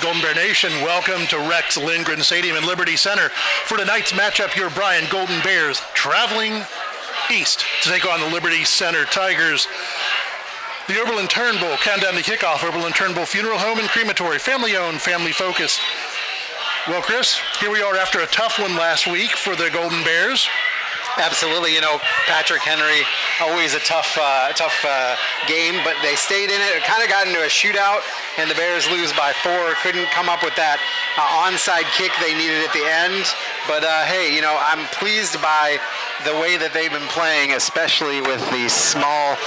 Golden Bear Nation, welcome to Rex Lindgren Stadium in Liberty Center for tonight's matchup. Your Bryan Golden Bears traveling east to take on the Liberty Center Tigers. The Oberlin Turnbull countdown to kickoff. Oberlin Turnbull Funeral Home and Crematory, family-owned, family-focused. Well, Chris, here we are after a tough one last week for the Golden Bears. Absolutely, Patrick Henry, always a tough game, but they stayed in it. It kind of got into a shootout, and the Bears lose by 4. Couldn't come up with that onside kick they needed at the end. But hey, I'm pleased by the way that they've been playing, especially with the small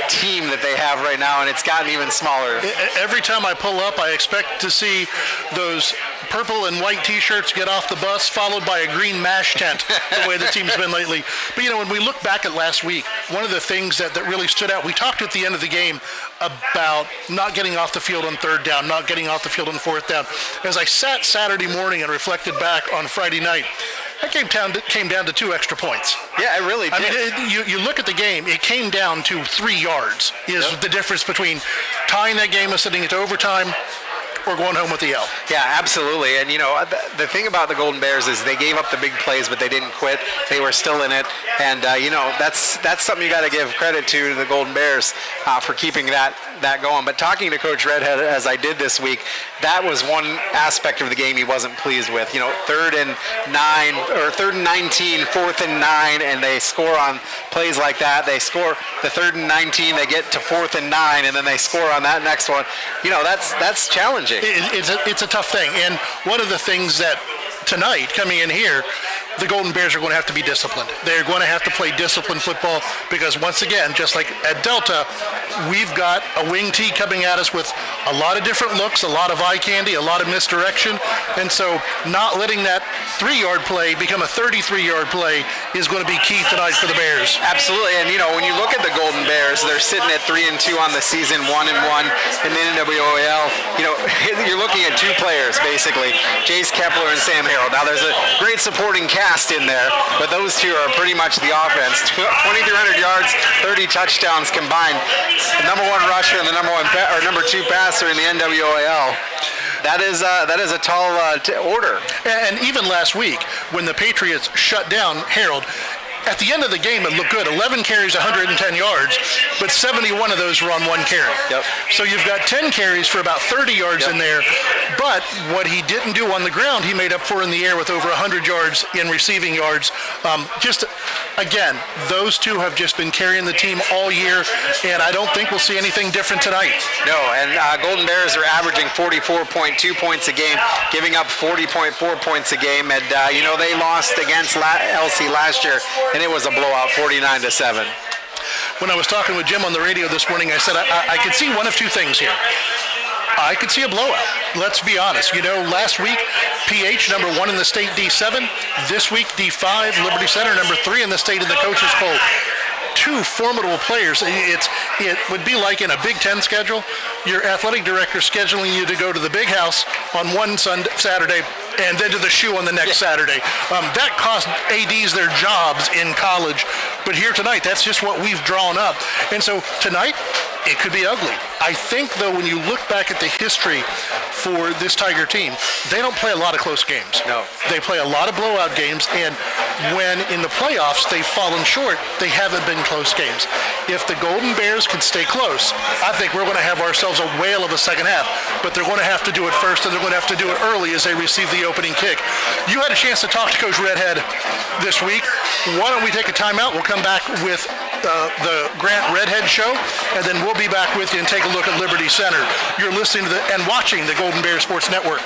team that they have right now, and it's gotten even smaller. Every time I pull up, I expect to see those purple and white T-shirts get off the bus, followed by a green MASH tent, the way the team's been lately. But, when we look back at last week, one of the things that really stood out, we talked at the end of the game about not getting off the field on third down, not getting off the field on fourth down. As I sat Saturday morning and reflected back on Friday night, that came down to 2 extra points. Yeah, it really did. I mean, you look at the game, it came down to 3 yards is the difference between tying that game and sending it to overtime or going home with the L. Yeah, absolutely. And, the thing about the Golden Bears is they gave up the big plays, but they didn't quit. They were still in it. And, that's something you got to give credit to the Golden Bears for keeping that going. But talking to Coach Redhead, as I did this week, that was one aspect of the game he wasn't pleased with. 3rd and 9, or 3rd and 19, 4th and 9, and they score on plays like that. They score the 3rd and 19, they get to 4th and 9, and then they score on that next one. That's challenging. It's a tough thing. And one of the things that tonight, coming in here, the Golden Bears are going to have to be disciplined. They're going to have to play disciplined football because, once again, just like at Delta, we've got a wing tee coming at us with a lot of different looks, a lot of eye candy, a lot of misdirection. And so not letting that 3-yard play become a 33-yard play is going to be key tonight for the Bears. Absolutely. And, when you look at the Golden Bears, they're sitting at 3-2 on the season, 1-1 in the NWOAL. You're looking at 2 players, basically, Jace Kepler and Sam Harold. Now, there's a great supporting cast in there, but those 2 are pretty much the offense. 2,300 yards, 30 touchdowns combined. The number 1 rusher and the number 2 passer in the NWOAL. That is a tall order. And even last week, when the Patriots shut down Harold, at the end of the game, it looked good. 11 carries, 110 yards, but 71 of those were on 1 carry. Yep. So you've got 10 carries for about 30 yards in there, but what he didn't do on the ground, he made up for in the air with over 100 yards in receiving yards. Again, those 2 have just been carrying the team all year, and I don't think we'll see anything different tonight. No, and Golden Bears are averaging 44.2 points a game, giving up 40.4 points a game, and they lost against LC last year, and it was a blowout, 49-7. When I was talking with Jim on the radio this morning, I said I could see one of 2 things here. I could see a blowout. Let's be honest. Last week, PH number 1 in the state, D7. This week, D5, Liberty Center number 3 in the state in the coaches poll. 2 formidable players. It would be like in a Big Ten schedule, your athletic director scheduling you to go to the big house on one Saturday and then to the shoe on the next Saturday. That cost ADs their jobs in college. But here tonight, that's just what we've drawn up. And so tonight, it could be ugly. I think, though, when you look back at the history for this Tiger team, they don't play a lot of close games. No. They play a lot of blowout games, and when in the playoffs they've fallen short, they haven't been close games. If the Golden Bears can stay close, I think we're going to have ourselves a whale of a second half, but they're going to have to do it first, and they're going to have to do it early as they receive the opening kick. You had a chance to talk to Coach Redhead this week. Why don't we take a timeout? We'll come back with the Grant Redhead Show, and then we'll be back with you and take a look at Liberty Center. You're listening to and watching the Golden Bear Sports Network.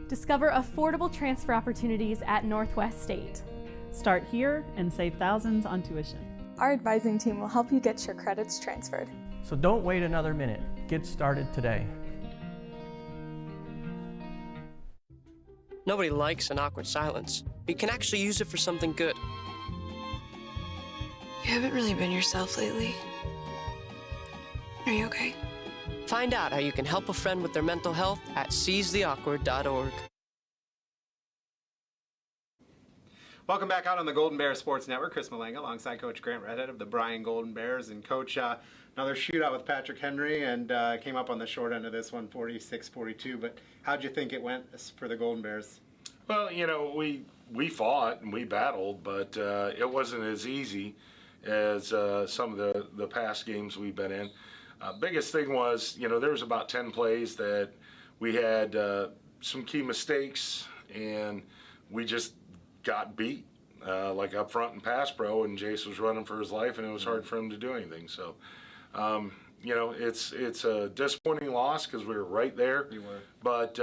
Discover affordable transfer opportunities at Northwest State. Start here and save thousands on tuition. Our advising team will help you get your credits transferred. So don't wait another minute. Get started today. Nobody likes an awkward silence. You can actually use it for something good. You haven't really been yourself lately. Are you okay? Find out how you can help a friend with their mental health at seizetheawkward.org. Welcome back out on the Golden Bear Sports Network. Chris Malanga alongside Coach Grant Redhead of the Bryan Golden Bears. And Coach, another shootout with Patrick Henry, and came up on the short end of this one, 46-42. But how'd you think it went for the Golden Bears? Well, we fought and we battled, but it wasn't as easy as some of the past games we've been in. Biggest thing was, there was about 10 plays that we had some key mistakes, and we just got beat, like up front in pass pro, and Jace was running for his life, and it was hard for him to do anything. So, it's a disappointing loss because we were right there. You were. But,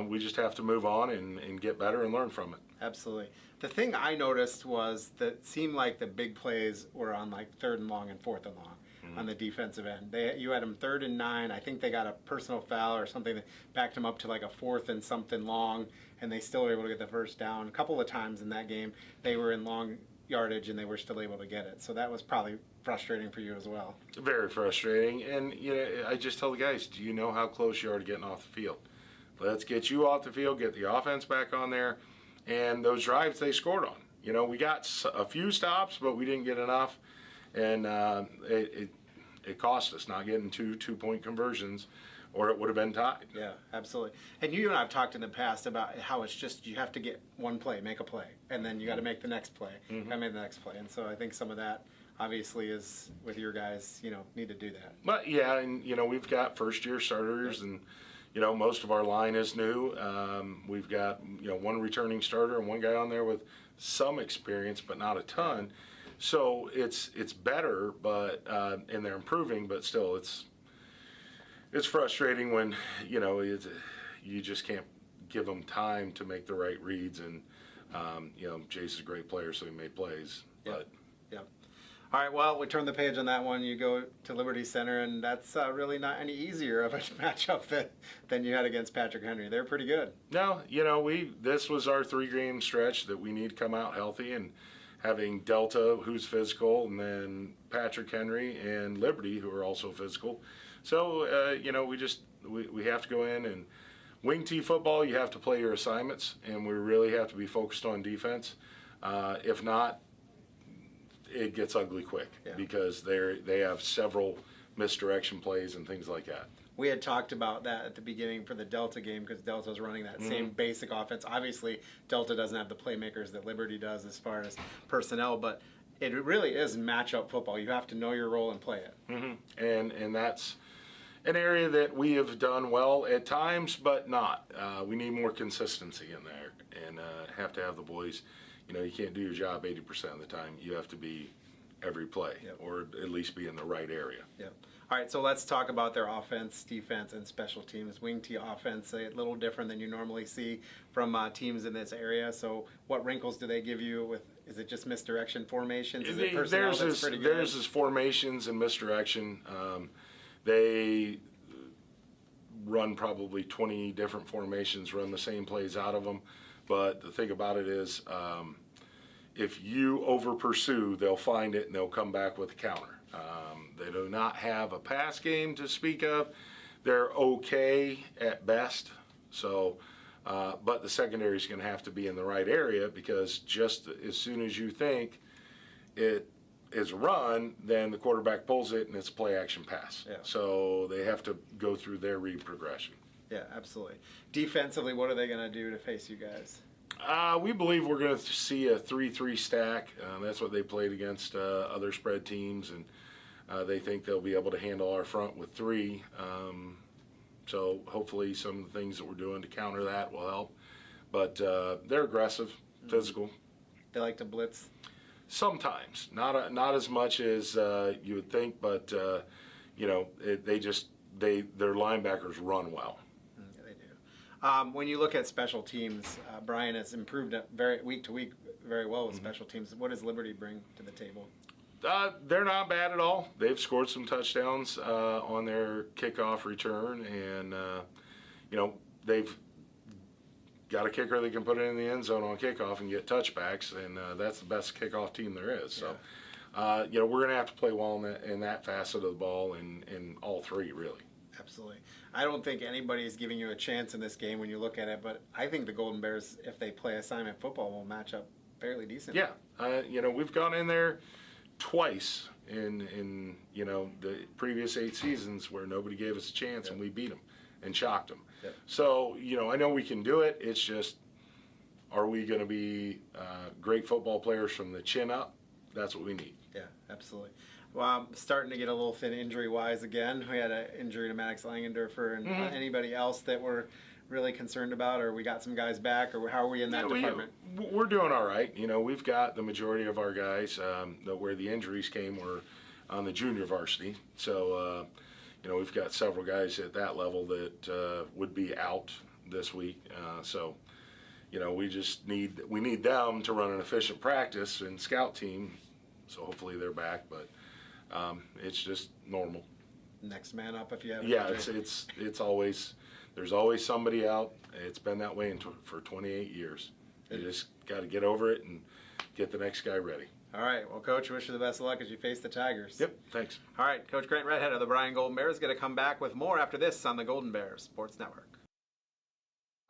we just have to move on and get better and learn from it. Absolutely. The thing I noticed was that it seemed like the big plays were on like 3rd and long and 4th and long on the defensive end. You had them 3rd and 9. I think they got a personal foul or something that backed them up to like a 4th and something long, and they still were able to get the first down. A couple of times in that game, they were in long yardage and they were still able to get it. So that was probably frustrating for you as well. Very frustrating. And, I just tell the guys, do you know how close you are to getting off the field? Let's get you off the field, get the offense back on there. And those drives they scored on. We got a few stops, but we didn't get enough. And it cost us not getting two-point conversions, or it would have been tied. Yeah, absolutely. And you and I have talked in the past about how it's just you have to get one play, make a play, and then you got to make the next play, and make the next play. And so I think some of that obviously is with your guys, need to do that. But yeah, and we've got first-year starters, and most of our line is new. We've got one returning starter and one guy on there with some experience, but not a ton. So it's better, but and they're improving, but still it's frustrating when you just can't give them time to make the right reads. And Jace is a great player, so he made plays. But all right, well, we turn the page on that one. You go to Liberty Center, and that's really not any easier of a matchup than you had against Patrick Henry. They're pretty good. No, this was our 3-game stretch that we need to come out healthy, and having Delta, who's physical, and then Patrick Henry and Liberty, who are also physical. So, we have to go in and wing T football. You have to play your assignments, and we really have to be focused on defense. If not, it gets ugly quick because they have several misdirection plays and things like that. We had talked about that at the beginning for the Delta game because Delta's running that same basic offense. Obviously, Delta doesn't have the playmakers that Liberty does as far as personnel, but it really is matchup football. You have to know your role and play it. And that's an area that we have done well at times, but not. We need more consistency in there and have to have the boys. You can't do your job 80% of the time. You have to be every play or at least be in the right area. All right, so let's talk about their offense, defense, and special teams. Wing T offense, a little different than you normally see from teams in this area. So what wrinkles do they give you? Is it just misdirection formations? Is it personnel that's pretty good? Theirs is formations and misdirection. They run probably 20 different formations, run the same plays out of them. But the thing about it is, if you over pursue, they'll find it and they'll come back with a counter. They do not have a pass game to speak of. They're okay at best. So, but the secondary is going to have to be in the right area because just as soon as you think it is a run, then the quarterback pulls it and it's a play action pass. So they have to go through their read progression. Yeah, absolutely. Defensively, what are they going to do to face you guys? We believe we're going to see a 3-3 stack. That's what they played against other spread teams, and they think they'll be able to handle our front with 3. So hopefully some of the things that we're doing to counter that will help. But they're aggressive, physical. They like to blitz? Sometimes. Not as much as you would think, but, their linebackers run well. When you look at special teams, Bryan has improved week to week very well with special teams. What does Liberty bring to the table? They're not bad at all. They've scored some touchdowns on their kickoff return, and they've got a kicker that can put it in the end zone on kickoff and get touchbacks, and that's the best kickoff team there is. So, we're going to have to play well in that facet of the ball in all 3, really. Absolutely. I don't think anybody's giving you a chance in this game when you look at it, but I think the Golden Bears, if they play assignment football, will match up fairly decently. Yeah. We've gone in there twice in the previous 8 seasons where nobody gave us a chance and we beat them and shocked them. So, I know we can do it. It's just, are we going to be great football players from the chin up? That's what we need. Yeah, absolutely. Well, I'm starting to get a little thin injury-wise again. We had an injury to Maddox Langendorfer, and anybody else that we're really concerned about, or we got some guys back, or how are we in that department? We're doing all right. We've got the majority of our guys where the injuries came were on the junior varsity. So, we've got several guys at that level that would be out this week. So, we need them to run an efficient practice and scout team. So hopefully they're back, but it's just normal. Next man up if you have. Yeah, it's always, there's always somebody out. It's been that way for 28 years. You just got to get over it and get the next guy ready. All right. Well, Coach, wish you the best of luck as you face the Tigers. Yep. Thanks. All right. Coach Grant Redhead of the Bryan Golden Bears is going to come back with more after this on the Golden Bears Sports Network.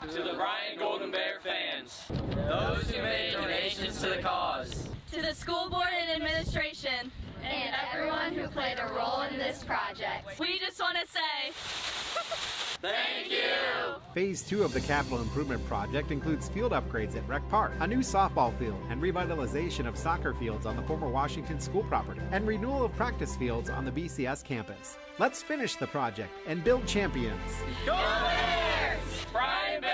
To the Bryan Golden Bear fans, those who made donations to the cause, to the school board and administration, and everyone who played a role in this project. We just want to say, thank you! Phase 2 of the capital improvement project includes field upgrades at Rec Park, a new softball field, and revitalization of soccer fields on the former Washington school property, and renewal of practice fields on the BCS campus. Let's finish the project and build champions. Go Bears! Bryan Bill!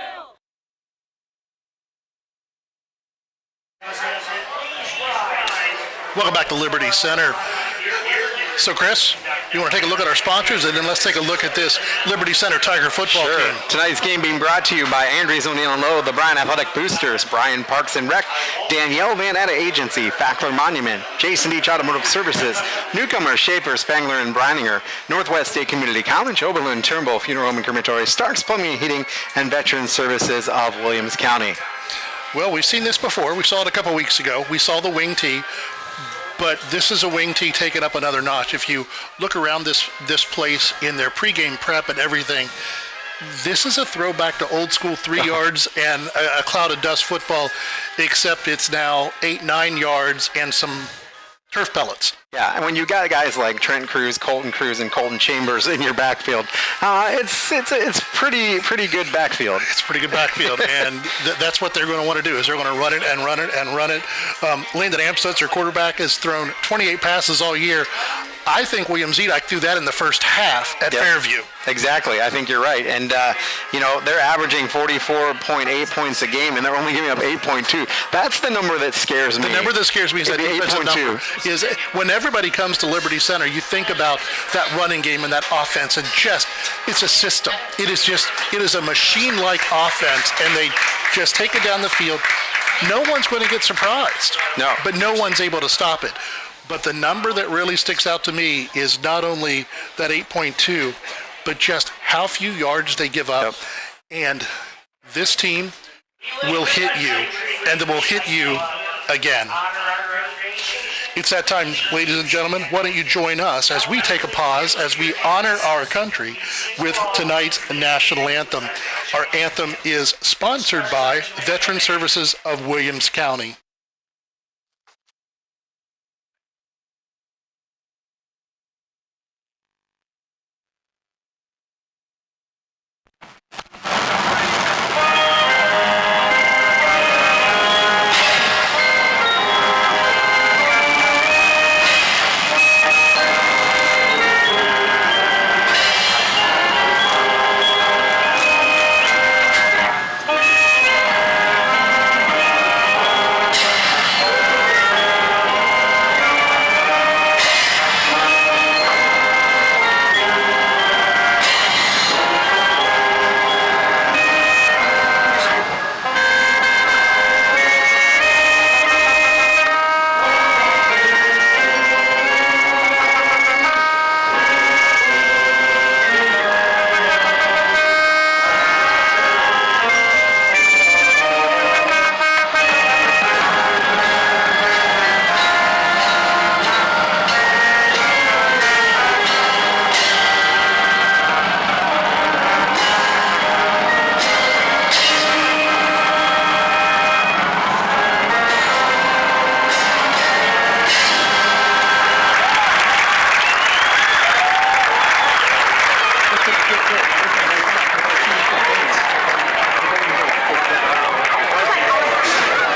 Welcome back to Liberty Center. So, Chris, you want to take a look at our sponsors, and then let's take a look at this Liberty Center Tiger football team. Tonight's game being brought to you by Andres O'Neill and Lowe, the Bryan Athletic Boosters, Bryan Parks and Rec, Danielle Van Etta Agency, Fackler Monument, Jason Dietsch Automotive Services, Newcomer, Schaefer, Spangler, and Brininger, Northwest State Community College, Oberlin, Turnbull, Funeral Home and Crematory, Starks Plumbing and Heating, and Veterans Services of Williams County. Well, we've seen this before. We saw it a couple weeks ago. We saw the wing tee. But this is a wing tee taken up another notch. If you look around this place in their pregame prep and everything, this is a throwback to old school 3 yards and a cloud of dust football, except it's now 8-9 yards and some turf pellets. Yeah, and when you got guys like Trent Cruz, Colton Cruz, and Colton Chambers in your backfield, it's pretty good backfield. It's pretty good backfield, and that's what they're going to want to do. Is they're going to run it and run it and run it. Landon Amstutz, their quarterback, has thrown 28 passes all year. I think William Zedek threw that in the first half at Fairview. Exactly. I think you're right. And, they're averaging 44.8 points a game, and they're only giving up 8.2. That's the number that scares me. The number that scares me is that defensive number. Is when everybody comes to Liberty Center, you think about that running game and that offense, and it's a system. It is a machine-like offense, and they just take it down the field. No one's going to get surprised. No. But no one's able to stop it. But the number that really sticks out to me is not only that 8.2, but just how few yards they give up. Yep. And this team will hit you, and will hit you again. It's that time, ladies and gentlemen. Why don't you join us as we take a pause, as we honor our country with tonight's national anthem. Our anthem is sponsored by Veteran Services of Williams County.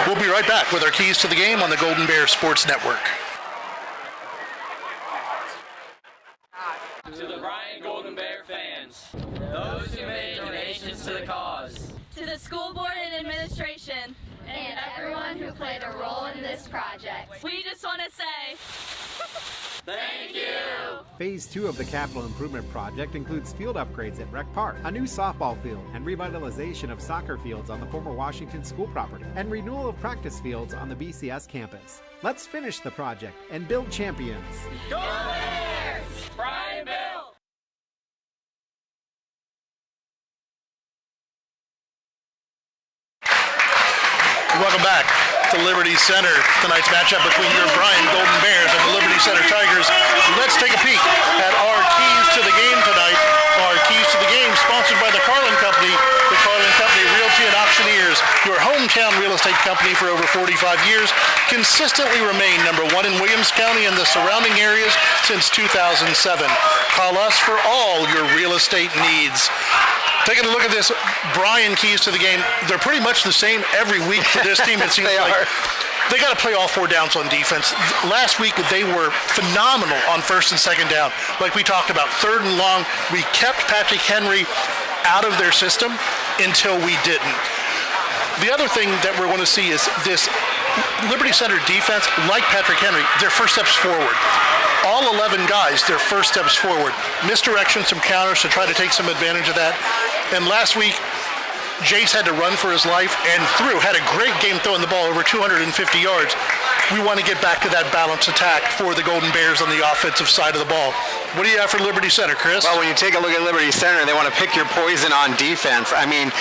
We'll be right back with our keys to the game on the Golden Bear Sports Network. To the Bryan Golden Bear fans, those who made donations to the cause, To the school board and administration, and everyone who played a role in this project. We just want to say, thank you! Phase 2 of the capital improvement project includes field upgrades at Rec Park, a new softball field, and revitalization of soccer fields on the former Washington School property, and renewal of practice fields on the BCS campus. Let's finish the project and build champions. Go Bears! Bryan Bill! Welcome back to Liberty Center. Tonight's matchup between your Bryan Golden Bears and the Liberty Center Tigers. Let's take a peek at our keys to the game tonight. Our keys to the game sponsored by the Carlin Company. The Carlin Company Realty and Auctioneers, your hometown real estate company for over 45 years, consistently remain number 1 in Williams County and the surrounding areas since 2007. Call us for all your real estate needs. Taking a look at this Bryan keys to the game, they're pretty much the same every week for this team. It seems they got to play all 4 downs on defense. Last week they were phenomenal on first and second down. Like we talked about, third and long, we kept Patrick Henry out of their system until we didn't. The other thing that we're going to see is this Liberty Center defense, like Patrick Henry, their first steps forward. All 11 guys, their first steps forward. Misdirection, some counters to try to take some advantage of that. And last week, Jace had to run for his life and had a great game throwing the ball over 250 yards. We want to get back to that balanced attack for the Golden Bears on the offensive side of the ball. What do you have for Liberty Center, Chris? Well, when you take a look at Liberty Center, they want to pick your poison on defense. I mean,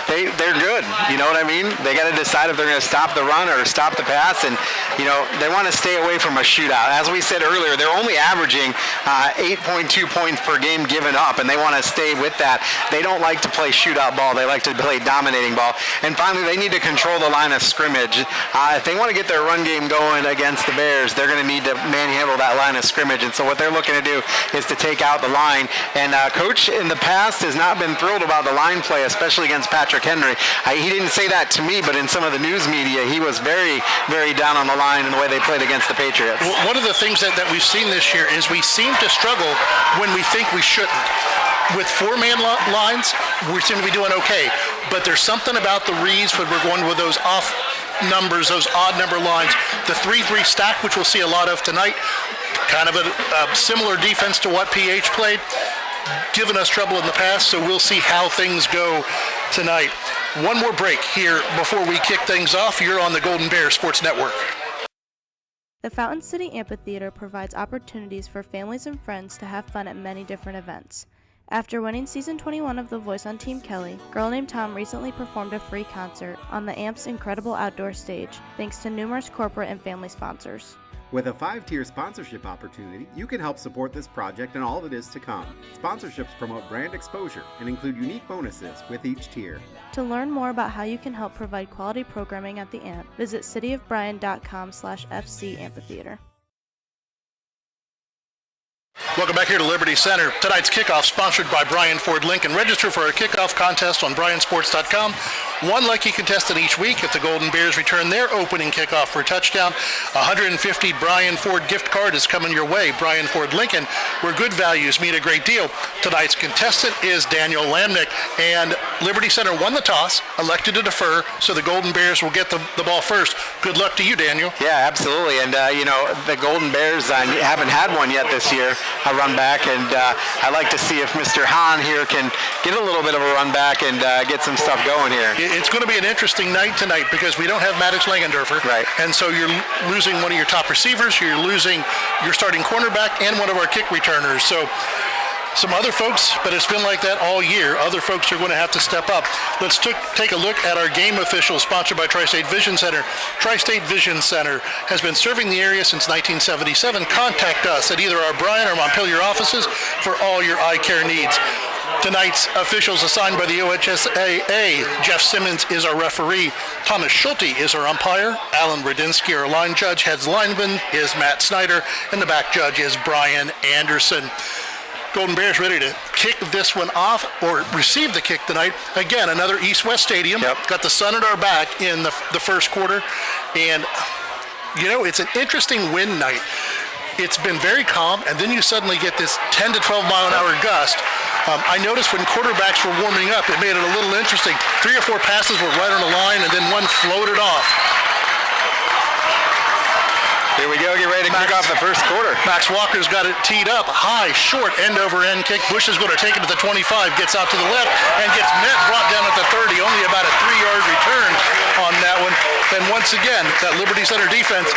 they're good. You know what I mean? They got to decide if they're going to stop the run or stop the pass, and they want to stay away from a shootout. As we said earlier, they're only averaging 8.2 points per game given up, and they want to stay with that. They don't like to play shootout ball. They like to play dominating ball. And finally, they need to control the line of scrimmage. If they want to get their run game going against the Bears, they're going to need to manhandle that line of scrimmage. And so what they're looking to do is to take out the line. And Coach in the past has not been thrilled about the line play, especially against Patrick Henry. He didn't say that to me, but in some of the news media, he was very, very down on the line in the way they played against the Patriots. One of the things that we've seen this year is we seem to struggle when we think we shouldn't. With 4-man lines, we seem to be doing okay. But there's something about the reads when we're going with those off numbers, those odd number lines. The 3-3 stack, which we'll see a lot of tonight, kind of a similar defense to what PH played, given us trouble in the past, so we'll see how things go tonight. One more break here before we kick things off. You're on the Golden Bear Sports Network. The Fountain City Amphitheater provides opportunities for families and friends to have fun at many different events. After winning Season 21 of The Voice on Team Kelly, Girl Named Tom recently performed a free concert on the AMP's incredible outdoor stage, thanks to numerous corporate and family sponsors. With a 5-tier sponsorship opportunity, you can help support this project and all that is to come. Sponsorships promote brand exposure and include unique bonuses with each tier. To learn more about how you can help provide quality programming at the AMP, visit cityofbryan.com/FC Amphitheater. Welcome back here to Liberty Center. Tonight's kickoff sponsored by Bryan Ford Lincoln. Register for our kickoff contest on bryansports.com. One lucky contestant each week if the Golden Bears return their opening kickoff for a touchdown. 150 Bryan Ford gift card is coming your way. Bryan Ford Lincoln, where good values mean a great deal. Tonight's contestant is Daniel Lamnick, and Liberty Center won the toss, elected to defer, so the Golden Bears will get the ball first. Good luck to you, Daniel. Yeah, absolutely. And, the Golden Bears haven't had one yet this year, a run back, and I'd like to see if Mr. Hahn here can get a little bit of a run back and get some stuff going here. It's going to be an interesting night tonight because we don't have Maddox Langendorfer. Right. And so you're losing one of your top receivers, you're losing your starting cornerback, and one of our kick returners. So some other folks, but it's been like that all year. Other folks are going to have to step up. Let's take a look at our game officials, sponsored by Tri-State Vision Center. Tri-State Vision Center has been serving the area since 1977. Contact us at either our Bryan or Montpelier offices for all your eye care needs. Tonight's officials assigned by the OHSAA. Jeff Simmons is our referee. Thomas Schulte is our umpire. Alan Radinsky, our line judge. Heads lineman is Matt Snyder. And the back judge is Brian Anderson. Golden Bears ready to kick this one off, or receive the kick tonight. Again, another East-West Stadium. Got the sun at our back in the first quarter. And, you know, it's an interesting wind night. It's been very calm, and then you suddenly get this 10 to 12 mile an hour gust. I noticed when quarterbacks were warming up, it made it a little interesting. 3 or 4 passes were right on the line, and then one floated off. Here we go, get ready to kick off the first quarter. Max Walker's got it teed up, high, short, end-over-end kick. Bush is going to take it to the 25, gets out to the left, and gets net brought down at the 30. Only about a 3-yard return on that one. And once again, that Liberty Center defense,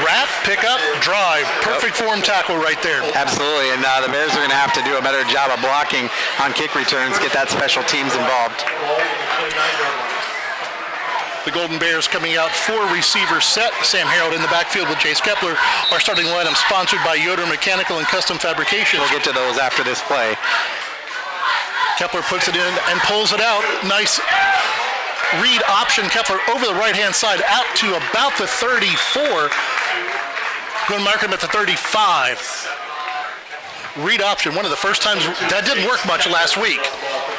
wrap, pick up, drive. Perfect form tackle right there. Absolutely, and the Bears are going to have to do a better job of blocking on kick returns, get that special teams involved. The Golden Bears coming out 4 receiver set. Sam Harold in the backfield with Jace Kepler. Our starting lineup sponsored by Yoder Mechanical and Custom Fabrication. We'll get to those after this play. Kepler puts it in and pulls it out. Nice read option. Kepler over the right-hand side out to about the 34. Going to mark him at the 35. Read option, one of the first times. That didn't work much last week.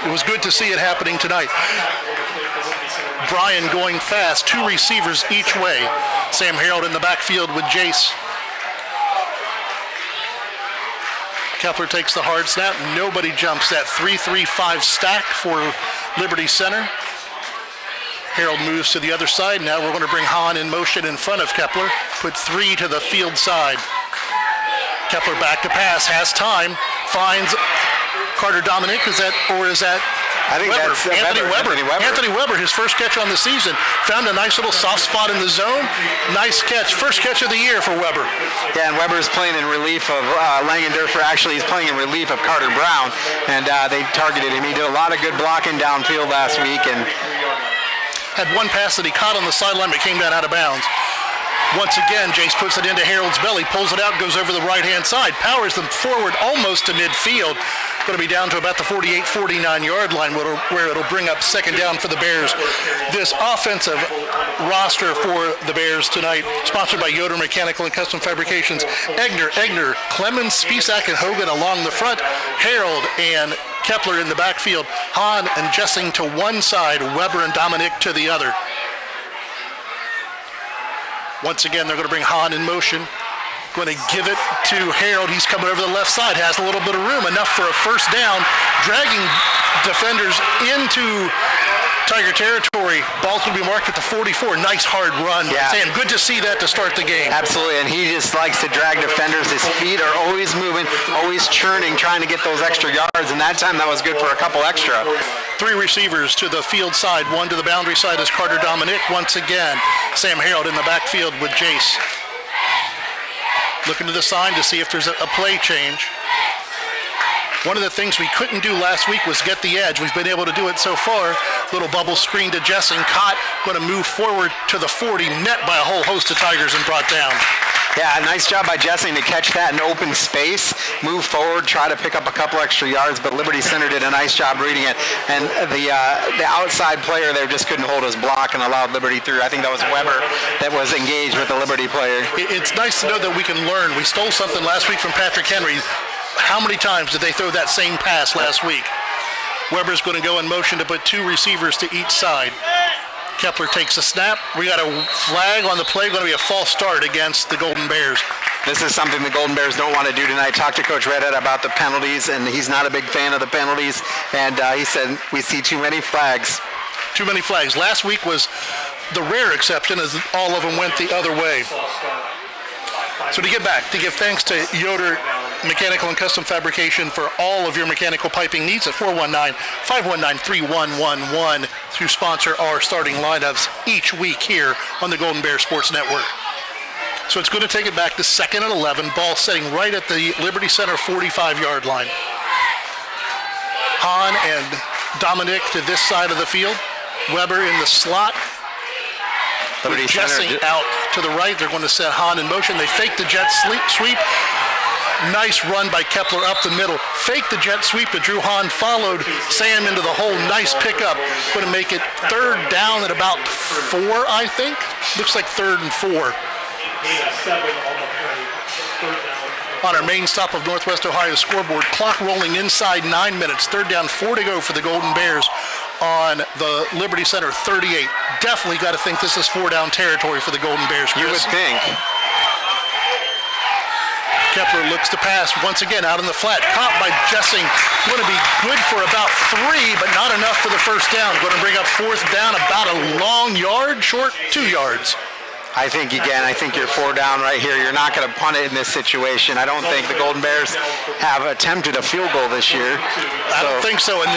It was good to see it happening tonight. Bryan going fast, 2 receivers each way. Sam Harold in the backfield with Jace. Kepler takes the hard snap. Nobody jumps. That 3-3-5 stack for Liberty Center. Harold moves to the other side. Now we're going to bring Hahn in motion in front of Kepler. Put 3 to the field side. Kepler back to pass, has time, finds Carter Dominic. Is that I think Weber? that's Anthony Weber, his first catch on the season. Found a nice little soft spot in the zone. Nice catch. First catch of the year for Weber. Yeah, and Weber's playing in relief of Langendorfer. Actually, he's playing in relief of Carter Brown, and they targeted him. He did a lot of good blocking downfield last week, and had one pass that he caught on the sideline but came down out of bounds. Once again, Jace puts it into Harold's belly, pulls it out, goes over the right-hand side, powers them forward almost to midfield. Going to be down to about the 48-49-yard line where it'll bring up second down for the Bears. This offensive roster for the Bears tonight, sponsored by Yoder Mechanical and Custom Fabrications. Egner, Clemens, Spisak, and Hogan along the front. Harold and Kepler in the backfield. Hahn and Jessing to one side, Weber and Dominic to the other. Once again, they're going to bring Hahn in motion. Going to give it to Harold. He's coming over the left side, has a little bit of room, enough for a first down, dragging defenders into Tiger territory. Ball's going to be marked at the 44. Nice hard run. Yeah. Sam, good to see that to start the game. Absolutely, and he just likes to drag defenders. His feet are always moving, always churning, trying to get those extra yards, and that time that was good for a couple extra. 3 receivers to the field side, 1 to the boundary side is Carter Dominic. Once again, Sam Harold in the backfield with Jace. Looking to the sign to see if there's a play change. One of the things we couldn't do last week was get the edge. We've been able to do it so far. Little bubble screen to Jessing, caught, going to move forward to the 40, net by a whole host of Tigers and brought down. Yeah, nice job by Jessing to catch that in open space, move forward, try to pick up a couple extra yards, but Liberty Center did a nice job reading it. And the outside player there just couldn't hold his block and allowed Liberty through. I think that was Weber that was engaged with the Liberty player. It's nice to know that we can learn. We stole something last week from Patrick Henry. How many times did they throw that same pass last week? Weber's going to go in motion to put 2 receivers to each side. Kepler takes a snap. We got a flag on the play. Going to be a false start against the Golden Bears. This is something the Golden Bears don't want to do tonight. Talked to Coach Redhead about the penalties, and he's not a big fan of the penalties. And he said, we see too many flags. Too many flags. Last week was the rare exception as all of them went the other way. So to get back, to give thanks to Yoder Mechanical and Custom Fabrication for all of your mechanical piping needs at 419-519-3111 to sponsor our starting lineups each week here on the Golden Bear Sports Network. So it's going to take it back to 2nd and 11, ball setting right at the Liberty Center 45-yard line. Hahn and Dominic to this side of the field. Weber in the slot. Liberty Jessing Center out to the right. They're going to set Hahn in motion. They fake the jet sweep. Nice run by Kepler up the middle. Fake the jet sweep to Drew Hahn. Followed Sam into the hole. Nice pickup. Going to make it 3rd down at about 4, I think. Looks like 3rd and 4. on our main stop of Northwest Ohio scoreboard. Clock rolling inside 9 minutes. 3rd down, 4 to go for the Golden Bears on the Liberty Center 38. Definitely got to think this is 4-down territory for the Golden Bears, Chris. You would think. Kepler looks to pass once again out in the flat. Caught by Jessing. Going to be good for about 3, but not enough for the first down. Going to bring up 4th down, about a long yard, short 2 yards. I think, again, I think you're 4 down right here. You're not going to punt it in this situation. I don't think the Golden Bears have attempted a field goal this year. I don't think so. And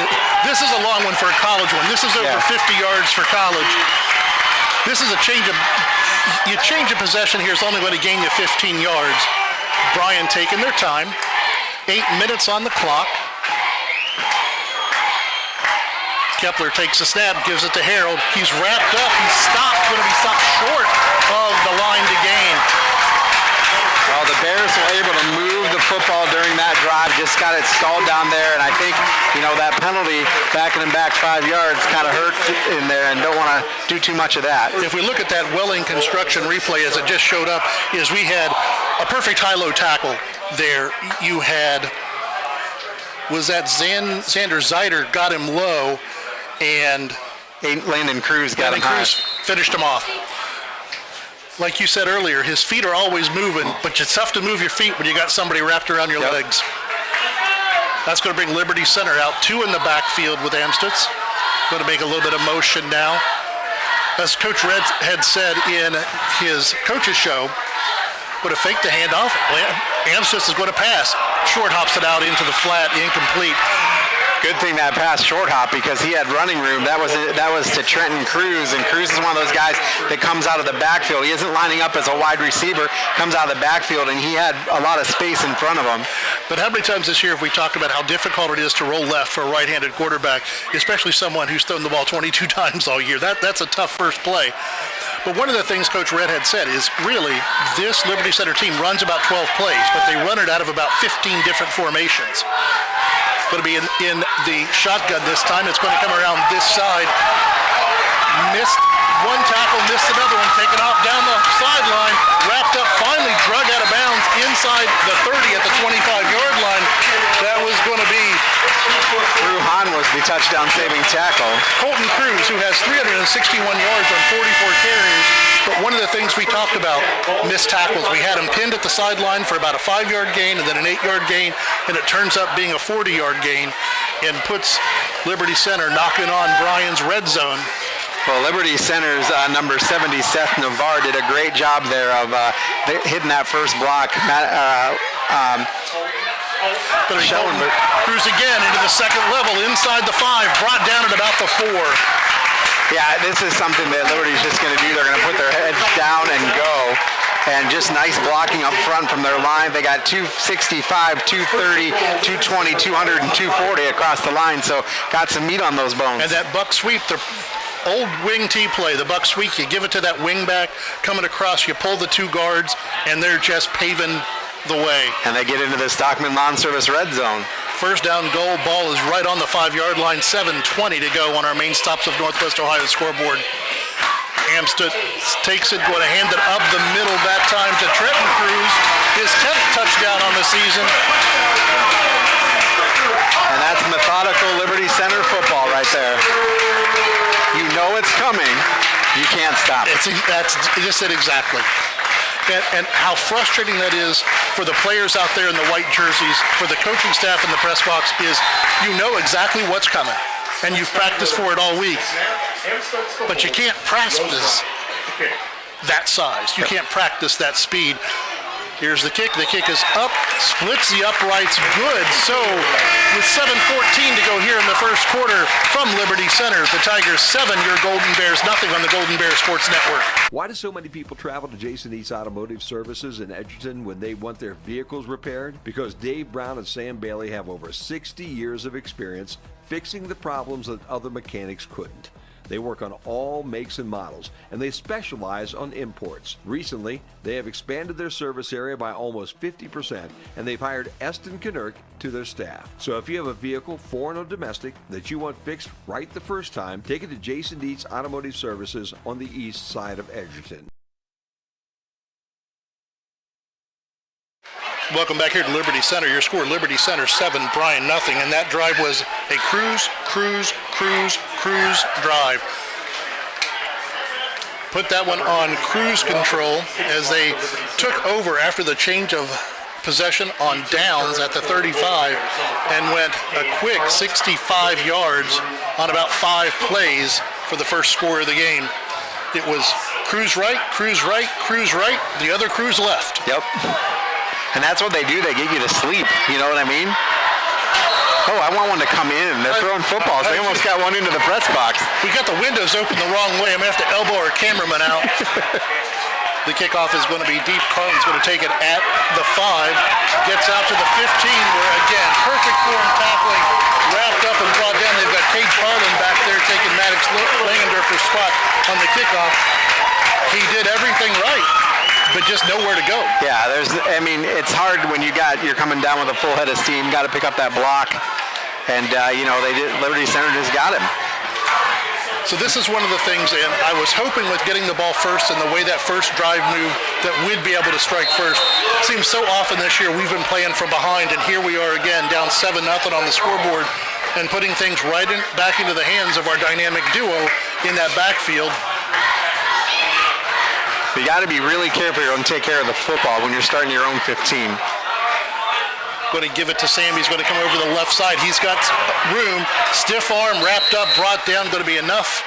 this is a long one for a college one. This is over 50 yards for college. This is a change of possession here is only going to gain you 15 yards. Bryan taking their time. 8 minutes on the clock. Kepler takes a snap, gives it to Harold. He's wrapped up. He's stopped. Going to be stopped short of the line to gain. Well, the Bears were able to move the football during that drive. Just got it stalled down there, and I think, that penalty backing him back 5 yards kind of hurt in there, and don't want to do too much of that. If we look at that Welling construction replay as it just showed up, is we had a perfect high-low tackle there. You had, was that Xander Zeider got him low, and Landon Cruz got him high. Finished him off. Like you said earlier, his feet are always moving, but it's tough to move your feet when you got somebody wrapped around your legs. That's going to bring Liberty Center out. 2 in the backfield with Amstutz. Going to make a little bit of motion now. As Coach Red had said in his coach's show, would have faked the handoff. Amstutz is going to pass. Short hops it out into the flat, incomplete. Good thing that pass short hop because he had running room. That was to Trenton Cruz, and Cruz is one of those guys that comes out of the backfield. He isn't lining up as a wide receiver, comes out of the backfield, and he had a lot of space in front of him. But how many times this year have we talked about how difficult it is to roll left for a right-handed quarterback, especially someone who's thrown the ball 22 times all year? That's a tough first play. But one of the things Coach Red had said is really this Liberty Center team runs about 12 plays, but they run it out of about 15 different formations. Going to be in the shotgun this time. It's going to come around this side. Missed one tackle, missed another one, taken off down the sideline, wrapped up, finally drug out of bounds inside the 30 at the 25-yard line. That was going to be Drew Hahn was the touchdown-saving tackle. Colton Cruz, who has 361 yards on 44 carries. But one of the things we talked about, missed tackles. We had him pinned at the sideline for about a 5-yard gain and then an 8-yard gain, and it turns up being a 40-yard gain and puts Liberty Center knocking on Bryan's red zone. Well, Liberty Center's number 70, Seth Navarre, did a great job there of hitting that first block. Cruz again into the second level, inside the 5, brought down at about the 4. Yeah, this is something that Liberty's just going to do. They're going to put their heads down and go. And just nice blocking up front from their line. They got 265, 230, 220, 200, and 240 across the line. So got some meat on those bones. And that buck sweep, the old wing T play, the buck sweep, you give it to that wing back coming across, you pull the 2 guards, and they're just paving the way. And they get into the Stockman Lawn Service red zone. First down goal, ball is right on the 5-yard line, 7:20 to go on our main stops of Northwest Ohio scoreboard. Amstutz takes it, going to hand it up the middle that time to Trenton Cruz, his 10th touchdown on the season. And that's methodical Liberty Center football right there. You know it's coming, you can't stop it. That's just it exactly. And how frustrating that is for the players out there in the white jerseys, for the coaching staff in the press box, is you know exactly what's coming, and you've practiced for it all week, but you can't practice that size. You can't practice that speed. Here's the kick. The kick is up, splits the uprights, good. So with 7:14 to go here in the first quarter from Liberty Center, the Tigers 7, your Golden Bears nothing on the Golden Bears Sports Network. Why do so many people travel to Jason Eats Automotive Services in Edgerton when they want their vehicles repaired? Because Dave Brown and Sam Bailey have over 60 years of experience fixing the problems that other mechanics couldn't. They work on all makes and models, and they specialize on imports. Recently, they have expanded their service area by almost 50%, and they've hired Eston Knerk to their staff. So if you have a vehicle, foreign or domestic, that you want fixed right the first time, take it to Jason Dietsch Automotive Services on the east side of Edgerton. Welcome back here to Liberty Center. Your score, Liberty Center 7, Bryan 0, and that drive was a cruise drive. Put that one on cruise control as they took over after the change of possession on downs at the 35 and went a quick 65 yards on about 5 plays for the first score of the game. It was cruise right, cruise right, cruise right, the other cruise left. Yep. And that's what they do. They get you to sleep. You know what I mean? Oh, I want one to come in. They're throwing footballs. They almost got one into the press box. We got the windows open the wrong way. I'm going to have to elbow our cameraman out. The kickoff is going to be deep. Carlin's going to take it at the 5. Gets out to the 15 where, again, perfect form tackling. Wrapped up and brought down. They've got Cade Carlin back there taking Maddox Langendorfer's spot on the kickoff. He did everything right, but just nowhere to go. Yeah, it's hard when you're coming down with a full head of steam. Got to pick up that block, and Liberty Center just got him. So this is one of the things, and I was hoping with getting the ball first and the way that first drive moved that we'd be able to strike first. Seems so often this year we've been playing from behind, and here we are again down 7-0 on the scoreboard and putting things back into the hands of our dynamic duo in that backfield. You got to be really careful here and take care of the football when you're starting your own 15. Going to give it to Sam. He's going to come over the left side. He's got room. Stiff arm, wrapped up, brought down. Going to be enough.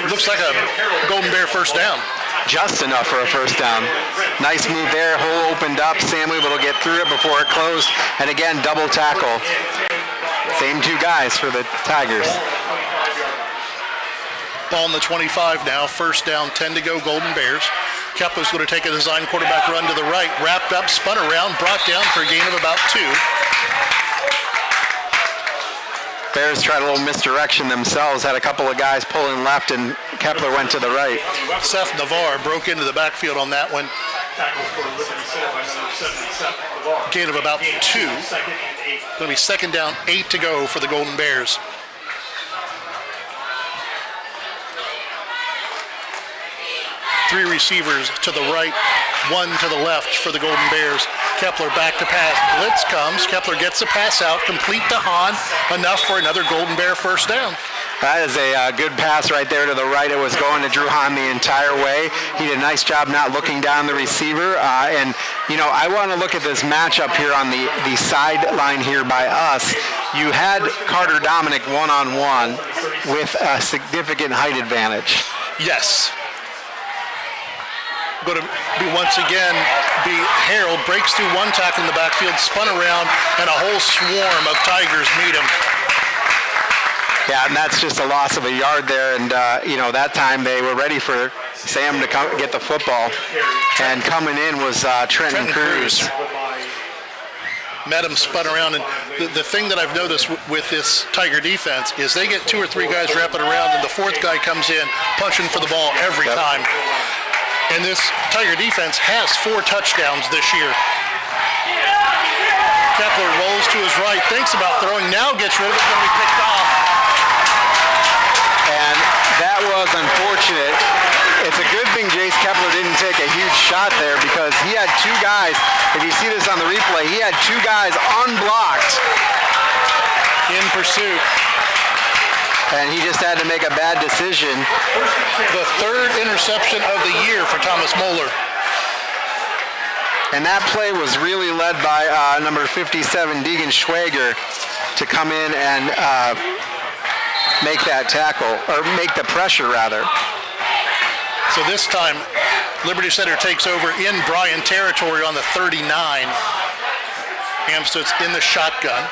Looks like a Golden Bear first down. Just enough for a first down. Nice move there. Hole opened up. Sam able to get through it before it closed. And again, double tackle. Same 2 guys for the Tigers. Ball in the 25 now. First down, 10 to go, Golden Bears. Kepler's going to take a design quarterback run to the right. Wrapped up, spun around, brought down for a gain of about 2. Bears tried a little misdirection themselves. Had a couple of guys pulling left, and Kepler went to the right. Seth Navarre broke into the backfield on that one. Gain of about 2. Going to be second down, 8 to go for the Golden Bears. Three receivers to the right, 1 to the left for the Golden Bears. Kepler back to pass. Blitz comes. Kepler gets the pass out, complete to Hahn. Enough for another Golden Bear first down. That is a good pass right there to the right. It was going to Drew Hahn the entire way. He did a nice job not looking down the receiver. I want to look at this matchup here on the sideline here by us. You had Carter Dominic one-on-one with a significant height advantage. Yes. Going to be once again Harold breaks through one tackle in the backfield, spun around, and a whole swarm of Tigers meet him. Yeah, and that's just a loss of a yard there. And that time they were ready for Sam to get the football, and coming in was Trenton Cruz. Met him, spun around, and the thing that I've noticed with this Tiger defense is they get 2 or 3 guys wrapping around, and the 4th guy comes in punching for the ball every time. And this Tiger defense has 4 touchdowns this year. Kepler rolls to his right, thinks about throwing, now gets rid of it, going to be picked off. And that was unfortunate. It's a good thing Jace Kepler didn't take a huge shot there, because he had 2 guys, if you see this on the replay, he had 2 guys unblocked. In pursuit. And he just had to make a bad decision. The 3rd interception of the year for Thomas Moeller. And that play was really led by number 57, Deegan Schwager, to come in and make that tackle, or make the pressure rather. So this time, Liberty Center takes over in Bryan territory on the 39. Amstutz in the shotgun.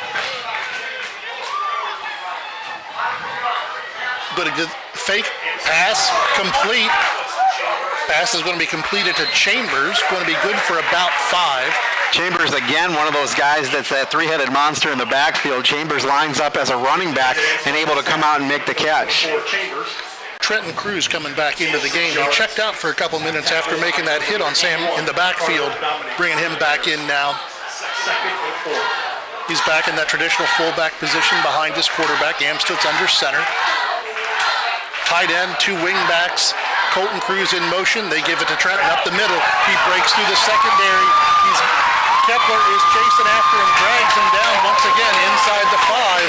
Going to get fake pass, complete. Pass is going to be completed to Chambers. Going to be good for about 5. Chambers, again, one of those guys that's that 3-headed monster in the backfield. Chambers lines up as a running back and able to come out and make the catch. Trenton Cruz coming back into the game. He checked out for a couple minutes after making that hit on Sam in the backfield, bringing him back in now. He's back in that traditional fullback position behind his quarterback. Amstutz under center. Tight end, 2 wing backs. Colton Cruz in motion. They give it to Trenton up the middle. He breaks through the secondary. He's Kepler is chasing after him, drags him down once again inside the 5,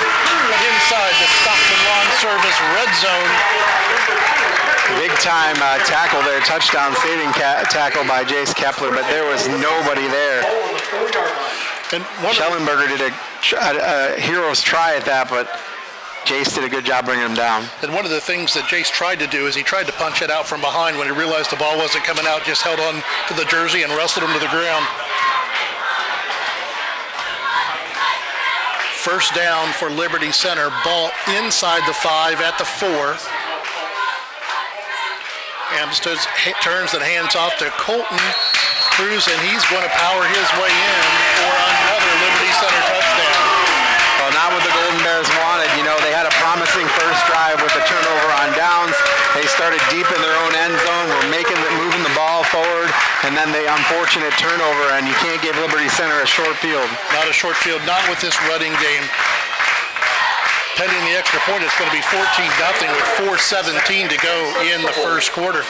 inside the Stockton Lawn Service red zone. Big time tackle there, touchdown saving tackle by Jace Kepler, but there was nobody there. And Schellenberger did a hero's try at that, but Jace did a good job bringing him down. And one of the things that Jace tried to do is he tried to punch it out from behind. When he realized the ball wasn't coming out, just held on to the jersey and wrestled him to the ground. First down for Liberty Center. Ball inside the 5 at the 4. Amstutz turns and hands off to Colton Cruz, and he's going to power his way in for another Liberty Center touchdown. Well, not what the Golden Bears wanted. You know, they had a promising first drive with the turnover on downs. They started deep in their own end zone, were moving the ball forward, and then the unfortunate turnover, and you can't give Liberty Center a short field. Not a short field, not with this running game. Pending the extra point, it's going to be 14-0 with 4:17 to go in the first quarter.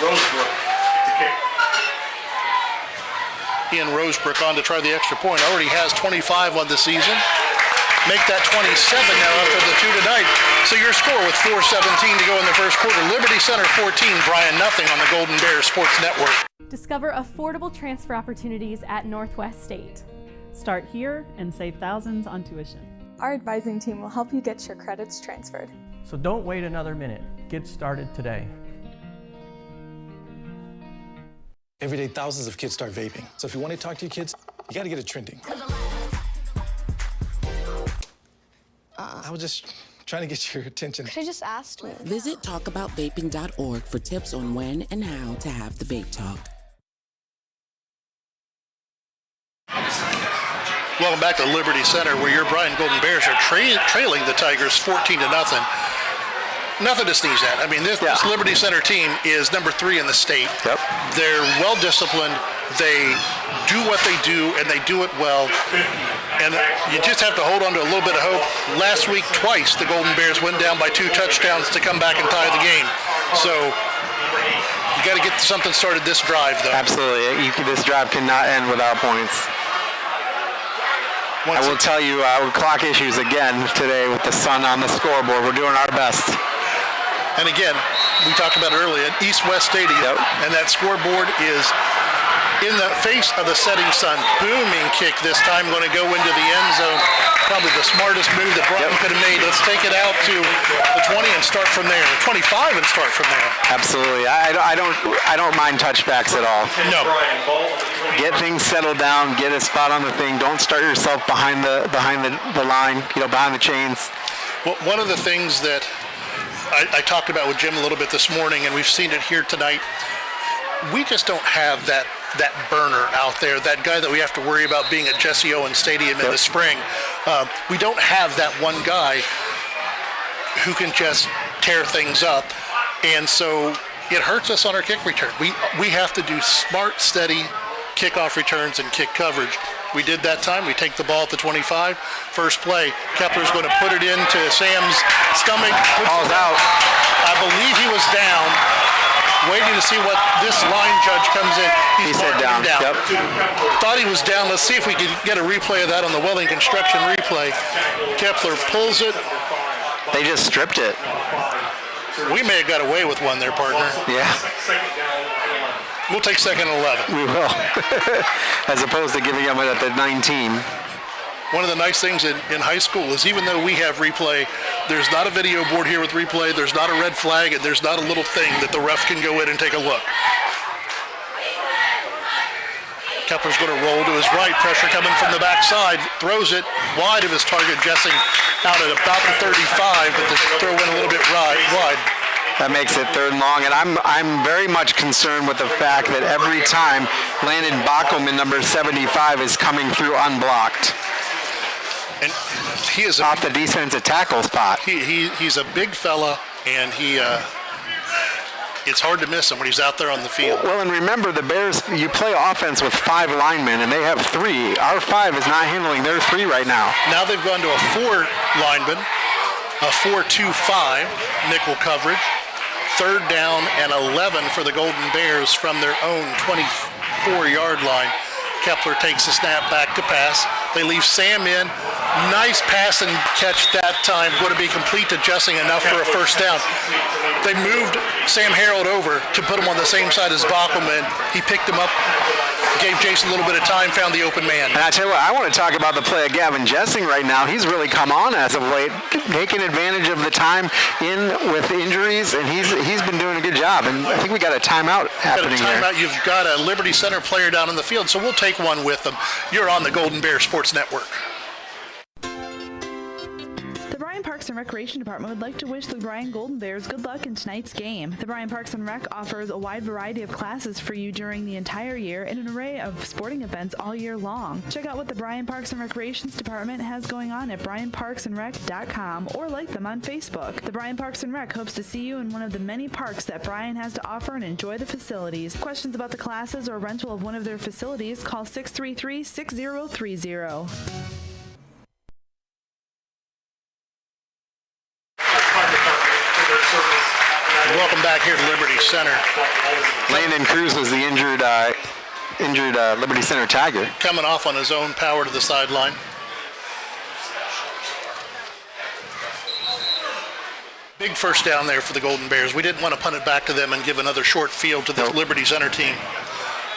Ian Rosebrook on to try the extra point. Already has 25 on the season. Make that 27 now after the 2 tonight. So your score with 4:17 to go in the first quarter. Liberty Center 14, Bryan 0 on the Golden Bears Sports Network. Discover affordable transfer opportunities at Northwest State. Start here and save thousands on tuition. Our advising team will help you get your credits transferred. So don't wait another minute. Get started today. Every day, thousands of kids start vaping. So if you want to talk to your kids, you got to get it trending. I was just trying to get your attention. Could I just ask? Visit talkaboutvaping.org for tips on when and how to have the vape talk. Welcome back to Liberty Center, where your Bryan Golden Bears are trailing the Tigers 14-0. Nothing to sneeze at. I mean, this Liberty Center team is number 3 in the state. Yep. They're well disciplined. They do what they do, and they do it well. And you just have to hold on to a little bit of hope. Last week, twice, the Golden Bears went down by 2 touchdowns to come back and tie the game. So you got to get something started this drive, though. Absolutely. This drive cannot end without points. I will tell you, clock issues again today with the sun on the scoreboard. We're doing our best. And again, we talked about it earlier, at East-West Stadium, and that scoreboard is in the face of the setting sun. Booming kick this time, going to go into the end zone. Probably the smartest move that Bryan could have made. Let's take it out to the 20 and start from there. 25 and start from there. Absolutely. I don't mind touchbacks at all. No. Get things settled down. Get a spot on the thing. Don't start yourself behind the line. Behind the chains. Well, one of the things that I talked about with Jim a little bit this morning, and we've seen it here tonight. We just don't have that burner out there, that guy that we have to worry about being at Jesse Owens Stadium in the spring. We don't have that one guy who can just tear things up, and so it hurts us on our kick return. We have to do smart, steady kickoff returns and kick coverage. We did that time. We take the ball at the 25. First play, Kepler's going to put it into Sam's stomach. Ball's out. I believe he was down. Waiting to see what this line judge comes in. He said down. Yep. Thought he was down. Let's see if we can get a replay of that on the Welling Construction replay. Kepler pulls it. They just stripped it. We may have got away with one there, partner. Yeah. We'll take 2nd and 11. We will. As opposed to giving them it at the 19. One of the nice things in high school is even though we have replay, there's not a video board here with replay, there's not a red flag, and there's not a little thing that the ref can go in and take a look. Kepler's going to roll to his right, pressure coming from the backside, throws it wide of his target, Jessing out at about the 35, but the throw went a little bit wide. That makes it 3rd and long, and I'm very much concerned with the fact that every time Landon Bockelman, number 75, is coming through unblocked. And he is off the defensive tackle spot. He's a big fella, and it's hard to miss him when he's out there on the field. Well, and remember, the Bears, you play offense with 5 linemen, and they have 3. Our 5 is not handling their 3 right now. Now they've gone to a 4 lineman, a 4-2-5 nickel coverage. 3rd down and 11 for the Golden Bears from their own 24-yard line. Kepler takes the snap back to pass. They leave Sam in. Nice pass and catch that time. Going to be complete to Jessing, enough for a first down. They moved Sam Harold over to put him on the same side as Bockelman. He picked him up, gave Jason a little bit of time, found the open man. And I tell you what, I want to talk about the play of Gavin Jessing right now. He's really come on as of late, taking advantage of the time in with injuries, and he's been doing a good job. And I think we got a timeout happening here. You've got a Liberty Center player down in the field, so we'll take one with them. You're on the Golden Bear Sports Network. The Bryan Parks and Recreation Department would like to wish the Bryan Golden Bears good luck in tonight's game. The Bryan Parks and Rec offers a wide variety of classes for you during the entire year and an array of sporting events all year long. Check out what the Bryan Parks and Recreations Department has going on at bryanparksandrec.com or like them on Facebook. The Bryan Parks and Rec hopes to see you in one of the many parks that Bryan has to offer and enjoy the facilities. Questions about the classes or rental of one of their facilities, call 633-6030. Welcome back here to Liberty Center. Landon Cruz was the injured Liberty Center Tiger. Coming off on his own power to the sideline. Big first down there for the Golden Bears. We didn't want to punt it back to them and give another short field to the Liberty Center team.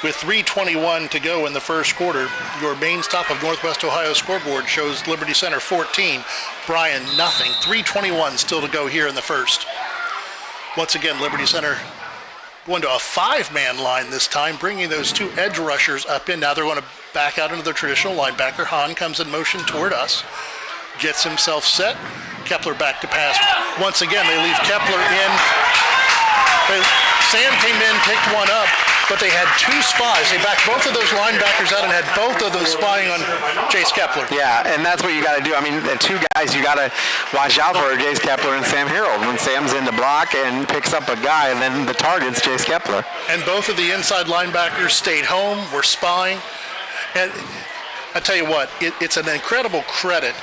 With 3:21 to go in the first quarter, your main stop of Northwest Ohio scoreboard shows Liberty Center 14, Bryan nothing. 3:21 still to go here in the first. Once again, Liberty Center going to a 5-man line this time, bringing those two edge rushers up in. Now they're going to back out into their traditional linebacker. Hahn comes in motion toward us, gets himself set. Kepler back to pass. Once again, they leave Kepler in. Sam came in, picked one up, but they had two spies. They backed both of those linebackers out and had both of them spying on Jace Kepler. Yeah, and that's what you got to do. I mean, the two guys you got to watch out for are Jace Kepler and Sam Harold. When Sam's in the block and picks up a guy, and then the target's Jace Kepler. And both of the inside linebackers stayed home, were spying. And I tell you what, it's an incredible credit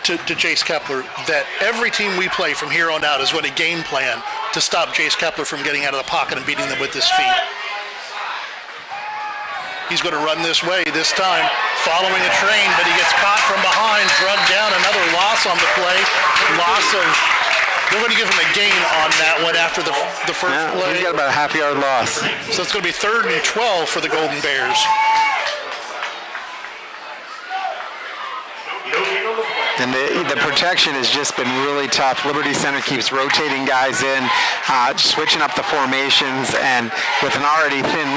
to Jace Kepler that every team we play from here on out is going to game plan to stop Jace Kepler from getting out of the pocket and beating them with his feet. He's going to run this way this time, following a train, but he gets caught from behind, drugged down, another loss on the play. They're going to give him a gain on that one after the first play. He's got about a half-yard loss. So it's going to be 3rd and 12 for the Golden Bears. And the protection has just been really tough. Liberty Center keeps rotating guys in, switching up the formations, and with an already thin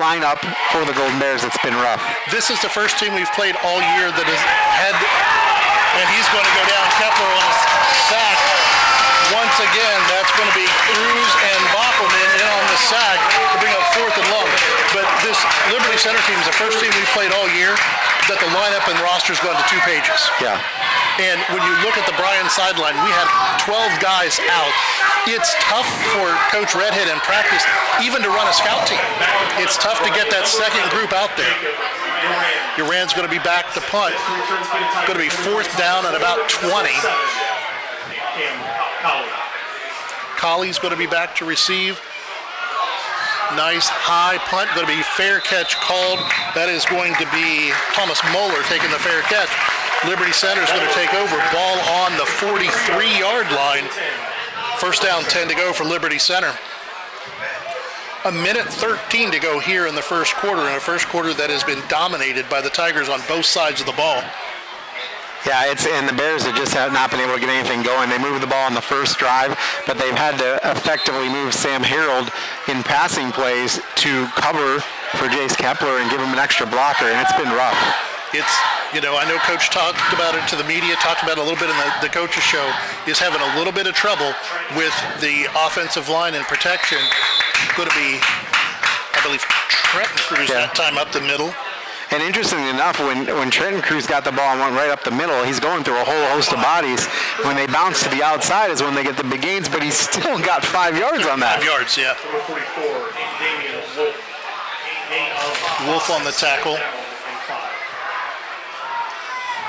lineup for the Golden Bears, it's been rough. This is the first team we've played all year that has had, and he's going to go down. Kepler on a sack. Once again, that's going to be Cruz and Bockelman in on the sack to bring up 4th and long. But this Liberty Center team is the first team we've played all year that the lineup and roster's gone to 2 pages. Yeah. And when you look at the Bryan sideline, we had 12 guys out. It's tough for Coach Redhead in practice even to run a scout team. It's tough to get that second group out there. Duran's going to be back to punt. Going to be 4th down at about 20. Colley's going to be back to receive. Nice high punt, going to be fair catch called. That is going to be Thomas Moeller taking the fair catch. Liberty Center is going to take over. Ball on the 43-yard line. First down, 10 to go for Liberty Center. 1:13 to go here in the first quarter, in a first quarter that has been dominated by the Tigers on both sides of the ball. Yeah, and the Bears have just not been able to get anything going. They moved the ball on the first drive, but they've had to effectively move Sam Harold in passing plays to cover for Jace Kepler and give him an extra blocker, and it's been rough. It's, I know Coach talked about it to the media, talked about it a little bit in the coach's show, is having a little bit of trouble with the offensive line and protection. Going to be, I believe, Trenton Cruz that time up the middle. And interestingly enough, when Trenton Cruz got the ball and went right up the middle, he's going through a whole host of bodies. When they bounce to the outside is when they get the big gains, but he's still got 5 yards on that. 5 yards, yeah. Wolf on the tackle.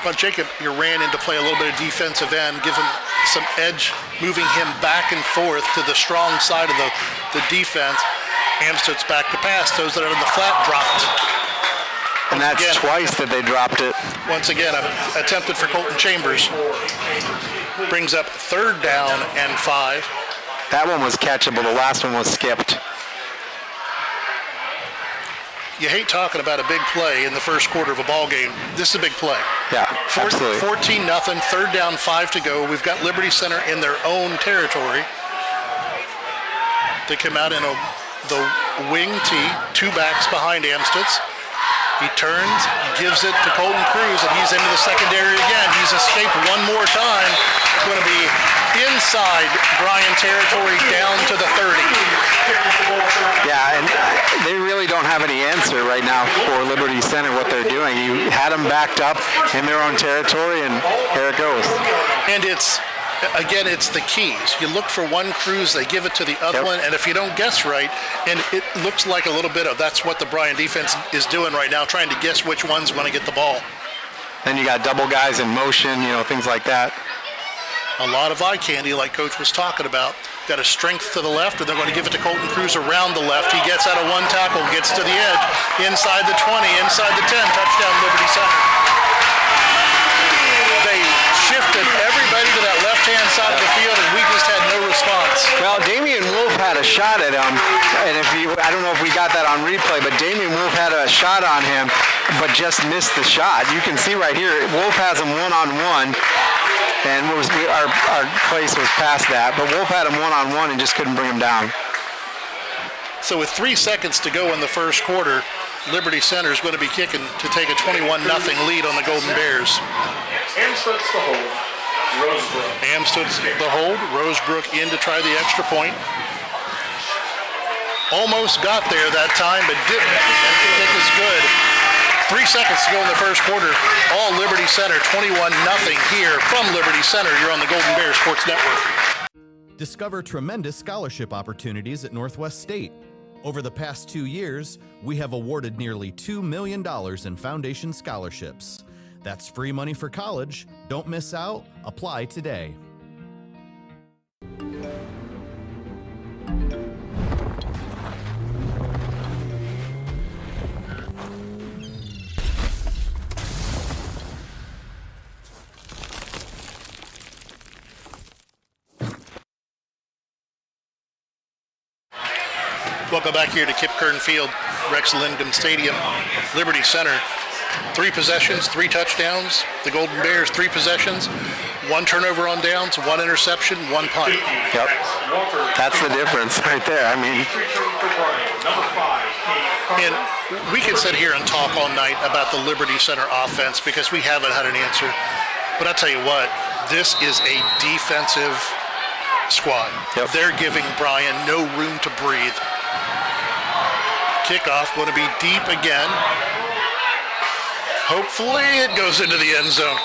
But Jacob, you ran into play a little bit of defensive end, give him some edge, moving him back and forth to the strong side of the defense. Amstutz back to pass. Those that are in the flat dropped. And that's twice that they dropped it. Once again, attempted for Colton Chambers. Brings up 3rd down and 5. That one was catchable. The last one was skipped. You hate talking about a big play in the first quarter of a ball game. This is a big play. Yeah, absolutely. 14-0, 3rd down, 5 to go. We've got Liberty Center in their own territory. They come out in the wing tee, 2 backs behind Amstutz. He turns, gives it to Colton Cruz, and he's into the secondary again. He's escaped one more time. Going to be inside Bryan territory down to the 30. Yeah, and they really don't have any answer right now for Liberty Center, what they're doing. You had them backed up in their own territory, and here it goes. And it's the keys. You look for one Cruz, they give it to the other one, and if you don't guess right, and it looks like a little bit of that's what the Bryan defense is doing right now, trying to guess which one's going to get the ball. Then you got double guys in motion, things like that. A lot of eye candy, like Coach was talking about. Got a strength to the left, and they're going to give it to Colton Cruz around the left. He gets out of one tackle, gets to the edge, inside the 20, inside the 10, touchdown Liberty Center. They shifted everybody to that left-hand side of the field, and we just had no response. Well, Damian Wolf had a shot at him, and I don't know if we got that on replay, but Damian Wolf had a shot on him, but just missed the shot. You can see right here, Wolf has him one-on-one. And our place was past that, but Wolf had him one-on-one and just couldn't bring him down. So with 3 seconds to go in the first quarter, Liberty Center is going to be kicking to take a 21-0 lead on the Golden Bears. Amstutz the hold, Rosebrook. Amstutz the hold, Rosebrook in to try the extra point. Almost got there that time, but didn't. That kick is good. 3 seconds to go in the first quarter. All Liberty Center, 21-0 here from Liberty Center. You're on the Golden Bears Sports Network. Discover tremendous scholarship opportunities at Northwest State. Over the past 2 years, we have awarded nearly $2 million in foundation scholarships. That's free money for college. Don't miss out. Apply today. Welcome back here to Kip Kern Field, Rex Lindgren Stadium, Liberty Center. 3 possessions, 3 touchdowns. The Golden Bears, 3 possessions, 1 turnover on downs, 1 interception, 1 punt. Yep. That's the difference right there. I mean, and we could sit here and talk all night about the Liberty Center offense because we haven't had an answer. But I'll tell you what, this is a defensive squad. Yep. They're giving Bryan no room to breathe. Kickoff going to be deep again. Hopefully it goes into the end zone.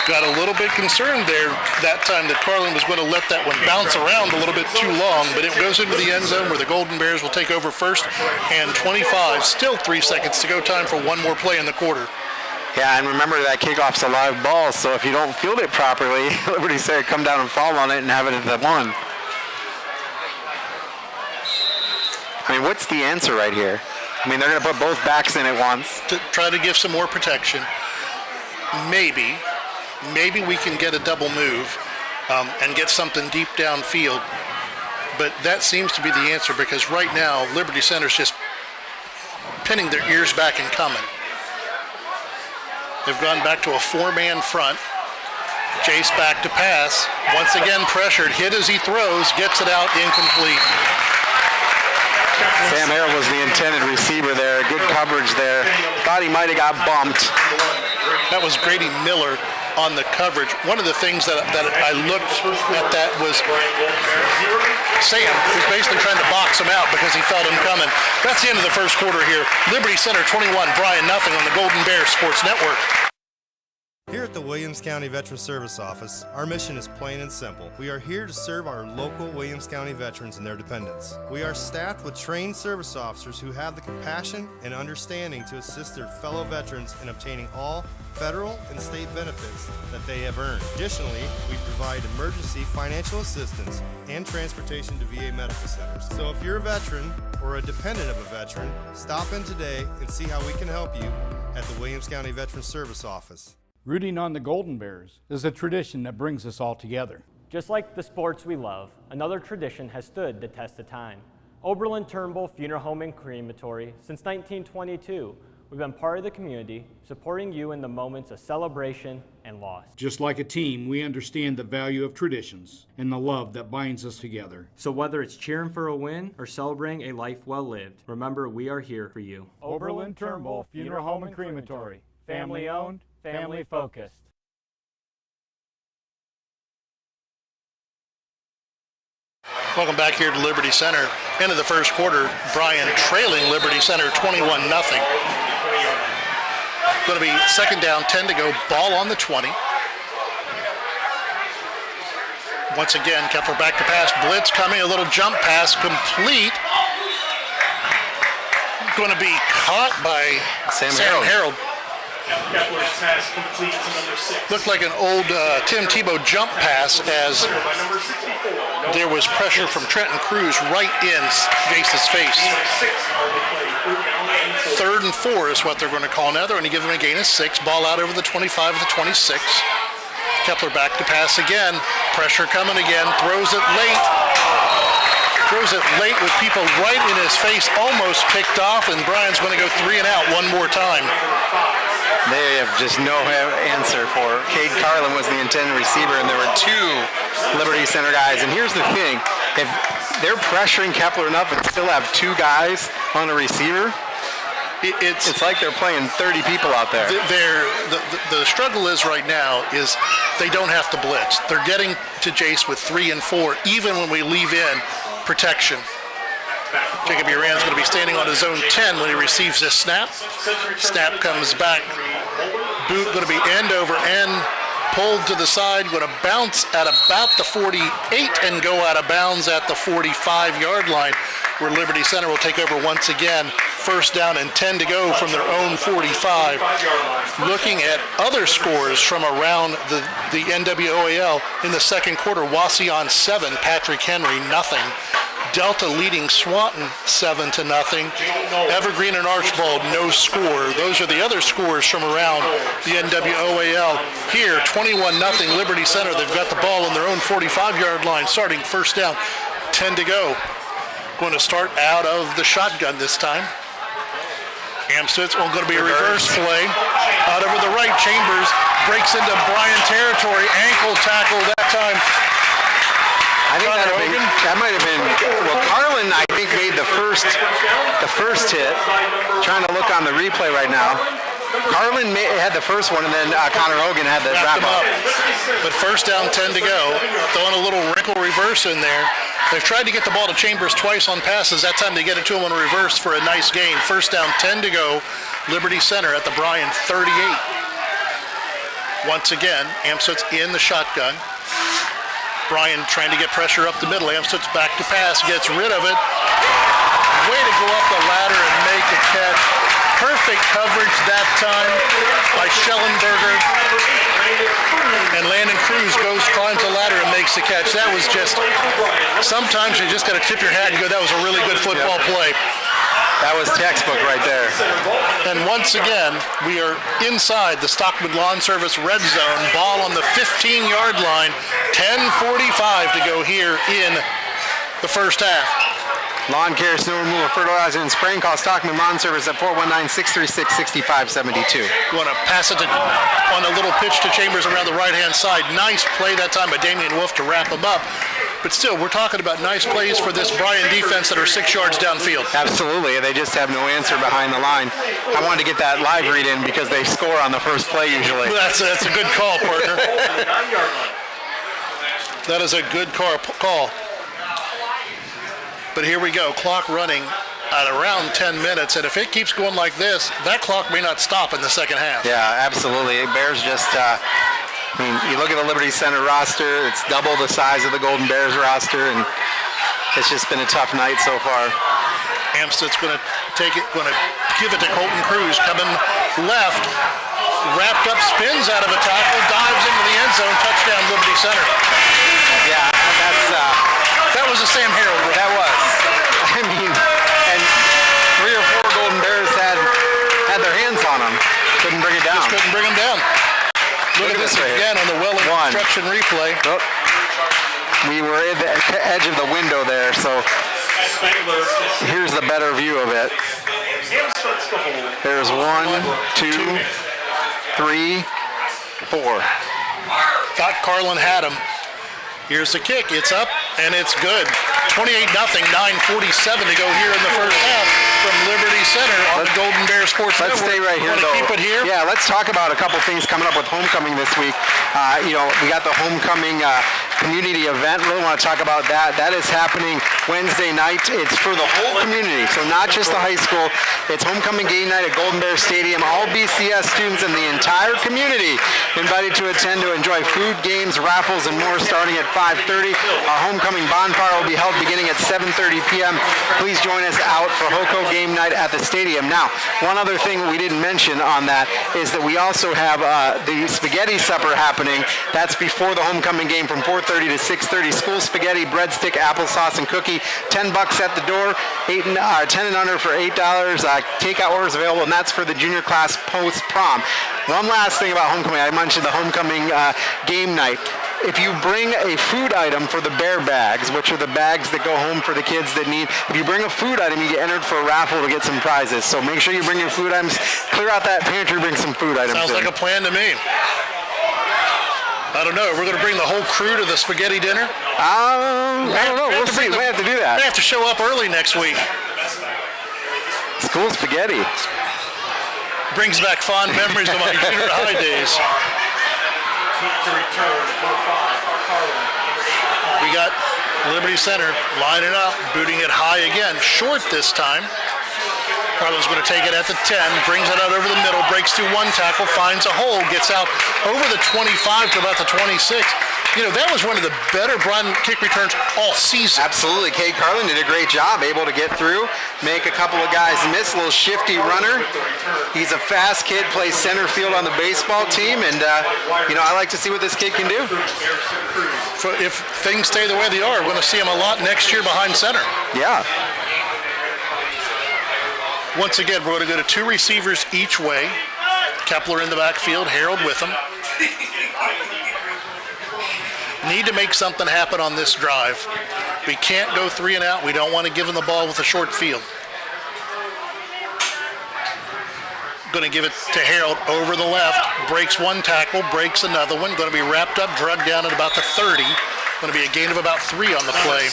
Got a little bit concerned there that time that Carlin was going to let that one bounce around a little bit too long, but it goes into the end zone where the Golden Bears will take over first and 25. Still 3 seconds to go. Time for one more play in the quarter. Yeah, and remember that kickoff's a live ball, so if you don't field it properly, Liberty Center come down and fall on it and have it at the 1. I mean, what's the answer right here? I mean, they're going to put both backs in at once. To try to give some more protection. Maybe we can get a double move and get something deep downfield. But that seems to be the answer because right now, Liberty Center's just pinning their ears back and coming. They've gone back to a 4-man front. Chase back to pass. Once again pressured. Hit as he throws. Gets it out. Incomplete. Sam Harrell was the intended receiver there. Good coverage there. Thought he might have got bumped. That was Grady Miller on the coverage. One of the things that I looked at that was Sam was basically trying to box him out because he felt him coming. That's the end of the first quarter here. Liberty Center 21, Bryan 0 on the Golden Bears Sports Network. Here at the Williams County Veteran Service Office, our mission is plain and simple. We are here to serve our local Williams County veterans and their dependents. We are staffed with trained service officers who have the compassion and understanding to assist their fellow veterans in obtaining all federal and state benefits that they have earned. Additionally, we provide emergency financial assistance and transportation to VA medical centers. So if you're a veteran or a dependent of a veteran, stop in today and see how we can help you at the Williams County Veteran Service Office. Rooting on the Golden Bears is a tradition that brings us all together. Just like the sports we love, another tradition has stood the test of time. Oberlin Turnbull Funeral Home and Crematory, since 1922, we've been part of the community, supporting you in the moments of celebration and loss. Just like a team, we understand the value of traditions and the love that binds us together. So whether it's cheering for a win or celebrating a life well lived, remember we are here for you. Oberlin Turnbull Funeral Home and Crematory. Family owned, family focused. Welcome back here to Liberty Center. End of the first quarter, Bryan trailing Liberty Center 21-0. Going to be second down, 10 to go, ball on the 20. Once again, Kepler back to pass, blitz coming, a little jump pass, complete. Going to be caught by Sam Harold. Looked like an old Tim Tebow jump pass as there was pressure from Trenton Cruz right in Jace's face. 3rd and 4 is what they're going to call now. They're going to give them a gain of 6. Ball out over the 25 of the 26. Kepler back to pass again. Pressure coming again. Throws it late. Throws it late with people right in his face. Almost picked off, and Bryan's going to go 3 and out one more time. They have just no answer for. Cade Carlin was the intended receiver, and there were 2 Liberty Center guys. And here's the thing. If they're pressuring Kepler enough and still have 2 guys on a receiver, it's like they're playing 30 people out there. The struggle is right now is they don't have to blitz. They're getting to Jace with 3 and 4, even when we leave in protection. Jacob Uran's going to be standing on his own 10 when he receives this snap. Snap comes back. Boot going to be end over end, pulled to the side, going to bounce at about the 48 and go out of bounds at the 45-yard line, where Liberty Center will take over once again. First down and 10 to go from their own 45. Looking at other scores from around the NWOAL in the second quarter, Wauseon 7, Patrick Henry nothing. Delta leading Swanton 7-0. Evergreen and Archibald no score. Those are the other scores from around the NWOAL. Here 21-0 Liberty Center. They've got the ball on their own 45-yard line, starting first down, 10 to go. Going to start out of the shotgun this time. Amstutz going to be a reverse play. Out over the right, Chambers breaks into Bryan territory. Ankle tackle that time. I think that might have been, well, Carlin, I think, made the first hit. Trying to look on the replay right now. Carlin had the first one, and then Connor Hogan had the wrap up. But first down, 10 to go. Throwing a little wrinkle reverse in there. They've tried to get the ball to Chambers twice on passes. That time they get it to him on a reverse for a nice gain. First down, 10 to go. Liberty Center at the Bryan 38. Once again, Amstutz in the shotgun. Bryan trying to get pressure up the middle. Amstutz back to pass, gets rid of it. Way to go up the ladder and make a catch. Perfect coverage that time by Schellenberger. And Landon Cruz climbs the ladder and makes the catch. That was just, sometimes you just got to tip your hat and go, that was a really good football play. That was textbook right there. And once again, we are inside the Stockman Lawn Service red zone. Ball on the 15-yard line. 10:45 to go here in the first half. Lawn care, snow removal, fertilizer, and spraying. Call Stockman Lawn Service at 419-636-6572. Want to pass it on a little pitch to Chambers around the right-hand side. Nice play that time by Damian Wolf to wrap him up. But still, we're talking about nice plays for this Bryan defense that are 6 yards downfield. Absolutely. They just have no answer behind the line. I wanted to get that live read in because they score on the first play usually. That's a good call, partner. That is a good call. But here we go. Clock running at around 10 minutes. And if it keeps going like this, that clock may not stop in the second half. Yeah, absolutely. Bears just... I mean, you look at the Liberty Center roster, it's double the size of the Golden Bears roster, and it's just been a tough night so far. Amstutz going to take it, going to give it to Colton Cruz, coming left, wrapped up, spins out of a tackle, dives into the end zone, touchdown Liberty Center. Yeah, that was a Sam Harold run. That was. I mean, and 3 or 4 Golden Bears had their hands on him. action replay. Oh, we were at the edge of the window there, so here's the better view of it. There's 1, 2, 3, 4. Thought Carlin had him. Here's the kick. It's up, and it's good. 28-0, 9:47 to go here in the first half from Liberty Center on the Golden Bear Sports Network. Let's stay right here, though. Keep it here? Yeah, let's talk about a couple things coming up with homecoming this week. We got the homecoming community event. Really want to talk about that. That is happening Wednesday night. It's for the whole community, so not just the high school. It's homecoming game night at Golden Bear Stadium. All BCS students in the entire community invited to attend to enjoy food, games, raffles, and more starting at 5:30. Our homecoming bonfire will be held beginning at 7:30 p.m. Please join us out for HOCO game night at the stadium. Now, one other thing we didn't mention on that is that we also have the spaghetti supper happening. That's before the homecoming game from 4:30 to 6:30. School spaghetti, breadstick, applesauce, and cookie. $10 at the door. 10 and under for $8. Takeout orders available, and that's for the junior class post prom. One last thing about homecoming. I mentioned the homecoming game night. If you bring a food item for the bear bags, which are the bags that go home for the kids that need, if you bring a food item, you get entered for a raffle to get some prizes. So make sure you bring your food items. Clear out that pantry, bring some food items. Sounds like a plan to me. I don't know. We're going to bring the whole crew to the spaghetti dinner? I don't know. We'll see. We have to do that. We have to show up early next week. School spaghetti. Brings back fond memories of my junior high days. We got Liberty Center lining up, booting it high again. Short this time. Carlin's going to take it at the 10, brings it out over the middle, breaks through one tackle, finds a hole, gets out over the 25 to about the 26. You know, that was one of the better Bryan kick returns all season. Absolutely. Kay Carlin did a great job, able to get through, make a couple of guys miss, a little shifty runner. He's a fast kid, plays center field on the baseball team, and, I like to see what this kid can do. If things stay the way they are, we're going to see him a lot next year behind center. Yeah. Once again, we're going to go to two receivers each way. Kepler in the backfield, Harold with him. Need to make something happen on this drive. We can't go 3 and out. We don't want to give him the ball with a short field. Going to give it to Harold over the left. Breaks one tackle, breaks another one. Going to be wrapped up, drugged down at about the 30. Going to be a gain of about 3 on the play.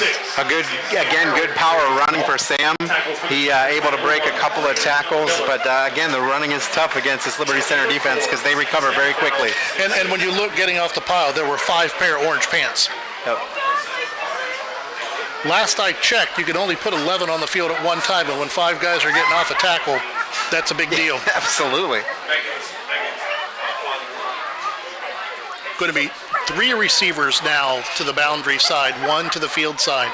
Good power running for Sam. He able to break a couple of tackles, but again, the running is tough against this Liberty Center defense because they recover very quickly. And when you look getting off the pile, there were 5 pair of orange pants. Yep. Last I checked, you could only put 11 on the field at one time, but when 5 guys are getting off a tackle, that's a big deal. Absolutely. Going to be 3 receivers now to the boundary side, 1 to the field side.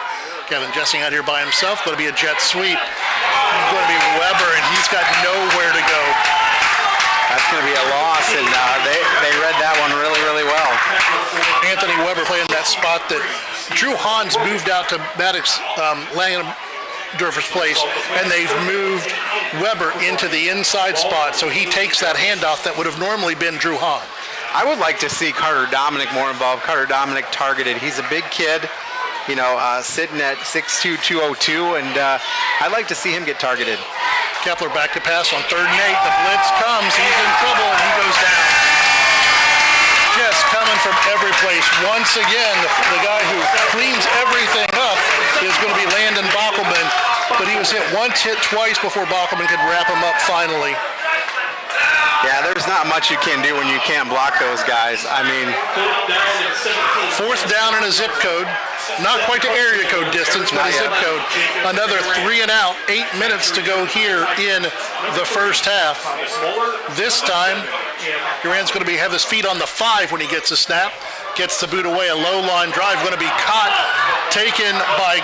Kevin Jessing out here by himself. Going to be a jet sweep. Going to be Weber, and he's got nowhere to go. That's going to be a loss, and they read that one really, really well. Anthony Weber playing that spot that Drew Hans moved out to Maddox Langendorfer's place, and they've moved Weber into the inside spot, so he takes that handoff that would have normally been Drew Hahn. I would like to see Carter Dominic more involved. Carter Dominic targeted. He's a big kid, sitting at 6'2", 202, and I'd like to see him get targeted. Kepler back to pass on 3rd and 8. The blitz comes. He's in trouble, and he goes down. Just coming from every place. Once again, the guy who cleans everything up is going to be Landon Bockelman, but he was hit once, hit twice before Bockelman could wrap him up finally. Yeah, there's not much you can do when you can't block those guys. I mean, 4th down in a zip code. Not quite the area code distance, but a zip code. Another 3 and out. 8 minutes to go here in the first half. This time, Duran's going to have his feet on the 5 when he gets a snap. Gets the boot away. A low line drive going to be caught, taken by,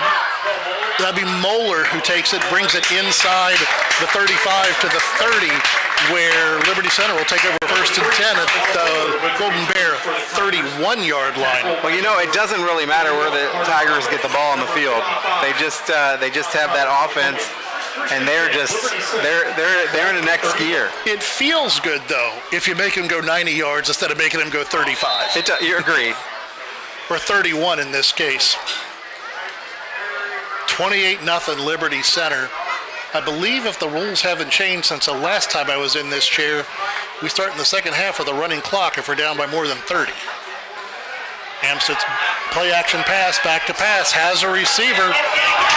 that'd be Moeller who takes it, brings it inside the 35 to the 30, where Liberty Center will take over 1st and 10 at the Golden Bear 31-yard line. Well, it doesn't really matter where the Tigers get the ball on the field. They just have that offense and they're in the next gear. It feels good though if you make them go 90 yards instead of making them go 35. You agreed. Or 31 in this case. 28-0 Liberty Center. I believe if the rules haven't changed since the last time I was in this chair, we start in the second half with a running clock if we're down by more than 30. Amstutz play action pass, back to pass, has a receiver,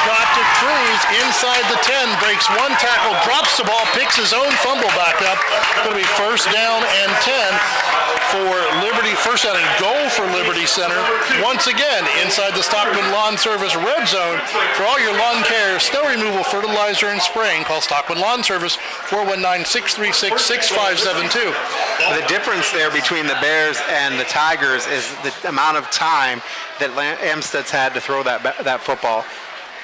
got to Cruz inside the 10, breaks one tackle, drops the ball, picks his own fumble back up. Going to be first down and 10 for Liberty, first down and goal for Liberty Center. Once again, inside the Stockman Lawn Service red zone for all your lawn care, snow removal, fertilizer, and spraying. Call Stockman Lawn Service, 419-636-6572. The difference there between the Bears and the Tigers is the amount of time that Amstutz had to throw that football.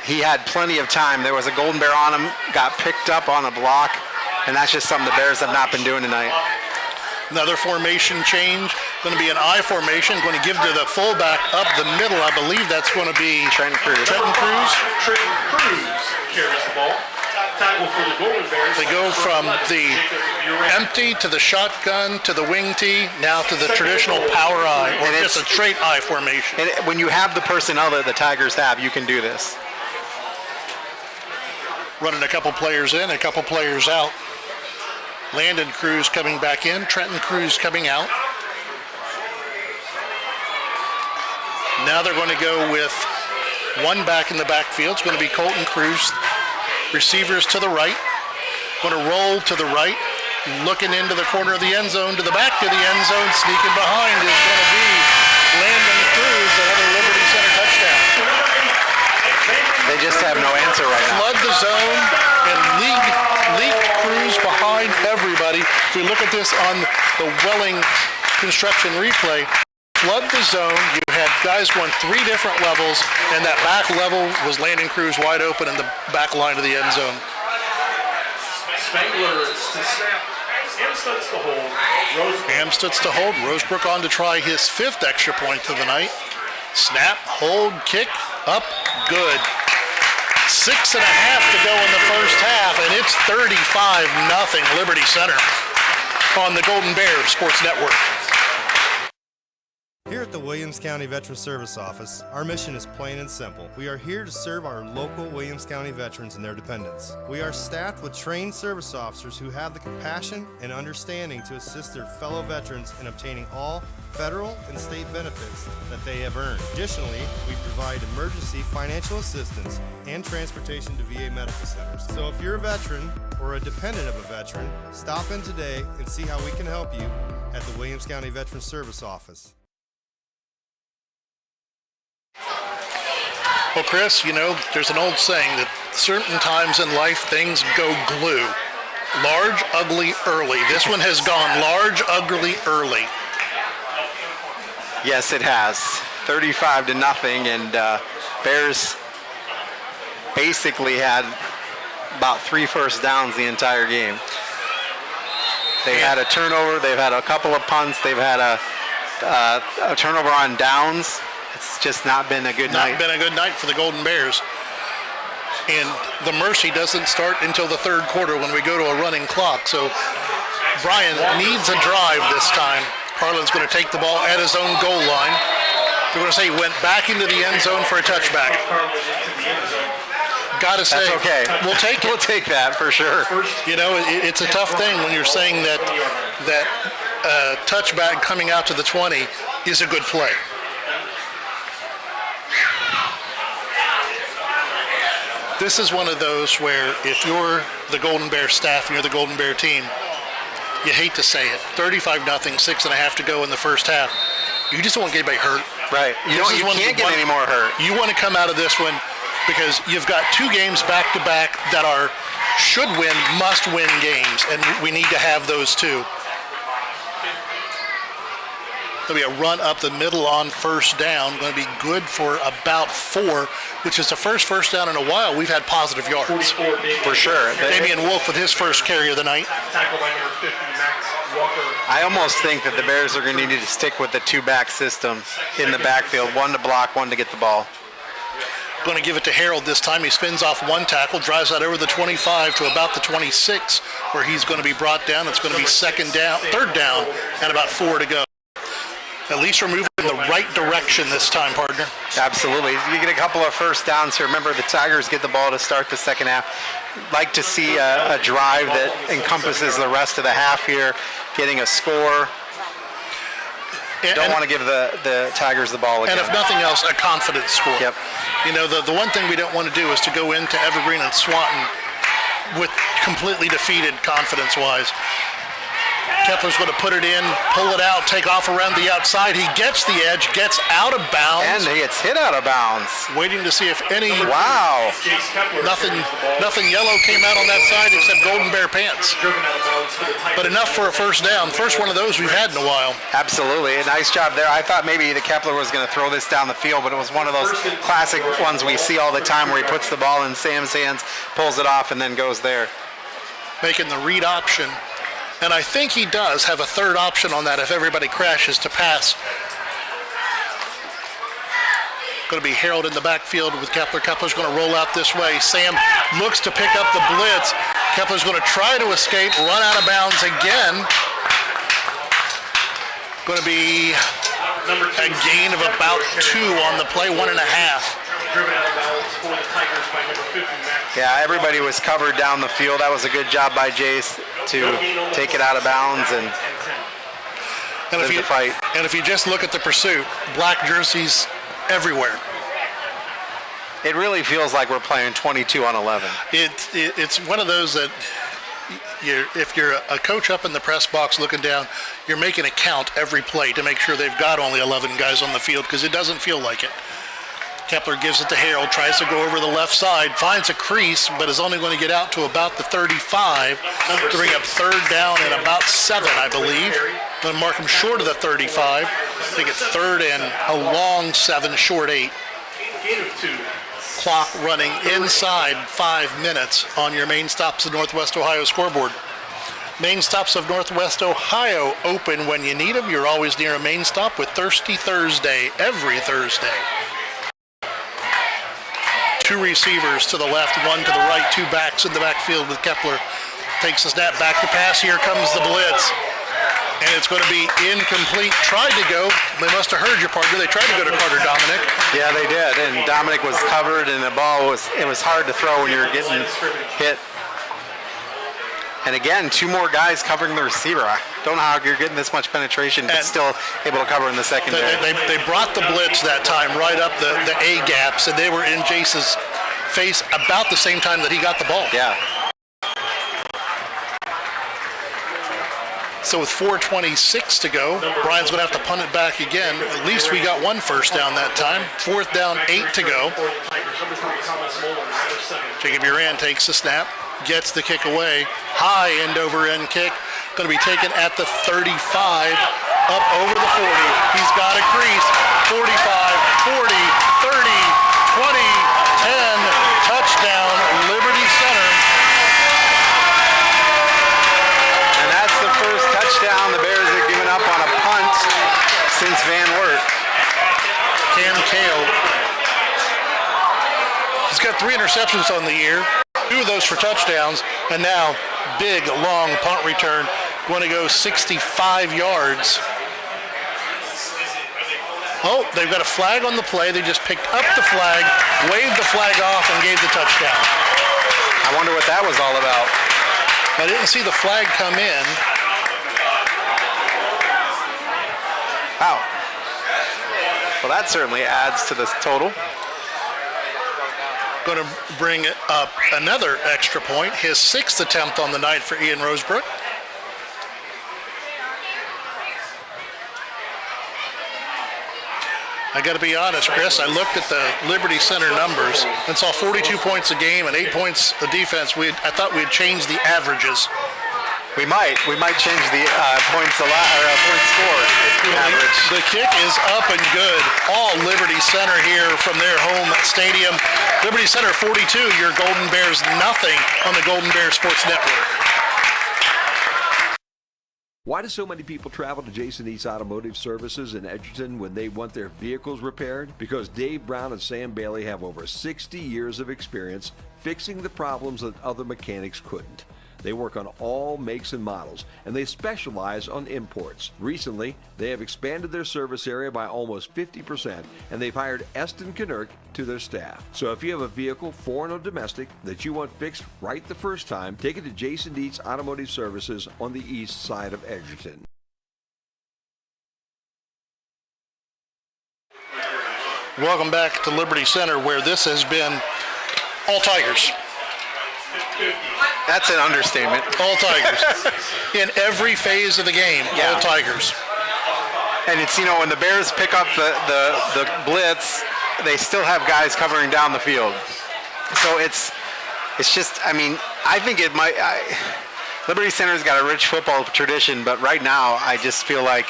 He had plenty of time. There was a Golden Bear on him, got picked up on a block, and that's just something the Bears have not been doing tonight. Another formation change, going to be an I formation, going to give to the fullback up the middle. I believe that's going to be Trenton Cruz. Trenton Cruz carries the ball. Tackle for the Golden Bears. They go from the empty to the shotgun to the wing tee, now to the traditional power I, or just a straight I formation. And when you have the personnel that the Tigers have, you can do this. Running a couple players in, a couple players out. Landon Cruz coming back in, Trenton Cruz coming out. Now they're going to go with one back in the backfield. It's going to be Colton Cruz. Receivers to the right. Going to roll to the right. Looking into the corner of the end zone, to the back of the end zone. Sneaking behind is going to be Landon Cruz, another Liberty Center touchdown. They just have no answer right now. Flood the zone and leak Cruz behind everybody. If we look at this on the Welling construction replay, flood the zone. You had guys going three different levels, and that back level was Landon Cruz wide open in the back line of the end zone. Spangler is to snap. Amstutz to hold. Amstutz to hold. Rosebrook on to try his fifth extra point of the night. Snap, hold, kick, up, good. 6.5 to go in the first half, and it's 35-0 Liberty Center on the Golden Bears Sports Network. Here at the Williams County Veteran Service Office, our mission is plain and simple. We are here to serve our local Williams County veterans and their dependents. We are staffed with trained service officers who have the compassion and understanding to assist their fellow veterans in obtaining all federal and state benefits that they have earned. Additionally, we provide emergency financial assistance and transportation to VA medical centers. So if you're a veteran or a dependent of a veteran, stop in today and see how we can help you at the Williams County Veteran Service Office. Well, Chris, you know, there's an old saying that certain times in life things go glue. Large, ugly, early. This one has gone large, ugly, early. Yes, it has. 35-0, and Bears basically had about 3 first downs the entire game. They had a turnover. They've had a couple of punts. They've had a turnover on downs. It's just not been a good night. Not been a good night for the Golden Bears. And the mercy doesn't start until the third quarter when we go to a running clock. So Bryan needs a drive this time. Carlin's going to take the ball at his own goal line. They're going to say he went back into the end zone for a touchback. Got to say, that's okay. We'll take it. We'll take that for sure. You know, it's a tough thing when you're saying that touchback coming out to the 20 is a good play. This is one of those where if you're the Golden Bear staff and you're the Golden Bear team, you hate to say it, 35-0, 6.5 to go in the first half. You just don't want to get anybody hurt. Right. You can't get any more hurt. You want to come out of this one because you've got 2 games back-to-back that are should win, must win games, and we need to have those 2. There'll be a run up the middle on first down. Going to be good for about 4, which is the first down in a while we've had positive yards. For sure. Damian Wolf with his first carry of the night. Tackle by number 50, Max Walker. I almost think that the Bears are going to need to stick with the 2-back system in the backfield. 1 to block, 1 to get the ball. Going to give it to Harold this time. He spins off one tackle, drives out over the 25 to about the 26, where he's going to be brought down. It's going to be third down, and about 4 to go. At least we're moving in the right direction this time, partner. Absolutely. You get a couple of first downs here. Remember, the Tigers get the ball to start the second half. Like to see a drive that encompasses the rest of the half here, getting a score. Don't want to give the Tigers the ball again. And if nothing else, a confident score. Yep. You know, the one thing we don't want to do is to go into Evergreen and Swanton with completely defeated confidence-wise. Kepler's going to put it in, pull it out, take off around the outside. He gets the edge, gets out of bounds. And he gets hit out of bounds. Waiting to see if any... Wow. Nothing yellow came out on that side except Golden Bear pants. But enough for a first down. First one of those we've had in a while. Absolutely. A nice job there. I thought maybe the Kepler was going to throw this down the field, but it was one of those classic ones we see all the time where he puts the ball in Sam's hands, pulls it off, and then goes there. Making the read option. And I think he does have a third option on that if everybody crashes to pass. Going to be Harold in the backfield with Kepler. Kepler's going to roll out this way. Sam looks to pick up the blitz. Kepler's going to try to escape, run out of bounds again. Going to be a gain of about 2 on the play, 1.5. Yeah, everybody was covered down the field. That was a good job by Jace to take it out of bounds and live the fight. And if you just look at the pursuit, black jerseys everywhere. It really feels like we're playing 22 on 11. It's one of those that if you're a coach up in the press box looking down, you're making a count every play to make sure they've got only 11 guys on the field because it doesn't feel like it. Kepler gives it to Harold, tries to go over the left side, finds a crease, but is only going to get out to about the 35 to bring up third down and about 7, I believe. Going to mark him short of the 35. They get third and a long 7, short 8. Clock running inside 5 minutes on your Main Stops of Northwest Ohio scoreboard. Main Stops of Northwest Ohio open when you need them. You're always near a Main Stop with Thirsty Thursday every Thursday. 2 receivers to the left, 1 to the right, 2 backs in the backfield with Kepler. Takes the snap, back to pass. Here comes the blitz. And it's going to be incomplete. Tried to go. They must have heard your partner. They tried to go to Carter Dominic. Yeah, they did. And Dominic was covered, and the ball was hard to throw when you're getting hit. And again, 2 more guys covering the receiver. I don't know how you're getting this much penetration, but still able to cover in the secondary. They brought the blitz that time right up the A gaps, and they were in Jace's face about the same time that he got the ball. Yeah. So with 4:26 to go, Brian's going to have to punt it back again. At least we got 1 first down that time. 4th down, 8 to go. Jacob Uran takes the snap, gets the kick away. High end-over-end kick. Going to be taken at the 35, up over the 40. He's got a crease. 45, 40, 30, 20, 10. Touchdown, Liberty Center. And that's the first touchdown the Bears have given up on a punt since Van Wert. Cam Kale. He's got 3 interceptions on the year. 2 of those for touchdowns, and now big, long punt return, going to go 65 yards. Oh, they've got a flag on the play. They just picked up the flag, waved the flag off, and gave the touchdown. I wonder what that was all about. I didn't see the flag come in. Wow. Well, that certainly adds to this total. Going to bring up another extra point, his 6th attempt on the night for Ian Rosebrook. I got to be honest, Chris, I looked at the Liberty Center numbers and saw 42 points a game and 8 points of defense. I thought we'd change the averages. We might change the points score average. The kick is up and good. All Liberty Center here from their home stadium. Liberty Center 42, your Golden Bears nothing on the Golden Bears Sports Network. Why do so many people travel to Jason Eats Automotive Services in Edgerton when they want their vehicles repaired? Because Dave Brown and Sam Bailey have over 60 years of experience fixing the problems that other mechanics couldn't. They work on all makes and models, and they specialize on imports. Recently, they have expanded their service area by almost 50%, and they've hired Eston Knurk to their staff. So if you have a vehicle, foreign or domestic, that you want fixed right the first time, take it to Jason Dietsch Automotive Services on the east side of Edgerton. Welcome back to Liberty Center, where this has been all Tigers. That's an understatement. All Tigers. In every phase of the game, all Tigers. And it's, you know, when the Bears pick up the blitz, they still have guys covering down the field. So it's just, I mean, I think it might, Liberty Center's got a rich football tradition, but right now I just feel like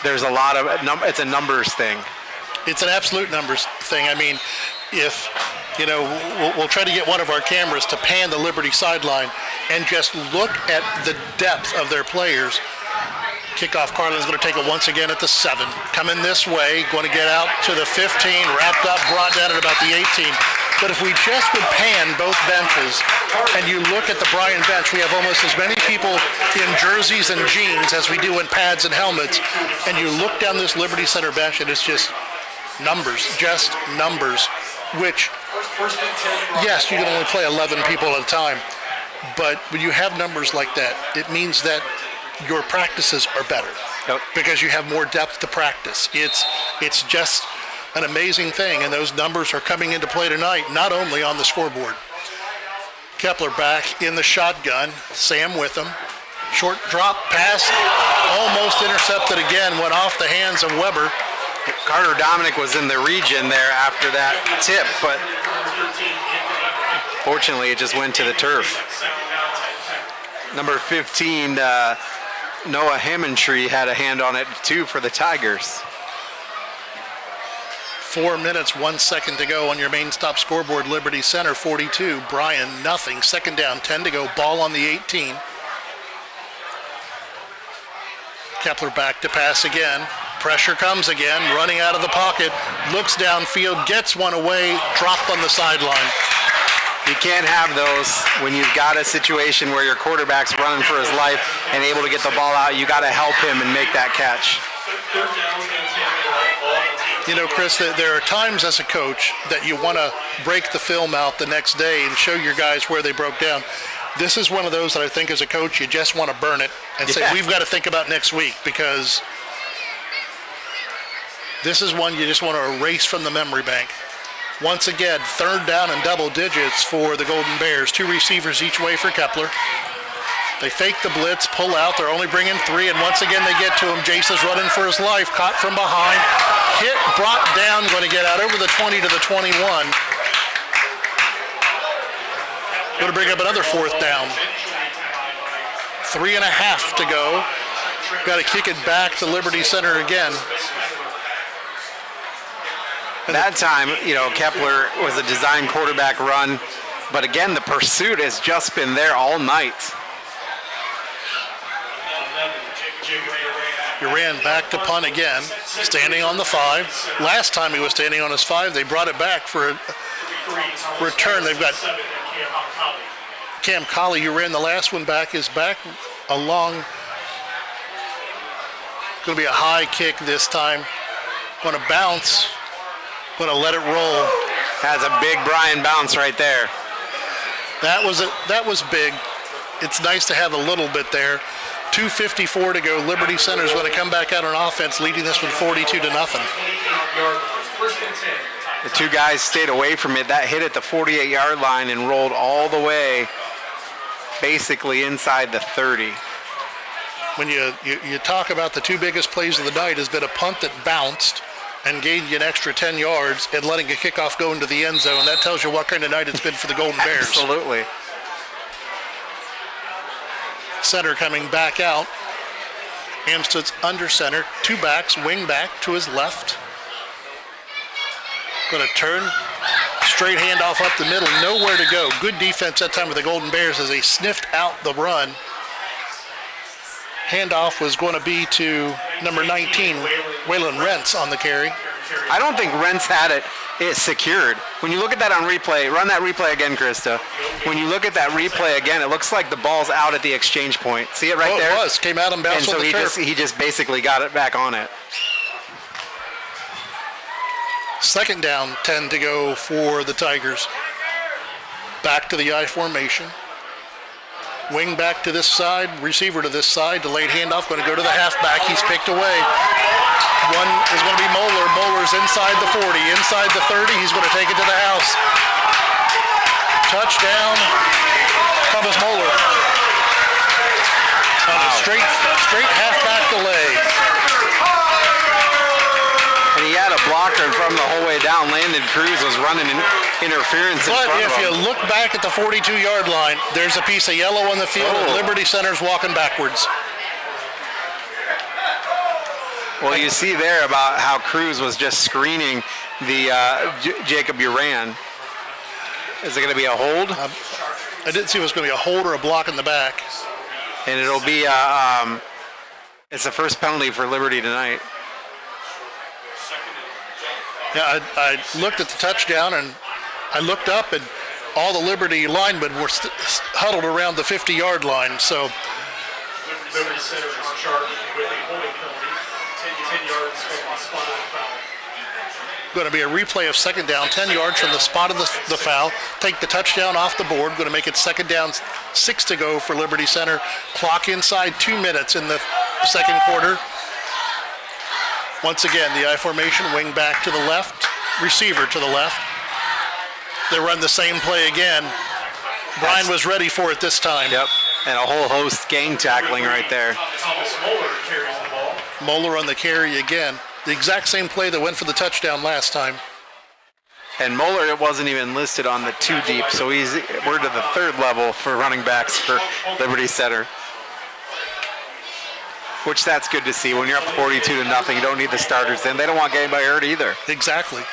there's a lot of, it's a numbers thing. It's an absolute numbers thing. I mean, if, you know, we'll try to get one of our cameras to pan the Liberty sideline and just look at the depth of their players. Kickoff, Carlin's going to take it once again at the 7. Coming this way, going to get out to the 15, wrapped up, brought down at about the 18. But if we just would pan both benches and you look at the Bryan bench, we have almost as many people in jerseys and jeans as we do in pads and helmets. And you look down this Liberty Center bench and it's just numbers, which, yes, you can only play 11 people at a time, but when you have numbers like that, it means that your practices are better because you have more depth to practice. It's just an amazing thing, and those numbers are coming into play tonight, not only on the scoreboard. Kepler back in the shotgun, Sam with him. Short drop pass, almost intercepted again, went off the hands of Weber. Carter Dominic was in the region there after that tip, but fortunately it just went to the turf. Number 15, Noah Hammontree had a hand on it too for the Tigers. 4 minutes, 1 second to go on your main stop scoreboard. Liberty Center 42, Bryan nothing. Second down, 10 to go, ball on the 18. Kepler back to pass again. Pressure comes again, running out of the pocket, looks downfield, gets one away, dropped on the sideline. You can't have those when you've got a situation where your quarterback's running for his life and able to get the ball out. You got to help him and make that catch. You know, Chris, there are times as a coach that you want to break the film out the next day and show your guys where they broke down. This is one of those that I think as a coach you just want to burn it and say, we've got to think about next week, because this is one you just want to erase from the memory bank. Once again, third down and double digits for the Golden Bears. 2 receivers each way for Kepler. They fake the blitz, pull out. They're only bringing 3, and once again they get to him. Jace is running for his life, caught from behind. Hit, brought down, going to get out over the 20 to the 21. Going to bring up another 4th down. 3.5 to go. Got to kick it back to Liberty Center again. That time, you know, Kepler was a design quarterback run, but again, the pursuit has just been there all night. Uran back to punt again, standing on the 5. Last time he was standing on his 5, they brought it back for a return. They've got Cam Colley, who ran the last one back, is back along. Going to be a high kick this time. Going to bounce. Going to let it roll. Has a big Bryan bounce right there. That was big. It's nice to have a little bit there. 2:54 to go. Liberty Center's going to come back out on offense, leading this one 42 to nothing. The 2 guys stayed away from it. That hit at the 48-yard line and rolled all the way, basically inside the 30. When you talk about the 2 biggest plays of the night, has been a punt that bounced and gained you an extra 10 yards and letting a kickoff go into the end zone. That tells you what kind of night it's been for the Golden Bears. Absolutely. Center coming back out. Amstutz under center. 2 backs, wing back to his left. Going to turn. Straight handoff up the middle. Nowhere to go. Good defense that time with the Golden Bears as they sniffed out the run. Handoff was going to be to number 19, Waylon Rentz on the carry. I don't think Rentz had it secured. When you look at that on replay, run that replay again, Krista. When you look at that replay again, it looks like the ball's out at the exchange point. See it right there? It was. Came out and bounced on the turf. He just basically got it back on it. Second down, 10 to go for the Tigers. Back to the I formation. Wing back to this side, receiver to this side, delayed handoff, going to go to the halfback. He's picked away. One is going to be Moeller. Moeller's inside the 40, inside the 30. He's going to take it to the house. Touchdown, Thomas Moeller. On a straight halfback delay. And he had a blocker from the whole way down. Landon Cruz was running interference in front of him. But if you look back at the 42-yard line, there's a piece of yellow on the field, and Liberty Center's walking backwards. Well, you see there about how Cruz was just screening the Jacob Uran. Is it going to be a hold? I didn't see if it was going to be a hold or a block in the back. And it'll be it's the first penalty for Liberty tonight. Yeah, I looked at the touchdown, and I looked up, and all the Liberty linemen were huddled around the 50-yard line. So Liberty Center is charged with a holding penalty, 10 yards from the spot of the foul. Going to be a replay of second down, 10 yards from the spot of the foul. Take the touchdown off the board. Going to make it second down, 6 to go for Liberty Center. Clock inside 2 minutes in the second quarter. Once again, the I formation, wing back to the left, receiver to the left. They run the same play again. Bryan was ready for it this time. Yep, and a whole host gang tackling right there. Thomas Moeller carries the ball. Moeller on the carry again. The exact same play that went for the touchdown last time. And Moeller, it wasn't even listed on the 2 deep, so we're to the 3rd level for running backs for Liberty Center. Which that's good to see. When you're up 42-0, you don't need the starters then. They don't want to get anybody hurt either. Exactly.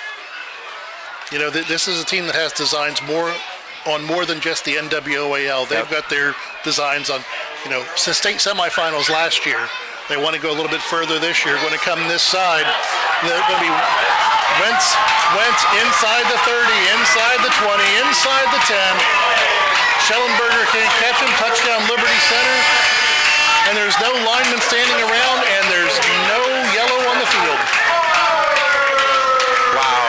You know, this is a team that has designs on more than just the NWOAL. They've got their designs on, since state semifinals last year. They want to go a little bit further this year. Going to come this side. They're going to be Wentz inside the 30, inside the 20, inside the 10. Schellenberger can't catch him. Touchdown Liberty Center. And there's no lineman standing around, and there's no yellow on the field. Wow.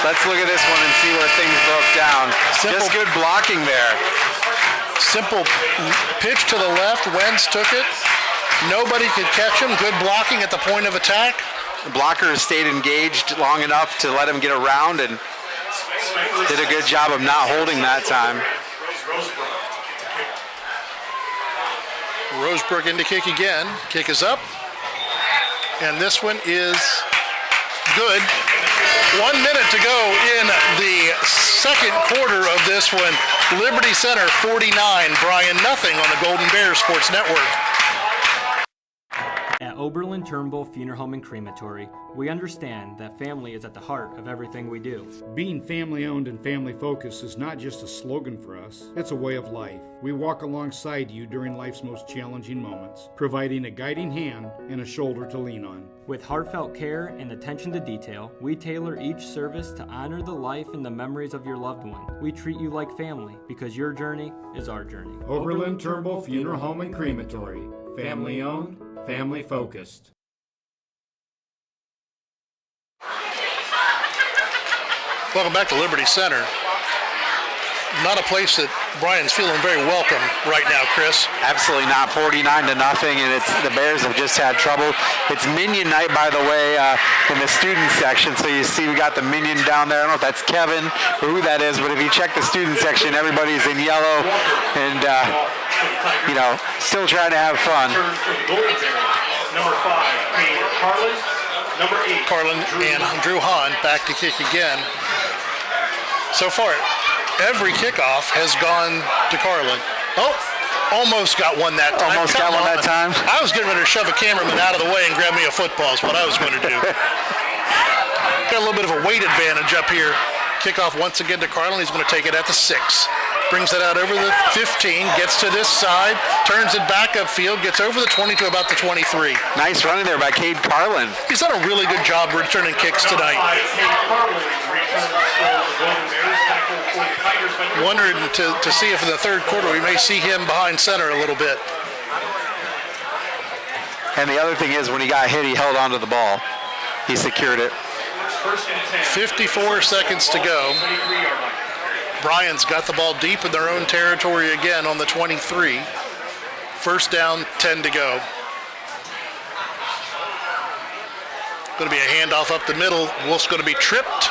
Let's look at this one and see where things broke down. Just good blocking there. Simple pitch to the left. Wentz took it. Nobody could catch him. Good blocking at the point of attack. The blocker stayed engaged long enough to let him get around and did a good job of not holding that time. Rosebrook in to kick again. Kick is up. And this one is good. 1 minute to go in the second quarter of this one. Liberty Center 49, Bryan nothing on the Golden Bears Sports Network. At Oberlin, Turnbull Funeral Home and Crematory, we understand that family is at the heart of everything we do. Being family-owned and family-focused is not just a slogan for us, it's a way of life. We walk alongside you during life's most challenging moments, providing a guiding hand and a shoulder to lean on. With heartfelt care and attention to detail, we tailor each service to honor the life and the memories of your loved one. We treat you like family because your journey is our journey. Oberlin, Turnbull Funeral Home and Crematory. Family-owned, family-focused. Welcome back to Liberty Center. Not a place that Bryan's feeling very welcome right now, Chris. Absolutely not. 49-0, and the Bears have just had trouble. It's Minion night, by the way, in the student section. So you see we got the Minion down there. I don't know if that's Kevin or who that is, but if you check the student section, everybody's in yellow and, still trying to have fun. Number 5, Carlin. Number 8, Carlin and Drew Hahn back to kick again. So far, every kickoff has gone to Carlin. Oh, almost got one that time. Almost got one that time. I was getting ready to shove a cameraman out of the way and grab me a football is what I was going to do. Got a little bit of a weight advantage up here. Kickoff once again to Carlin. He's going to take it at the 6. Brings it out over the 15, gets to this side, turns it back upfield, gets over the 20 to about the 23. Nice running there by Cade Carlin. He's done a really good job returning kicks tonight. Wondering to see if in the third quarter we may see him behind center a little bit. And the other thing is when he got hit, he held onto the ball. He secured it. 54 seconds to go. Bryan's got the ball deep in their own territory again on the 23. First down, 10 to go. Going to be a handoff up the middle. Wolf's going to be tripped,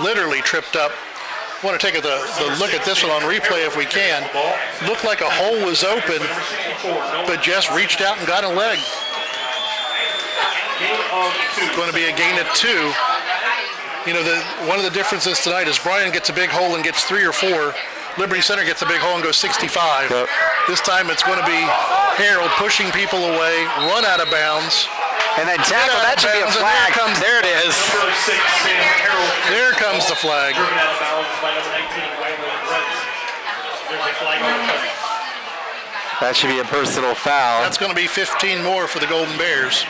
literally tripped up. Want to take the look at this one on replay if we can. Looked like a hole was open, but just reached out and got a leg. Going to be a gain of 2. You know, one of the differences tonight is Bryan gets a big hole and gets 3 or 4. Liberty Center gets a big hole and goes 65. Yep. This time it's going to be Harold pushing people away, run out of bounds. And then tackle, that should be a flag. There it is. There comes the flag. That should be a personal foul. That's going to be 15 more for the Golden Bears.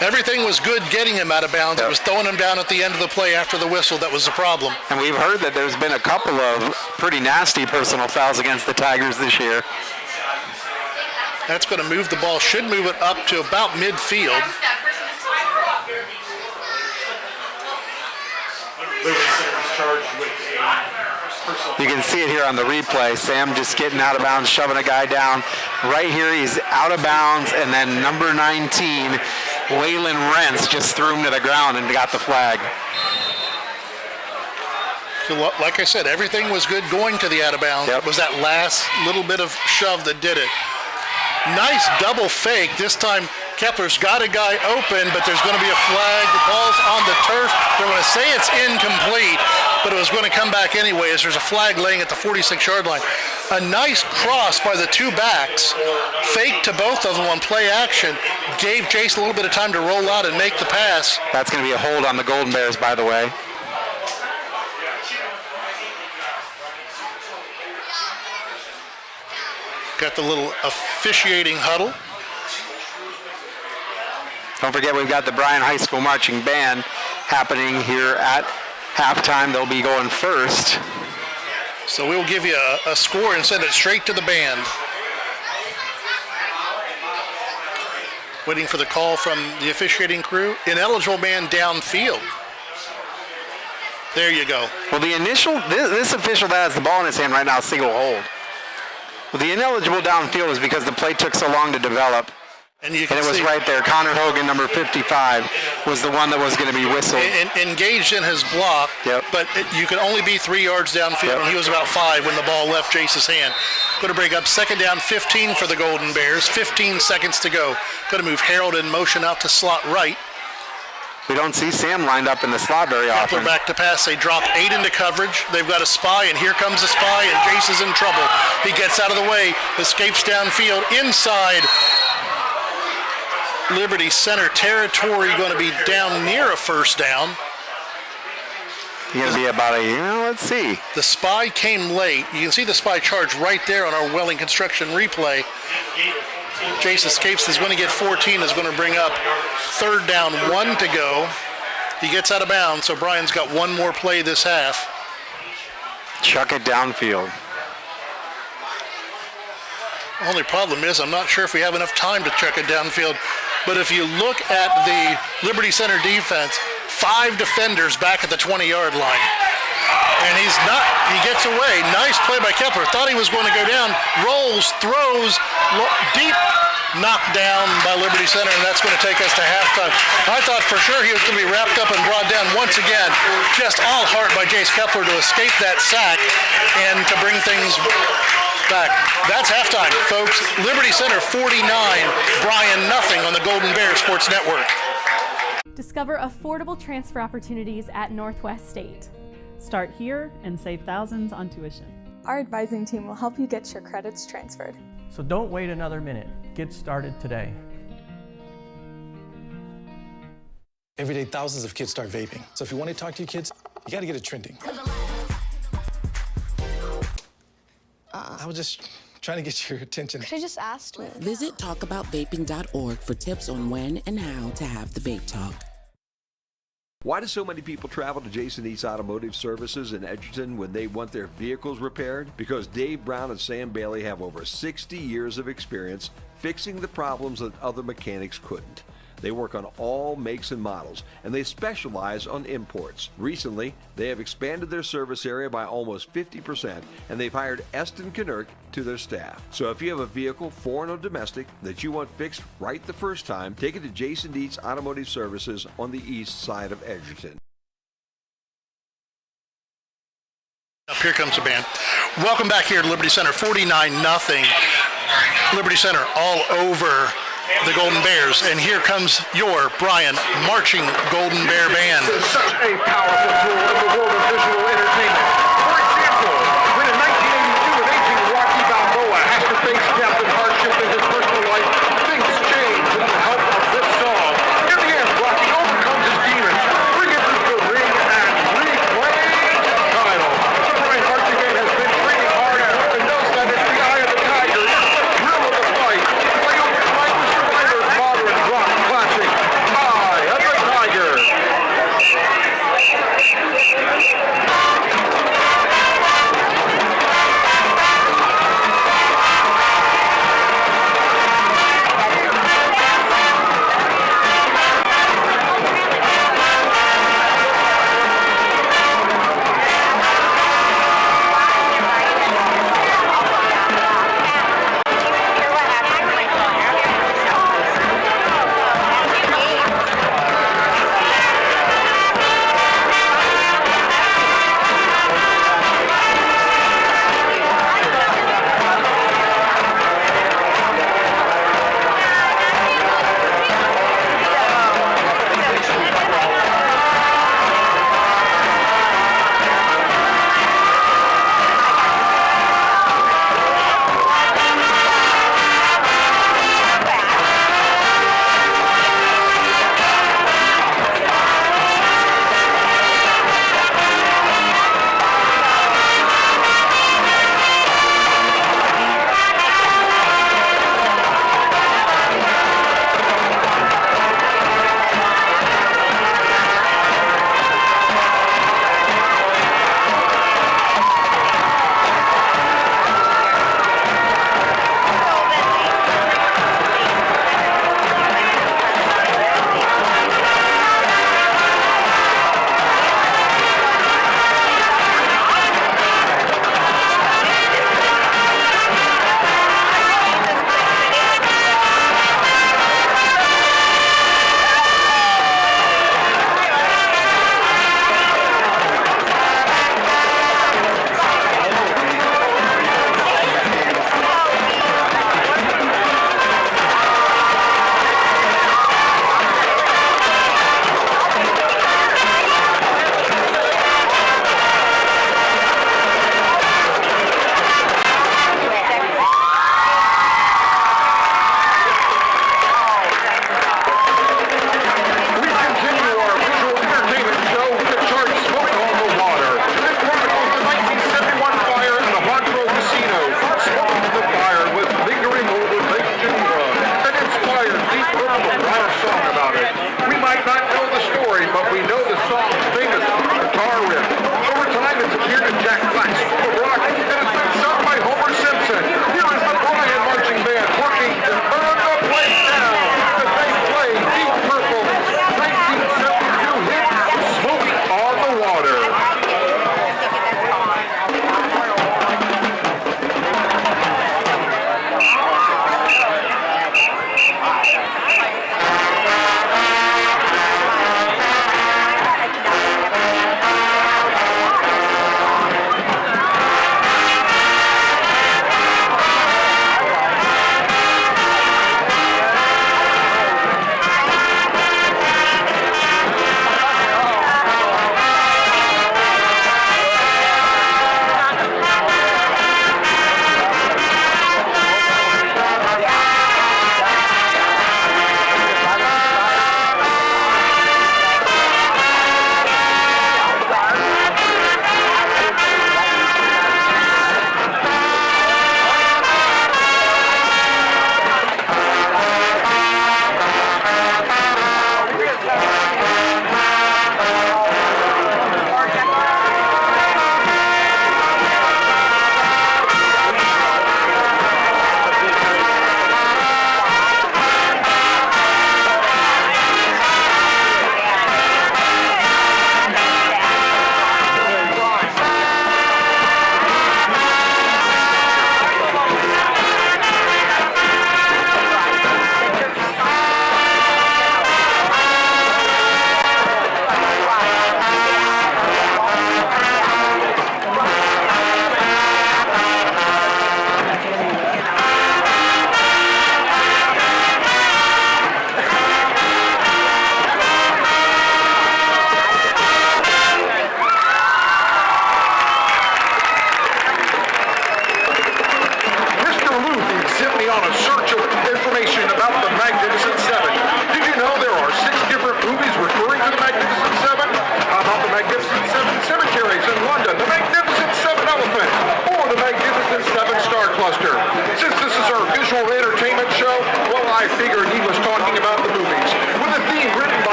Everything was good getting him out of bounds. It was throwing him down at the end of the play after the whistle that was the problem. And we've heard that there's been a couple of pretty nasty personal fouls against the Tigers this year. That's going to move the ball, should move it up to about midfield. You can see it here on the replay. Sam just getting out of bounds, shoving a guy down. Right here, he's out of bounds, and then number 19, Waylon Rentz, just threw him to the ground and got the flag. So like I said, everything was good going to the out of bounds. It was that last little bit of shove that did it. Nice double fake. This time Kepler's got a guy open, but there's going to be a flag. The ball's on the turf. They're going to say it's incomplete, but it was going to come back anyways. There's a flag laying at the 46-yard line. A nice cross by the two backs. Fake to both of them on play action. Gave Jace a little bit of time to roll out and make the pass. That's going to be a hold on the Golden Bears, by the way. Got the little officiating huddle. Don't forget we've got the Bryan High School Marching Band happening here at halftime. They'll be going first. So we'll give you a score and send it straight to the band. Waiting for the call from the officiating crew. Ineligible man downfield. There you go. Well, the initial, this official that has the ball in his hand right now, single hold. Well, the ineligible downfield is because the play took so long to develop. And it was right there. Connor Hogan, number 55, was the one that was going to be whistled. Engaged in his block, but you can only be 3 yards downfield, and he was about 5 when the ball left Jace's hand. Going to bring up second down 15 for the Golden Bears. 15 seconds to go. Going to move Harold in motion out to slot right. We don't see Sam lined up in the slot very often. Kepler back to pass. They drop 8 into coverage. They've got a spy, and here comes a spy, and Jace is in trouble. He gets out of the way, escapes downfield, inside Liberty Center territory, going to be down near a first down. Going to be about let's see. The spy came late. You can see the spy charge right there on our Welling Construction replay. Jace escapes, is going to get 14, is going to bring up third down, 1 to go. He gets out of bounds, so Bryan's got one more play this half. Chuck it downfield. Only problem is I'm not sure if we have enough time to chuck it downfield. But if you look at the Liberty Center defense, 5 defenders back at the 20-yard line. And he gets away. Nice play by Kepler. Thought he was going to go down. Rolls, throws, deep knocked down by Liberty Center, and that's going to take us to halftime. I thought for sure he was going to be wrapped up and brought down once again. Just all heart by Jace Kepler to escape that sack and to bring things back. That's halftime, folks. Liberty Center 49, Bryan nothing on the Golden Bears Sports Network. Discover affordable transfer opportunities at Northwest State. Start here and save thousands on tuition. Our advising team will help you get your credits transferred. So don't wait another minute. Get started today. Every day, thousands of kids start vaping. So if you want to talk to your kids, you got to get it trending. I was just trying to get your attention. Could I just ask? Visit talkaboutvaping.org for tips on when and how to have the vape talk. Why do so many people travel to Jason Eats Automotive Services in Edgerton when they want their vehicles repaired? Because Dave Brown and Sam Bailey have over 60 years of experience fixing the problems that other mechanics couldn't. They work on all makes and models, and they specialize on imports. Recently, they have expanded their service area by almost 50%, and they've hired Eston Knerk to their staff. So if you have a vehicle, foreign or domestic, that you want fixed right the first time, take it to Jason Dietsch Automotive Services on the east side of Edgerton. Up here comes the band. Welcome back here to Liberty Center, 49-0. Liberty Center all over the Golden Bears, and here comes your Bryan Marching Golden Bear Band. This is such a powerful tool in the world of visual entertainment. For example, when in 1982 an aging Rocky Balboa has to face death and hardship in his personal life, things change with the help of this song. In the end, Rocky overcomes his demons, re-enters the ring, and reclaims the title. The Bryan Marching Band has been training hard and knows that it's the eye of the tiger. It's the thrill of the fight. Play over time with Survivor's modern rock classic, Eye of the Tiger.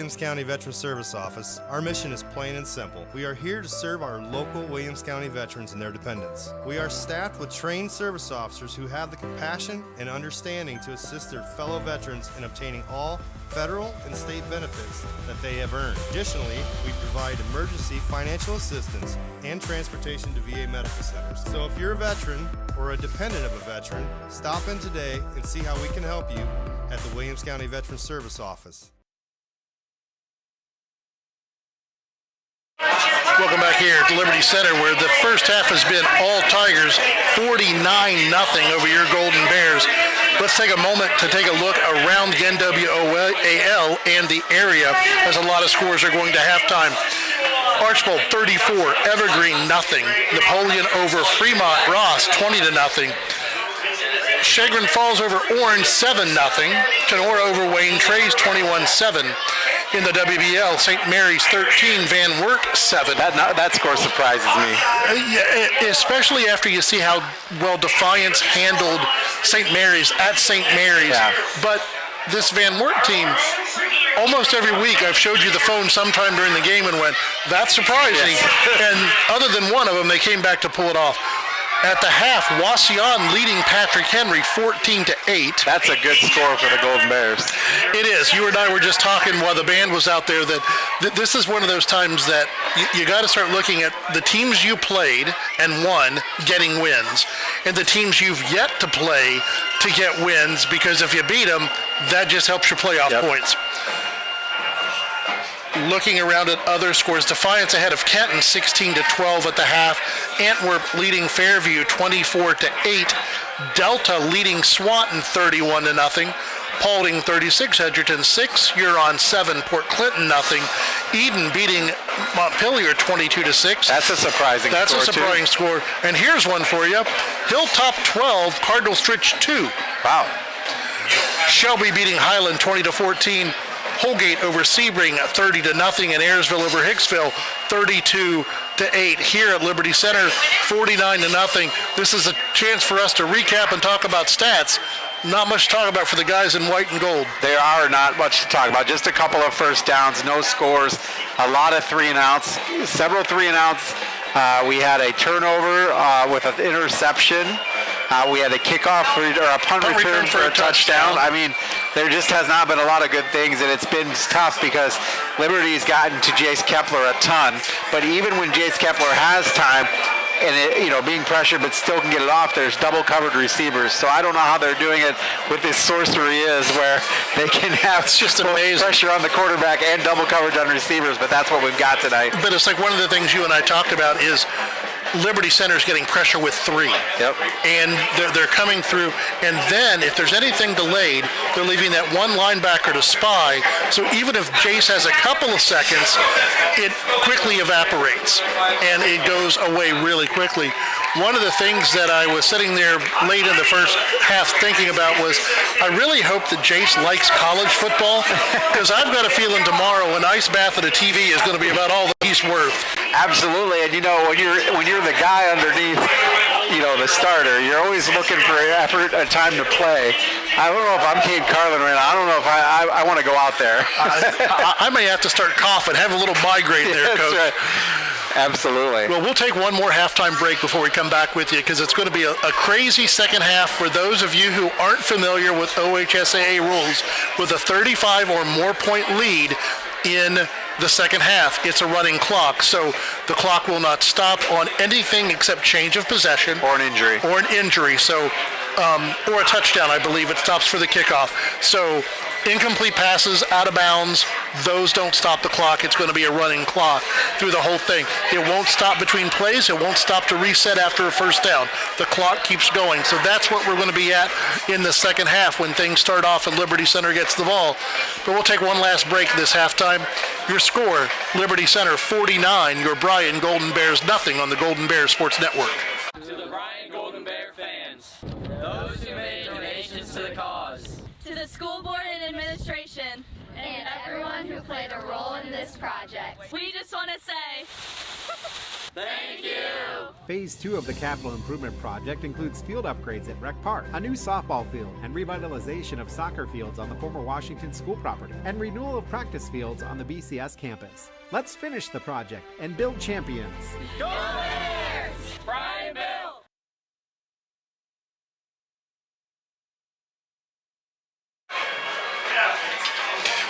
Williams County Veteran Service Office, our mission is plain and simple. We are here to serve our local Williams County veterans and their dependents. We are staffed with trained service officers who have the compassion and understanding to assist their fellow veterans in obtaining all federal and state benefits that they have earned. Additionally, we provide emergency financial assistance and transportation to VA medical centers. So if you're a veteran or a dependent of a veteran, stop in today and see how we can help you at the Williams County Veteran Service Office. Welcome back here at Liberty Center, where the first half has been all Tigers, 49-0 over your Golden Bears. Let's take a moment to take a look around the NWOAL and the area, as a lot of scores are going to halftime. Archbold 34, Evergreen 0. Napoleon over Fremont Ross 20-0. Chagrin Falls over Orange 7-0. Kenora over Wayne Trays 21-7. In the WBL, St. Mary's 13, Van Wert 7. That score surprises me. Yeah, especially after you see how well Defiance handled St. Mary's at St. Mary's. Yeah. But this Van Wert team, almost every week I've showed you the phone sometime during the game and went, that's surprising. Yes. And other than one of them, they came back to pull it off. At the half, Wauseon leading Patrick Henry 14-8. That's a good score for the Golden Bears. It is. You and I were just talking while the band was out there that this is one of those times that you got to start looking at the teams you played and won getting wins, and the teams you've yet to play to get wins, because if you beat them, that just helps your playoff points. Looking around at other scores, Defiance ahead of Kenton 16-12 at the half. Antwerp leading Fairview 24-8. Delta leading Swanton 31-0. Paulding 36, Edgerton 6, Huron 7, Port Clinton 0. Eden beating Montpelier 22-6. That's a surprising score. That's a surprising score. And here's one for you. Hilltop 12, Cardinal Stritch 2. Wow. Shelby beating Highland 20-14. Holgate over Sebring 30-0, and Ayersville over Hicksville 32-8. Here at Liberty Center, 49-0. This is a chance for us to recap and talk about stats. Not much to talk about for the guys in white and gold. There are not much to talk about. Just a couple of first downs, no scores, a lot of 3-and-outs, several 3-and-outs. We had a turnover with an interception. We had a kickoff or a punt return for a touchdown. I mean, there just has not been a lot of good things, and it's been tough because Liberty's gotten to Jace Kepler a ton. But even when Jace Kepler has time, and being pressured but still can get it off, there's double covered receivers. So I don't know how they're doing it with this sorcery is where they can have just amazing pressure on the quarterback and double coverage on receivers, but that's what we've got tonight. But it's like one of the things you and I talked about is Liberty Center's getting pressure with 3. Yep. And they're coming through. And then if there's anything delayed, they're leaving that one linebacker to spy. So even if Jace has a couple of seconds, it quickly evaporates. And it goes away really quickly. One of the things that I was sitting there late in the first half thinking about was, I really hope that Jace likes college football, because I've got a feeling tomorrow an ice bath at a TV is going to be about all that he's worth. Absolutely, and when you're the guy underneath, the starter, you're always looking for effort, a time to play. I don't know if I'm Kate Carlin right now. I don't know if I want to go out there. I may have to start coughing, have a little migraine there, Coach. That's right. Absolutely. Well, we'll take one more halftime break before we come back with you, because it's going to be a crazy second half for those of you who aren't familiar with OHSAA rules. With a 35 or more point lead in the second half, it's a running clock, so the clock will not stop on anything except change of possession. Or an injury. So, or a touchdown, I believe it stops for the kickoff. So incomplete passes, out of bounds, those don't stop the clock. It's going to be a running clock through the whole thing. It won't stop between plays. It won't stop to reset after a first down. The clock keeps going. So that's what we're going to be at in the second half when things start off and Liberty Center gets the ball. But we'll take one last break this halftime. Your score, Liberty Center 49, your Bryan Golden Bears nothing on the Golden Bears Sports Network. To the Bryan Golden Bear fans, those who made donations to the cause, to the school board and administration, and everyone who played a role in this project. We just want to say thank you. Phase 2 of the capital improvement project includes field upgrades at Rec Park, a new softball field, and revitalization of soccer fields on the former Washington School property, and renewal of practice fields on the BCS campus. Let's finish the project and build champions. Go Bears! Bryan Bill!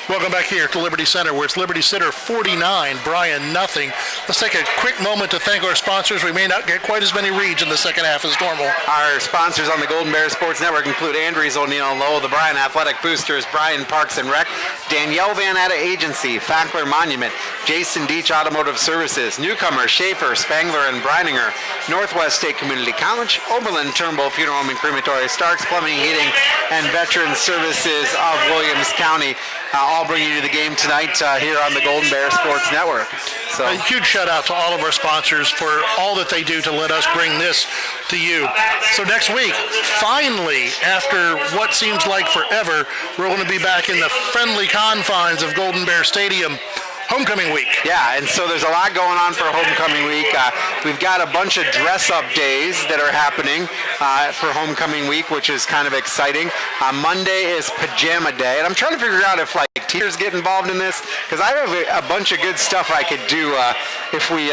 Welcome back here to Liberty Center, where it's Liberty Center 49, Bryan nothing. Let's take a quick moment to thank our sponsors. We may not get quite as many reads in the second half as normal. Our sponsors on the Golden Bear Sports Network include Andrews, O'Neill & Lowell, the Bryan Athletic Boosters, Bryan Parks and Rec, Danielle Van Atta Agency, Fackler Monument, Jason Dietsch Automotive Services, Newcomer, Schaefer, Spangler and Brininger, Northwest State Community College, Oberlin, Turnbull Funeral Home and Crematory, Starks Plumbing, Heating, and Veterans Services of Williams County. All bringing you to the game tonight here on the Golden Bear Sports Network. So a huge shout out to all of our sponsors for all that they do to let us bring this to you. So next week, finally, after what seems like forever, we're going to be back in the friendly confines of Golden Bear Stadium. Homecoming week. Yeah, and so there's a lot going on for Homecoming week. We've got a bunch of dress-up days that are happening for Homecoming week, which is kind of exciting. Monday is Pajama Day, and I'm trying to figure out if like teachers get involved in this, because I have a bunch of good stuff I could do if we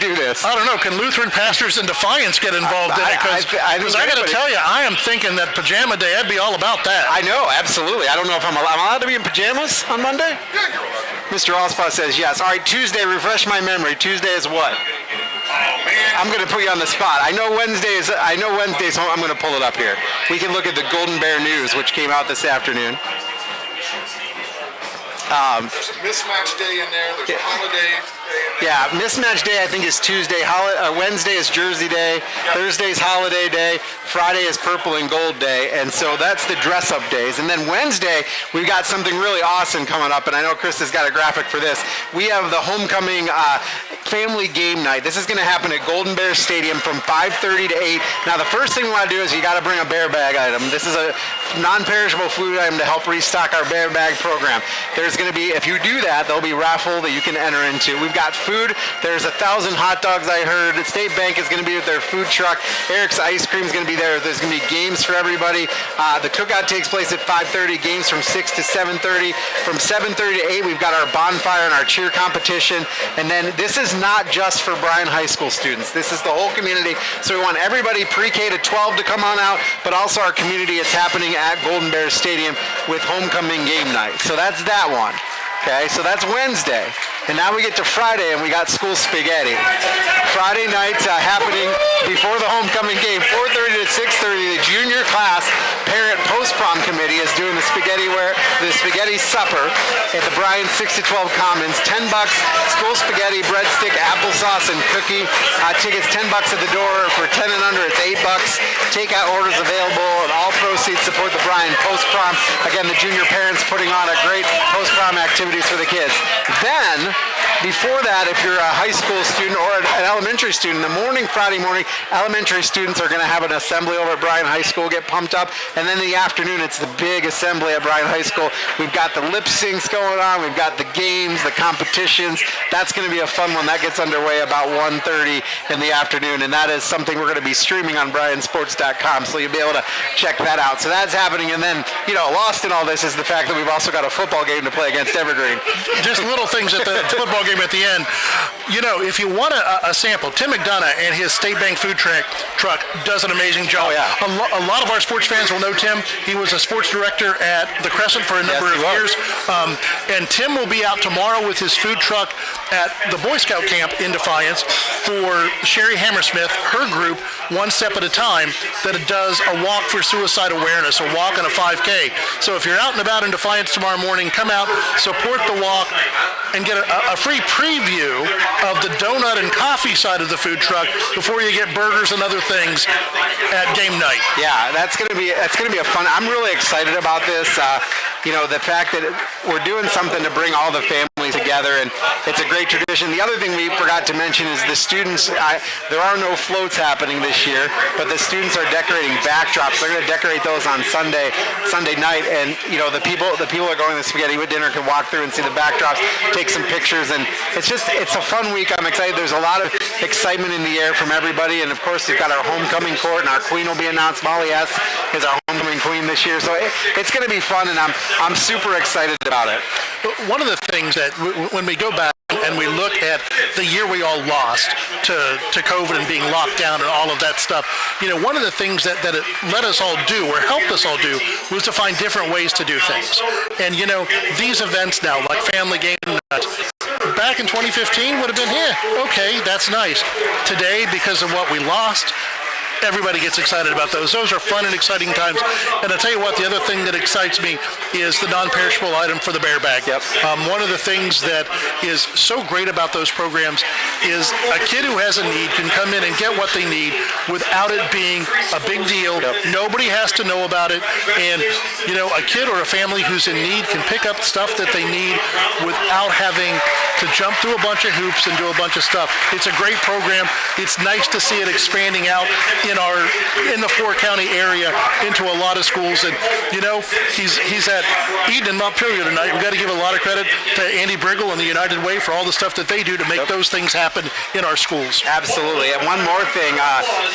do this. I don't know. Can Lutheran pastors in Defiance get involved in it? Because I got to tell you, I am thinking that Pajama Day, I'd be all about that. I know, absolutely. I don't know if I'm allowed to be in pajamas on Monday? Yeah, you're allowed to. Mr. Allspaw says yes. All right, Tuesday, refresh my memory. Tuesday is what? Oh, man. I'm going to put you on the spot. I know Wednesdays, so I'm going to pull it up here. We can look at the Golden Bear News, which came out this afternoon. There's a mismatch day in there. There's a holiday day. Yeah, mismatch day I think is Tuesday. Wednesday is Jersey Day. Yep. Thursday's holiday day. Friday is purple and gold day. And so that's the dress-up days. And then Wednesday, we've got something really awesome coming up. And I know Chris has got a graphic for this. We have the homecoming family game night. This is going to happen at Golden Bear Stadium from 5:30 to 8. Now, the first thing we want to do is you got to bring a bear bag item. This is a non-perishable food item to help restock our bear bag program. There's going to be, if you do that, there'll be raffle that you can enter into. We've got food. There's 1,000 hot dogs, I heard. State Bank is going to be with their food truck. Eric's Ice Cream is going to be there. There's going to be games for everybody. The cookout takes place at 5:30. Games from 6 to 7:30. From 7:30 to 8, we've got our bonfire and our cheer competition. And then this is not just for Bryan High School students. This is the whole community. So we want everybody pre-K to 12 to come on out, but also our community. It's happening at Golden Bear Stadium with homecoming game night. So that's that one. Okay, so that's Wednesday. And now we get to Friday, and we got school spaghetti. Friday nights happening before the homecoming game, 4:30 to 6:30. The junior class parent post-prom committee is doing the spaghetti supper at the Bryan 6 to 12 Commons. $10, school spaghetti, breadstick, applesauce, and cookie. Tickets $10 at the door. For 10 and under, it's $8. Takeout orders available, and all proceeds support the Bryan post-prom. Again, the junior parents putting on a great post-prom activities for the kids. Then, before that, if you're a high school student or an elementary student, in the morning, Friday morning, elementary students are going to have an assembly over at Bryan High School, get pumped up. And then in the afternoon, it's the big assembly at Bryan High School. We've got the lip syncs going on. We've got the games, the competitions. That's going to be a fun one. That gets underway about 1:30 in the afternoon. And that is something we're going to be streaming on bryansports.com. So you'll be able to check that out. So that's happening. And then, lost in all this is the fact that we've also got a football game to play against Evergreen. Just little things at the football game at the end. If you want a sample, Tim McDonough and his State Bank food truck does an amazing job. Oh, yeah. A lot of our sports fans will know Tim. He was a sports director at the Crescent for a number of years. And Tim will be out tomorrow with his food truck at the Boy Scout camp in Defiance for Sherry Hammersmith, her group, One Step at a Time, that does a walk for suicide awareness, a walk and a 5K. So if you're out and about in Defiance tomorrow morning, come out, support the walk, and get a free preview of the donut and coffee side of the food truck before you get burgers and other things at game night. Yeah, that's gonna be a fun. I'm really excited about this. The fact that we're doing something to bring all the families together, and it's a great tradition. The other thing we forgot to mention is the students. There are no floats happening this year, but the students are decorating backdrops. They're going to decorate those on Sunday night, and the people are going to the spaghetti with dinner can walk through and see the backdrops, take some pictures, and it's a fun week. I'm excited. There's a lot of excitement in the air from everybody, and of course we've got our homecoming court, and our queen will be announced. Molly S. is our homecoming queen this year, so it's going to be fun, and I'm super excited about it. One of the things that when we go back and we look at the year we all lost to COVID and being locked down and all of that stuff, one of the things that it let us all do, or helped us all do, was to find different ways to do things. And these events now, like family game nights, back in 2015 would have been, okay, that's nice. Today, because of what we lost, everybody gets excited about those. Those are fun and exciting times. And I'll tell you what, the other thing that excites me is the non-perishable item for the bear bag. Yep. One of the things that is so great about those programs is a kid who has a need can come in and get what they need without it being a big deal. Yep. Nobody has to know about it. And, a kid or a family who's in need can pick up stuff that they need without having to jump through a bunch of hoops and do a bunch of stuff. It's a great program. It's nice to see it expanding out in the four-county area into a lot of schools. And he's at Eden and Montpelier tonight. We've got to give a lot of credit to Andy Briggle and the United Way for all the stuff that they do to make those things happen in our schools. Absolutely. And one more thing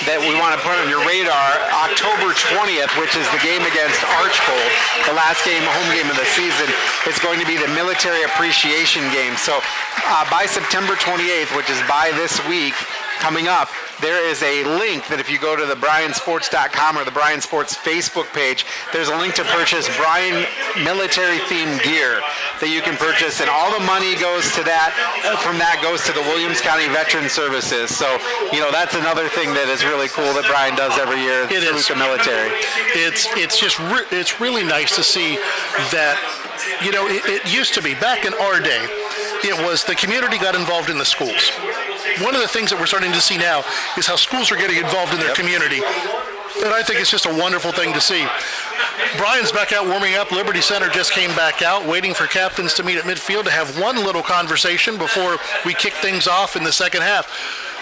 that we want to put on your radar, October 20th, which is the game against Archbold, the last home game of the season, is going to be the military appreciation game. So by September 28th, which is by this week coming up, there is a link that if you go to the bryansports.com or the Bryan Sports Facebook page, there's a link to purchase Bryan military-themed gear that you can purchase, and all the money goes to that. From that goes to the Williams County Veteran Services. So, that's another thing that is really cool that Bryan does every year. It is the military. It's really nice to see that. It used to be, back in our day, it was the community got involved in the schools. One of the things that we're starting to see now is how schools are getting involved in their community. And I think it's just a wonderful thing to see. Bryan's back out warming up. Liberty Center just came back out, waiting for captains to meet at midfield to have one little conversation before we kick things off in the second half.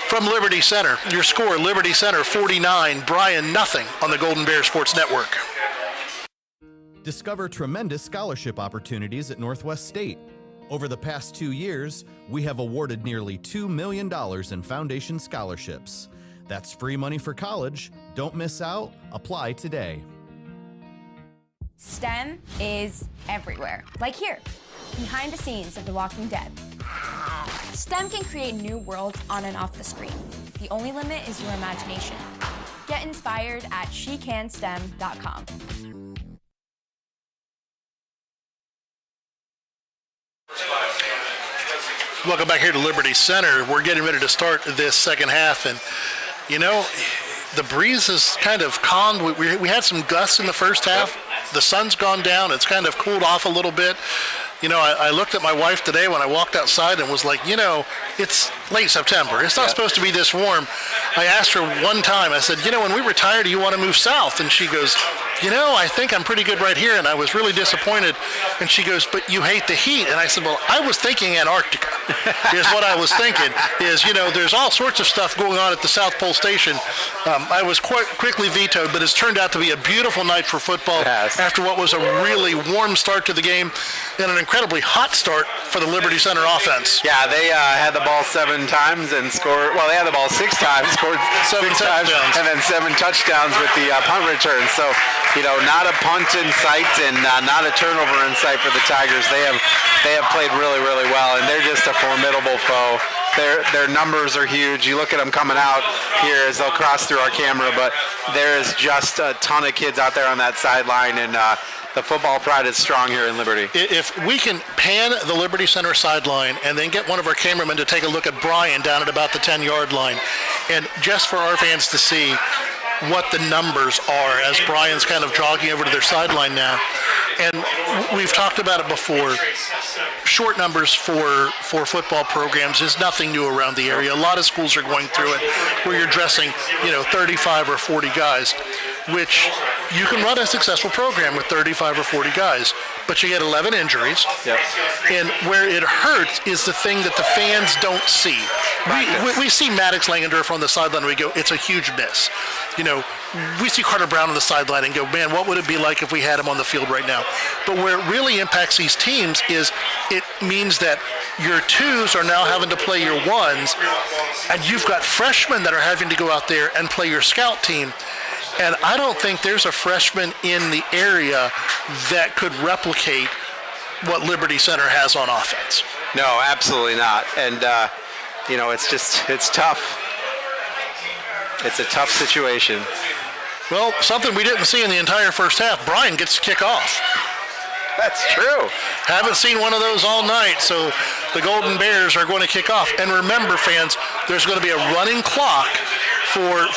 From Liberty Center, your score, Liberty Center 49, Bryan nothing on the Golden Bear Sports Network. Discover tremendous scholarship opportunities at Northwest State. Over the past 2 years, we have awarded nearly $2 million in foundation scholarships. That's free money for college. Don't miss out. Apply today. STEM is everywhere, like here, behind the scenes of The Walking Dead. STEM can create new worlds on and off the screen. The only limit is your imagination. Get inspired at shecanstem.com. Welcome back here to Liberty Center. We're getting ready to start this second half, and the breeze has kind of calmed. We had some gusts in the first half. The sun's gone down. It's kind of cooled off a little bit. I looked at my wife today when I walked outside and was like, it's late September. It's not supposed to be this warm. I asked her one time, I said, when we retire, do you want to move south? And she goes, I think I'm pretty good right here. And I was really disappointed. And she goes, but you hate the heat. And I said, well, I was thinking Antarctica is what I was thinking is, there's all sorts of stuff going on at the South Pole Station. I was quite quickly vetoed, but it's turned out to be a beautiful night for football after what was a really warm start to the game and an incredibly hot start for the Liberty Center offense. Yeah, they had the ball 7 times and scored, well, they had the ball 6 times, scored 6 times, and then 7 touchdowns with the punt return. So, not a punt in sight and not a turnover in sight for the Tigers. They have played really, really well, and they're just a formidable foe. Their numbers are huge. You look at them coming out here as they'll cross through our camera, but there is just a ton of kids out there on that sideline, and the football pride is strong here in Liberty. If we can pan the Liberty Center sideline and then get one of our cameramen to take a look at Bryan down at about the 10-yard line, and just for our fans to see what the numbers are as Bryan's kind of jogging over to their sideline now. And we've talked about it before. Short numbers for football programs is nothing new around the area. A lot of schools are going through it where you're dressing, 35 or 40 guys, which you can run a successful program with 35 or 40 guys. but you get 11 injuries. Yep. And where it hurts is the thing that the fans don't see. We see Maddox Langendorf on the sideline and we go, it's a huge miss. You know, we see Carter Brown on the sideline and go, man, what would it be like if we had him on the field right now? But where it really impacts these teams is it means that your twos are now having to play your ones, and you've got freshmen that are having to go out there and play your scout team. And I don't think there's a freshman in the area that could replicate what Liberty Center has on offense. No, absolutely not. And, you know, it's tough. It's a tough situation. Well, something we didn't see in the entire first half. Bryan gets to kick off. That's true. Haven't seen one of those all night, so the Golden Bears are going to kick off. And remember, fans, there's going to be a running clock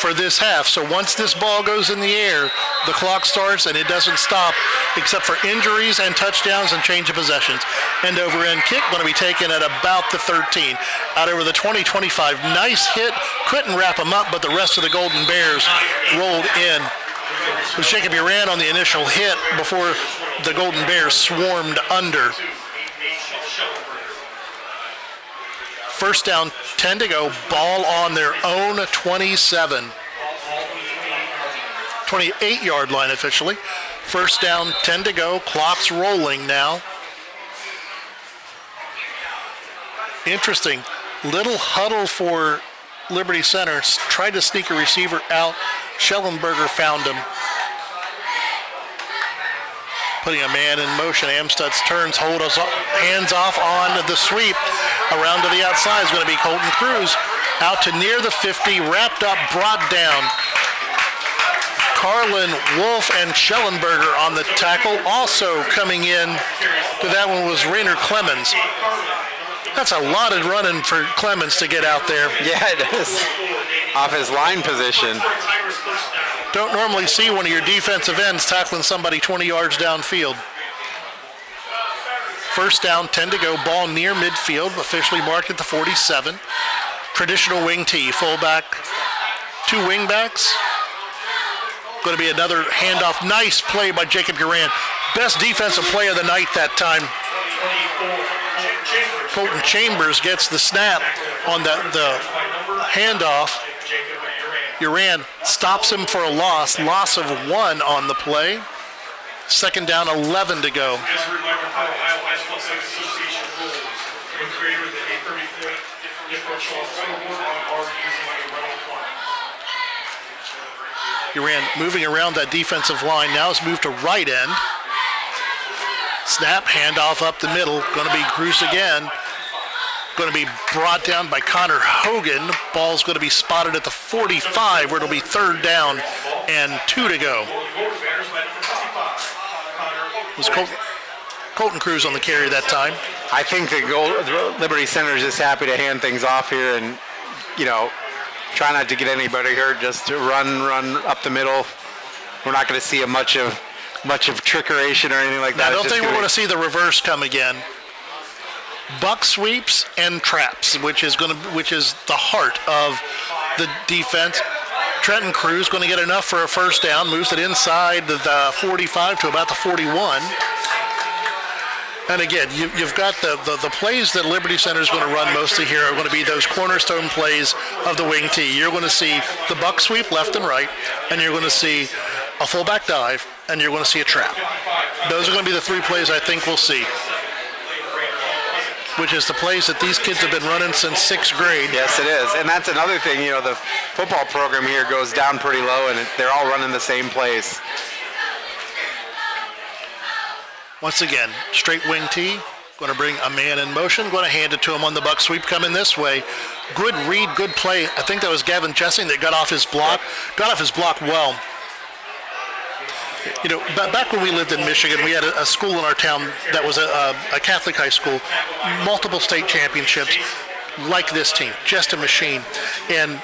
for this half. So once this ball goes in the air, the clock starts and it doesn't stop except for injuries and touchdowns and change of possessions. End over end kick going to be taken at about the 13. Out over the 20-25. Nice hit. Couldn't wrap them up, but the rest of the Golden Bears rolled in. It was Jacob Uran on the initial hit before the Golden Bears swarmed under. First down, 10 to go. Ball on their own 27. 28-yard line officially. First down, 10 to go. Clock's rolling now. Interesting. Little huddle for Liberty Center. Tried to sneak a receiver out. Schellenberger found him. Putting a man in motion. Amstutz turns, hands off on the sweep. Around to the outside is going to be Colton Cruz. Out to near the 50, wrapped up, brought down. Carlin, Wolf, and Schellenberger on the tackle. Also coming in to that one was Rainer Clemens. That's a lot of running for Clemens to get out there. Yeah, it is. Off his line position. Don't normally see one of your defensive ends tackling somebody 20 yards downfield. First down, 10 to go, ball near midfield, officially marked at the 47. Traditional wing tee, fullback, two wingbacks. Going to be another handoff. Nice play by Jacob Uran. Best defensive play of the night that time. Colton Chambers gets the snap on the handoff. Uran stops him for a loss of 1 on the play. Second down, 11 to go. Uran moving around that defensive line. Now it's moved to right end. Snap, handoff up the middle. Going to be Cruz again. Going to be brought down by Connor Hogan. Ball's going to be spotted at the 45, where it'll be third down and 2 to go. It was Colton Cruz on the carry that time. I think the Liberty Center is just happy to hand things off here and, you know, try not to get anybody hurt. Just to run up the middle. We're not going to see much of trickeration or anything like that. I don't think we're going to see the reverse come again. Buck sweeps and traps, which is the heart of the defense. Trenton Cruz going to get enough for a first down, moves it inside the 45 to about the 41. And again, you've got the plays that Liberty Center is going to run mostly here are going to be those cornerstone plays of the wing tee. You're going to see the buck sweep left and right, and you're going to see a fullback dive, and you're going to see a trap. Those are going to be the 3 plays I think we'll see, which is the plays that these kids have been running since 6th grade. Yes, it is. And that's another thing, you know, the football program here goes down pretty low, and they're all running the same plays. Once again, straight wing tee, going to bring a man in motion, going to hand it to him on the buck sweep coming this way. Good read, good play. I think that was Gavin Jessing that got off his block. Got off his block well. You know, back when we lived in Michigan, we had a school in our town that was a Catholic high school, multiple state championships, like this team, just a machine. And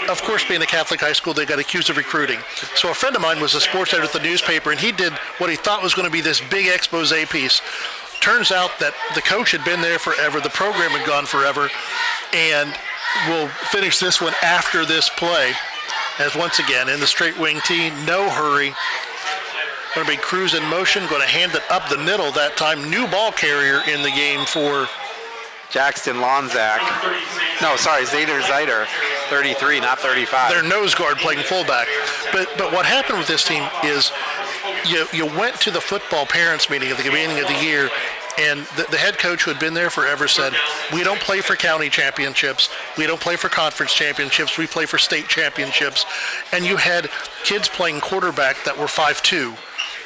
of course, being a Catholic high school, they got accused of recruiting. So a friend of mine was a sports editor at the newspaper, and he did what he thought was going to be this big expose piece. Turns out that the coach had been there forever, the program had gone forever, and we'll finish this one after this play. As once again, in the straight wing tee, no hurry. Going to be Cruz in motion, going to hand it up the middle that time. New ball carrier in the game for Jackson Lonzak. No, sorry, Zider, 33, not 35. Their nose guard playing fullback. But what happened with this team is you went to the football parents meeting at the beginning of the year, and the head coach who had been there forever said, we don't play for county championships, we don't play for conference championships, we play for state championships. And you had kids playing quarterback that were 5'2",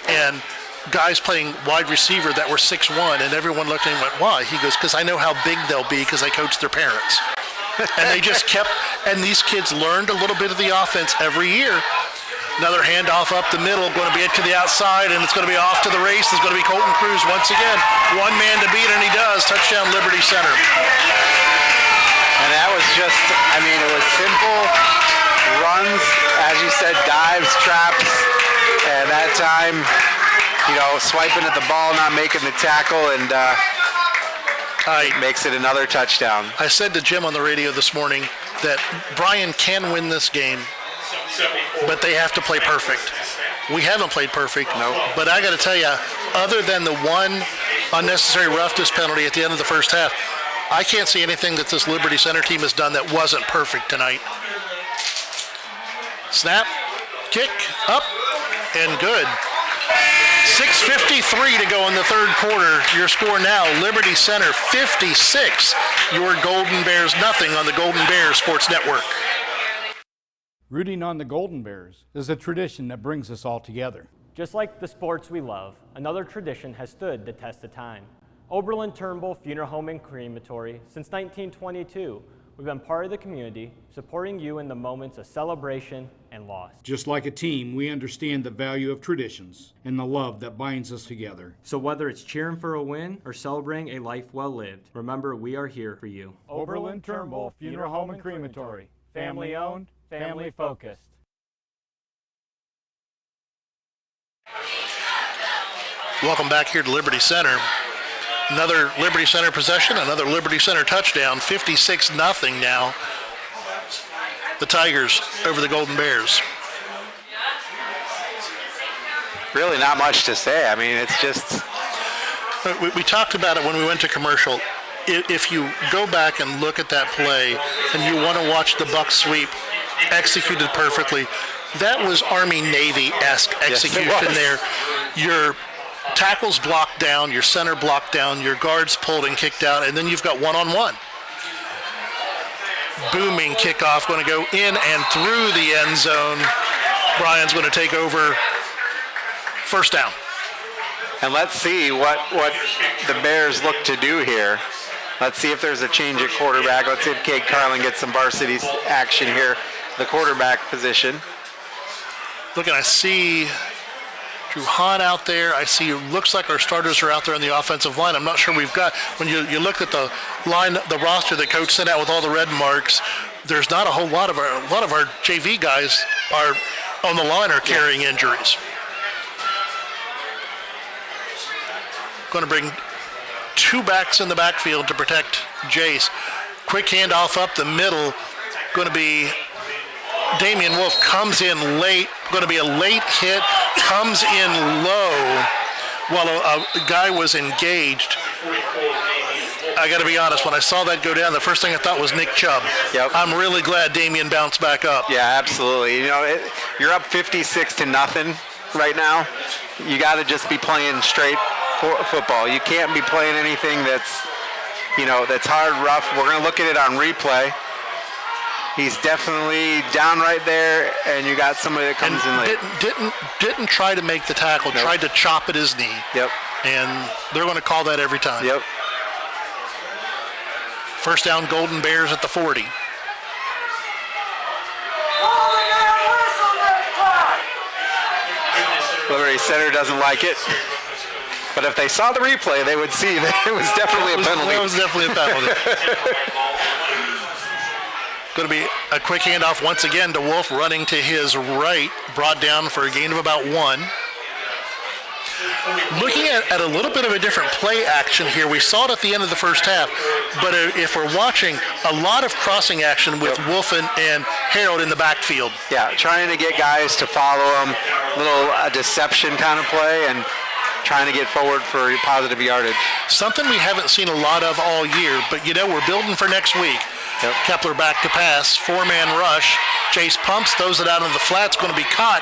and guys playing wide receiver that were 6'1", and everyone looked at him and went, why? He goes, because I know how big they'll be because I coached their parents. And they just kept, and these kids learned a little bit of the offense every year. Another handoff up the middle, going to be it to the outside, and it's going to be off to the race. It's going to be Colton Cruz once again. One man to beat, and he does. Touchdown, Liberty Center. And that was just, I mean, it was simple runs, as you said, dives, traps, and that time, swiping at the ball, not making the tackle, and makes it another touchdown. I said to Jim on the radio this morning that Bryan can win this game, but they have to play perfect. We haven't played perfect, but I got to tell you, other than the one unnecessary roughness penalty at the end of the first half, I can't see anything that this Liberty Center team has done that wasn't perfect tonight. Snap, kick, up, and good. 6:53 to go in the third quarter. Your score now, Liberty Center 56, your Golden Bears nothing on the Golden Bears Sports Network. Rooting on the Golden Bears is a tradition that brings us all together. Just like the sports we love, another tradition has stood the test of time. Oberlin Turnbull Funeral Home and Crematory, since 1922, we've been part of the community, supporting you in the moments of celebration and loss. Just like a team, we understand the value of traditions and the love that binds us together. So whether it's cheering for a win or celebrating a life well lived, remember we are here for you. Oberlin Turnbull Funeral Home and Crematory. Family owned, family focused. Welcome back here to Liberty Center. Another Liberty Center possession, another Liberty Center touchdown, 56-0 now. The Tigers over the Golden Bears. Really not much to say. I mean, it's just... We talked about it when we went to commercial. If you go back and look at that play and you want to watch the buck sweep executed perfectly, that was Army-Navy-esque execution there. Your tackles blocked down, your center blocked down, your guards pulled and kicked out, and then you've got one-on-one. Booming kickoff, going to go in and through the end zone. Bryan's going to take over first down. And let's see what the Bears look to do here. Let's see if there's a change at quarterback. Let's see if Cade Carlin gets some varsity action here, the quarterback position. Look, and I see Drew Hahn out there. I see, looks like our starters are out there on the offensive line. I'm not sure we've got, when you look at the line, the roster that coach sent out with all the red marks, there's not a whole lot of our JV guys are on the line are carrying injuries. Going to bring two backs in the backfield to protect Jace. Quick handoff up the middle. Going to be Damian Wolf, comes in late. Going to be a late hit. Comes in low while a guy was engaged. I got to be honest, when I saw that go down, the first thing I thought was Nick Chubb. Yep. I'm really glad Damian bounced back up. Yeah, absolutely. You're up 56-0 right now. You got to just be playing straight football. You can't be playing anything that's hard, rough. We're going to look at it on replay. He's definitely down right there, and you got somebody that comes in late. Didn't try to make the tackle, nope. Tried to chop at his knee. Yep. And they're going to call that every time. Yep. First down, Golden Bears at the 40. Liberty Center doesn't like it. But if they saw the replay, they would see that it was definitely a penalty. It was definitely a penalty. Going to be a quick handoff once again to Wolf, running to his right, brought down for a gain of about 1. Looking at a little bit of a different play action here. We saw it at the end of the first half, but if we're watching, a lot of crossing action with Wolf and Harold in the backfield. Yeah, trying to get guys to follow him, little deception kind of play, and trying to get forward for positive yardage. Something we haven't seen a lot of all year, but we're building for next week. Yep. Kepler back to pass, 4-man rush. Chase pumps, throws it out into the flats, going to be caught.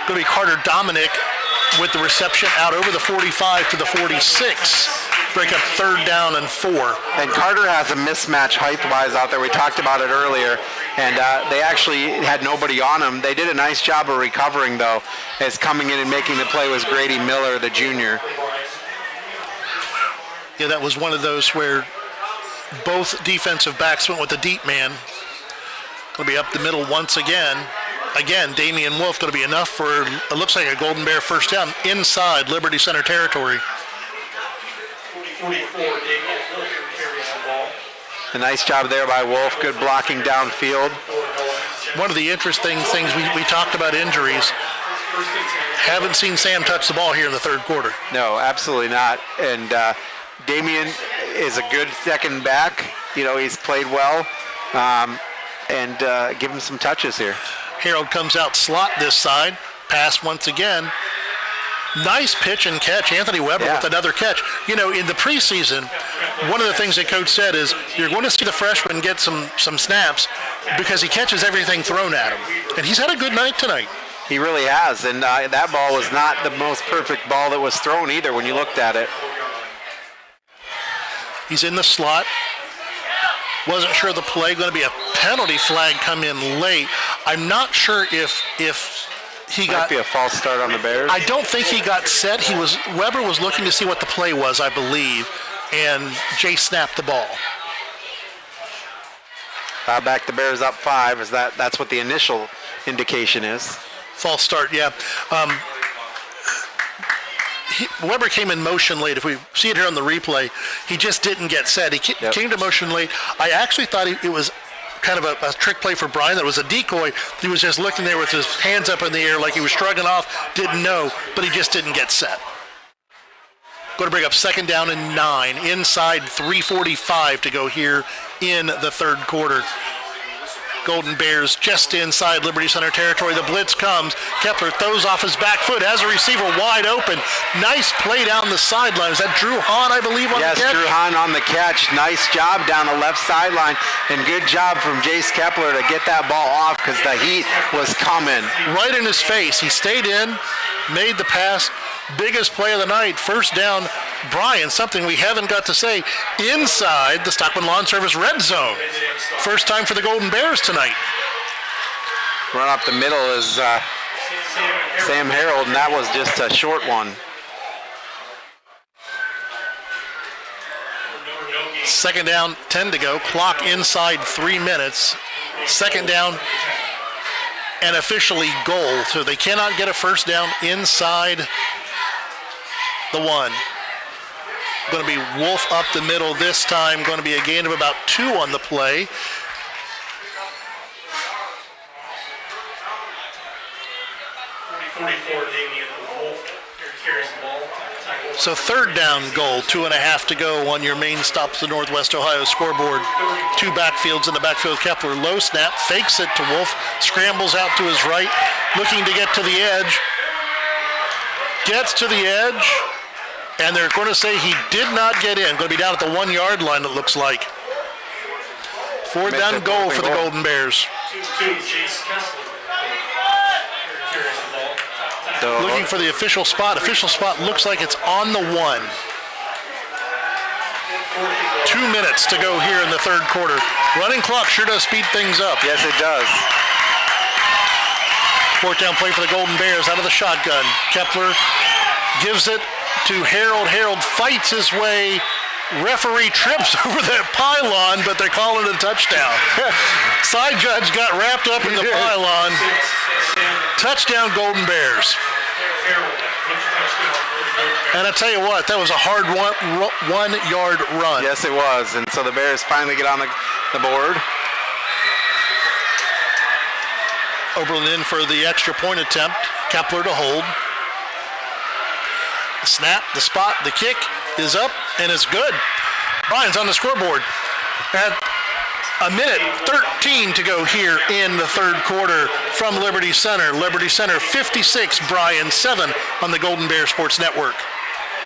Going to be Carter Dominic with the reception out over the 45 to the 46. Break up 3rd down and 4. And Carter has a mismatch height-wise out there. We talked about it earlier, and they actually had nobody on him. They did a nice job of recovering, though, as coming in and making the play was Grady Miller, the junior. Yeah, that was one of those where both defensive backs went with the deep man. Going to be up the middle once again. Again, Damian Wolf going to be enough for, it looks like a Golden Bear first down inside Liberty Center territory. 44, Damian Wolf carries the ball. A nice job there by Wolf. Good blocking downfield. One of the interesting things, we talked about injuries. Haven't seen Sam touch the ball here in the 3rd quarter. No, absolutely not. And Damian is a good second back. He's played well. And give him some touches here. Harold comes out slot this side. Pass once again. Nice pitch and catch. Anthony Weber with another catch. In the preseason, one of the things that Coach said is you're going to see the freshman get some snaps because he catches everything thrown at him. And he's had a good night tonight. He really has. And that ball was not the most perfect ball that was thrown either when you looked at it. He's in the slot. Wasn't sure the play. Going to be a penalty flag come in late. I'm not sure if he Might be a false start on the Bears. I don't think he got set. Weber was looking to see what the play was, I believe, and Jay snapped the ball. Back the Bears up 5. That's what the initial indication is. False start, yeah. Weber came in motion late. If we see it here on the replay, he just didn't get set. He came to motion late. I actually thought it was kind of a trick play for Bryan. That was a decoy. He was just looking there with his hands up in the air like he was shrugging off, didn't know, but he just didn't get set. Going to bring up 2nd down and 9. Inside 3:45 to go here in the 3rd quarter. Golden Bears just inside Liberty Center territory. The blitz comes. Kepler throws off his back foot, has a receiver wide open. Nice play down the sideline. Is that Drew Hahn, I believe, on the catch? Yes, Drew Hahn on the catch. Nice job down the left sideline, and good job from Jace Kepler to get that ball off because the heat was coming. Right in his face. He stayed in, made the pass. Biggest play of the night. First down, Bryan, something we haven't got to say, inside the Stockman Lawn Service red zone. First time for the Golden Bears tonight. Run up the middle is Sam Harold, and that was just a short one. 2nd down, 10 to go. Clock inside 3 minutes. 2nd down and officially goal. So they cannot get a first down inside the 1. Going to be Wolf up the middle this time. Going to be a gain of about 2 on the play. So 3rd down goal, 2.5 to go on your main stop to the Northwest Ohio scoreboard. 2 backfields in the backfield. Kepler low snap, fakes it to Wolf, scrambles out to his right, looking to get to the edge. Gets to the edge, and they're going to say he did not get in. Going to be down at the 1-yard line, it looks like. 4th down goal for the Golden Bears. Looking for the official spot. Official spot looks like it's on the 1. 2 minutes to go here in the 3rd quarter. Running clock sure does speed things up. Yes, it does. 4th down play for the Golden Bears out of the shotgun. Kepler gives it to Harold. Harold fights his way. Referee trips over that pylon, but they're calling it a touchdown. Side judge got wrapped up in the pylon. Touchdown, Golden Bears. And I tell you what, that was a hard 1-yard run. Yes, it was. And so the Bears finally get on the board. Oberlin in for the extra point attempt. Kepler to hold. snap, the spot, the kick is up, and it's good. Bryan's on the scoreboard at a minute 13 to go here in the third quarter from Liberty Center. Liberty Center 56, Bryan 7 on the Golden Bear Sports Network.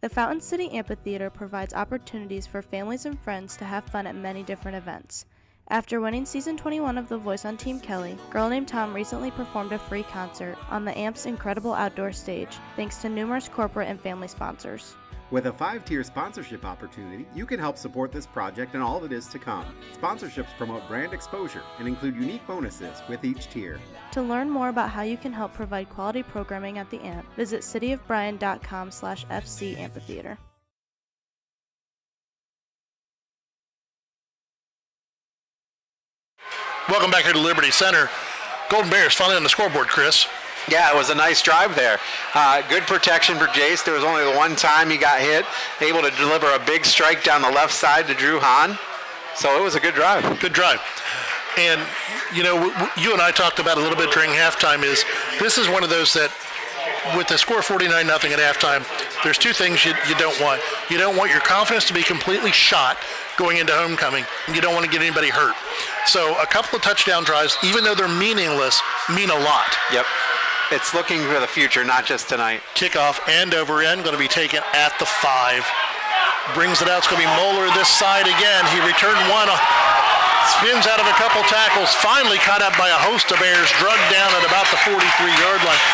The Fountain City Amphitheater provides opportunities for families and friends to have fun at many different events. After winning Season 21 of The Voice on Team Kelly, Girl Named Tom recently performed a free concert on the AMP's incredible outdoor stage, thanks to numerous corporate and family sponsors. With a 5-tier sponsorship opportunity, you can help support this project and all that is to come. Sponsorships promote brand exposure and include unique bonuses with each tier. To learn more about how you can help provide quality programming at the AMP, visit cityofbryan.com/FC Amphitheater. Welcome back here to Liberty Center. Golden Bears finally on the scoreboard, Chris. Yeah, it was a nice drive there. Good protection for Jace. There was only the one time he got hit. Able to deliver a big strike down the left side to Drew Hahn. So it was a good drive. Good drive. And, you know, you and I talked about a little bit during halftime is this is one of those that with the score 49-0 at halftime, there's two things you don't want. You don't want your confidence to be completely shot going into homecoming, and you don't want to get anybody hurt. So a couple of touchdown drives, even though they're meaningless, mean a lot. Yep. It's looking for the future, not just tonight. Kickoff end over end, going to be taken at the 5. Brings it out. It's going to be Moeller this side again. He returned one. Spins out of a couple tackles. Finally caught up by a host of Bears. Drugged down at about the 43-yard line.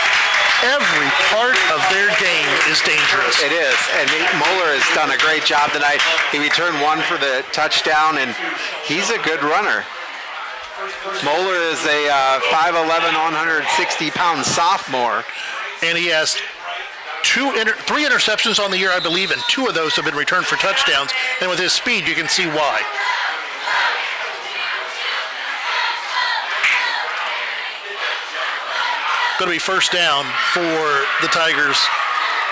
Every part of their game is dangerous. It is, and Moeller has done a great job tonight. He returned one for the touchdown, and he's a good runner. Moeller is a 5'11", 160-pound sophomore. And he has three interceptions on the year, I believe, and 2 of those have been returned for touchdowns. And with his speed, you can see why. Going to be first down for the Tigers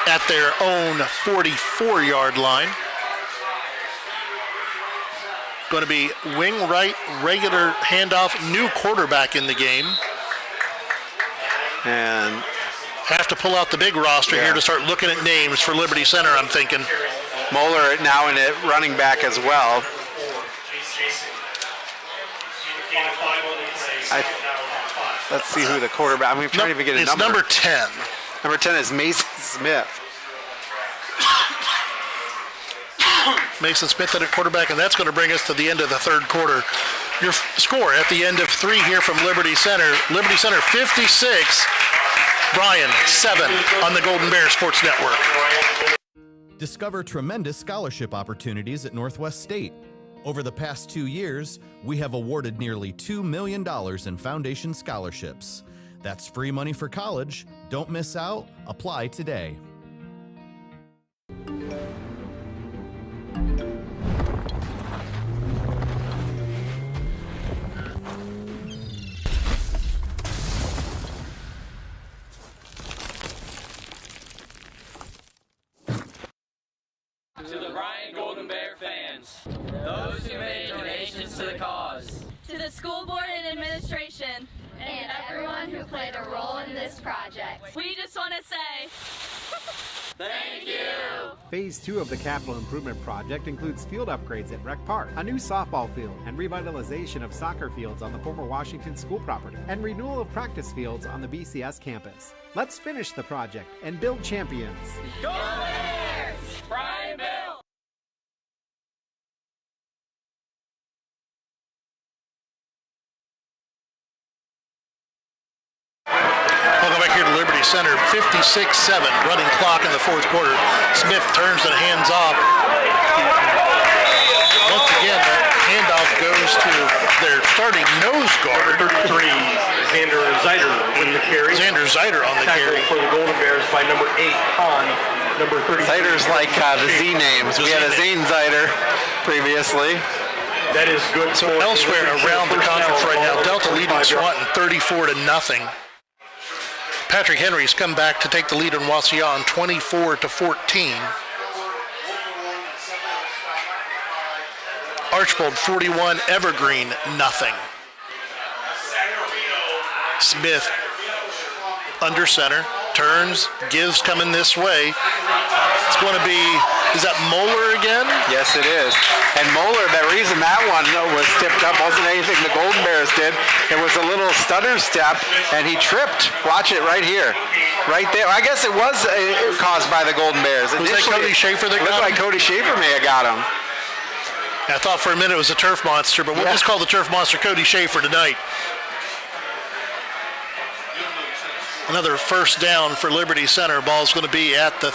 at their own 44-yard line. Going to be wing right, regular handoff, new quarterback in the game. And have to pull out the big roster here to start looking at names for Liberty Center, I'm thinking. Moeller now in it, running back as well. Let's see who the quarterback. I'm trying to get a number. It's number 10. Number 10 is Mason Smith. Mason Smith at a quarterback, and that's going to bring us to the end of the third quarter. Your score at the end of 3 here from Liberty Center. Liberty Center 56, Bryan 7 on the Golden Bear Sports Network. Discover tremendous scholarship opportunities at Northwest State. Over the past 2 years, we have awarded nearly $2 million in foundation scholarships. That's free money for college. Don't miss out. Apply today. To the Bryan Golden Bear fans, those who made donations to the cause, To the school board and administration, and everyone who played a role in this project, we just want to say thank you. Phase 2 of the capital improvement project includes field upgrades at Rec Park, a new softball field, and revitalization of soccer fields on the former Washington school property, and renewal of practice fields on the BCS campus. Let's finish the project and build champions. Go Bears! Bryan Bill! Welcome back here to Liberty Center, 56-7, running clock in the fourth quarter. Smith turns and hands off. Once again, the handoff goes to their starting nose guard. 33, Xander Zeiter with the carry. Xander Zeiter on the carry. For the Golden Bears by number 8, Hahn. Number 33. Zeiter's like the Z names. We had a Zane Zeiter previously. That is good. So elsewhere around the conference right now, Delta leading Swanton 34-0. Patrick Henry's come back to take the lead in Wauseon 24-14. Archbold 41, Evergreen nothing. Smith under center, turns, gives coming this way. It's going to be, is that Moeller again? Yes, it is. And Moeller, the reason that one was tipped up wasn't anything the Golden Bears did. It was a little stutter step, and he tripped. Watch it right here. Right there. I guess it was caused by the Golden Bears. Was that Cody Schaefer that got him? Looked like Cody Schaefer may have got him. I thought for a minute it was a turf monster, but we'll just call the turf monster Cody Schaefer tonight. Another first down for Liberty Center. Ball's going to be at the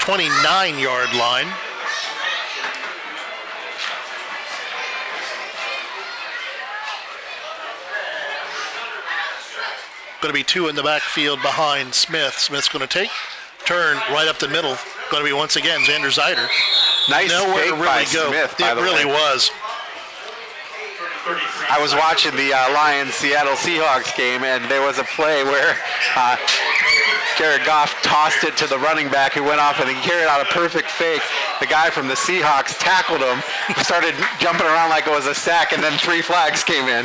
29-yard line. Going to be 2 in the backfield behind Smith. Smith's going to take, turn right up the middle. Going to be once again Xander Zeider. Nice nowhere fake to really by go. Smith, by it the really way. was. I was watching the Lions-Seattle Seahawks game, and there was a play where Jared Goff tossed it to the running back who went off and he carried out a perfect fake. The guy from the Seahawks tackled him, started jumping around like it was a sack, and then 3 flags came in.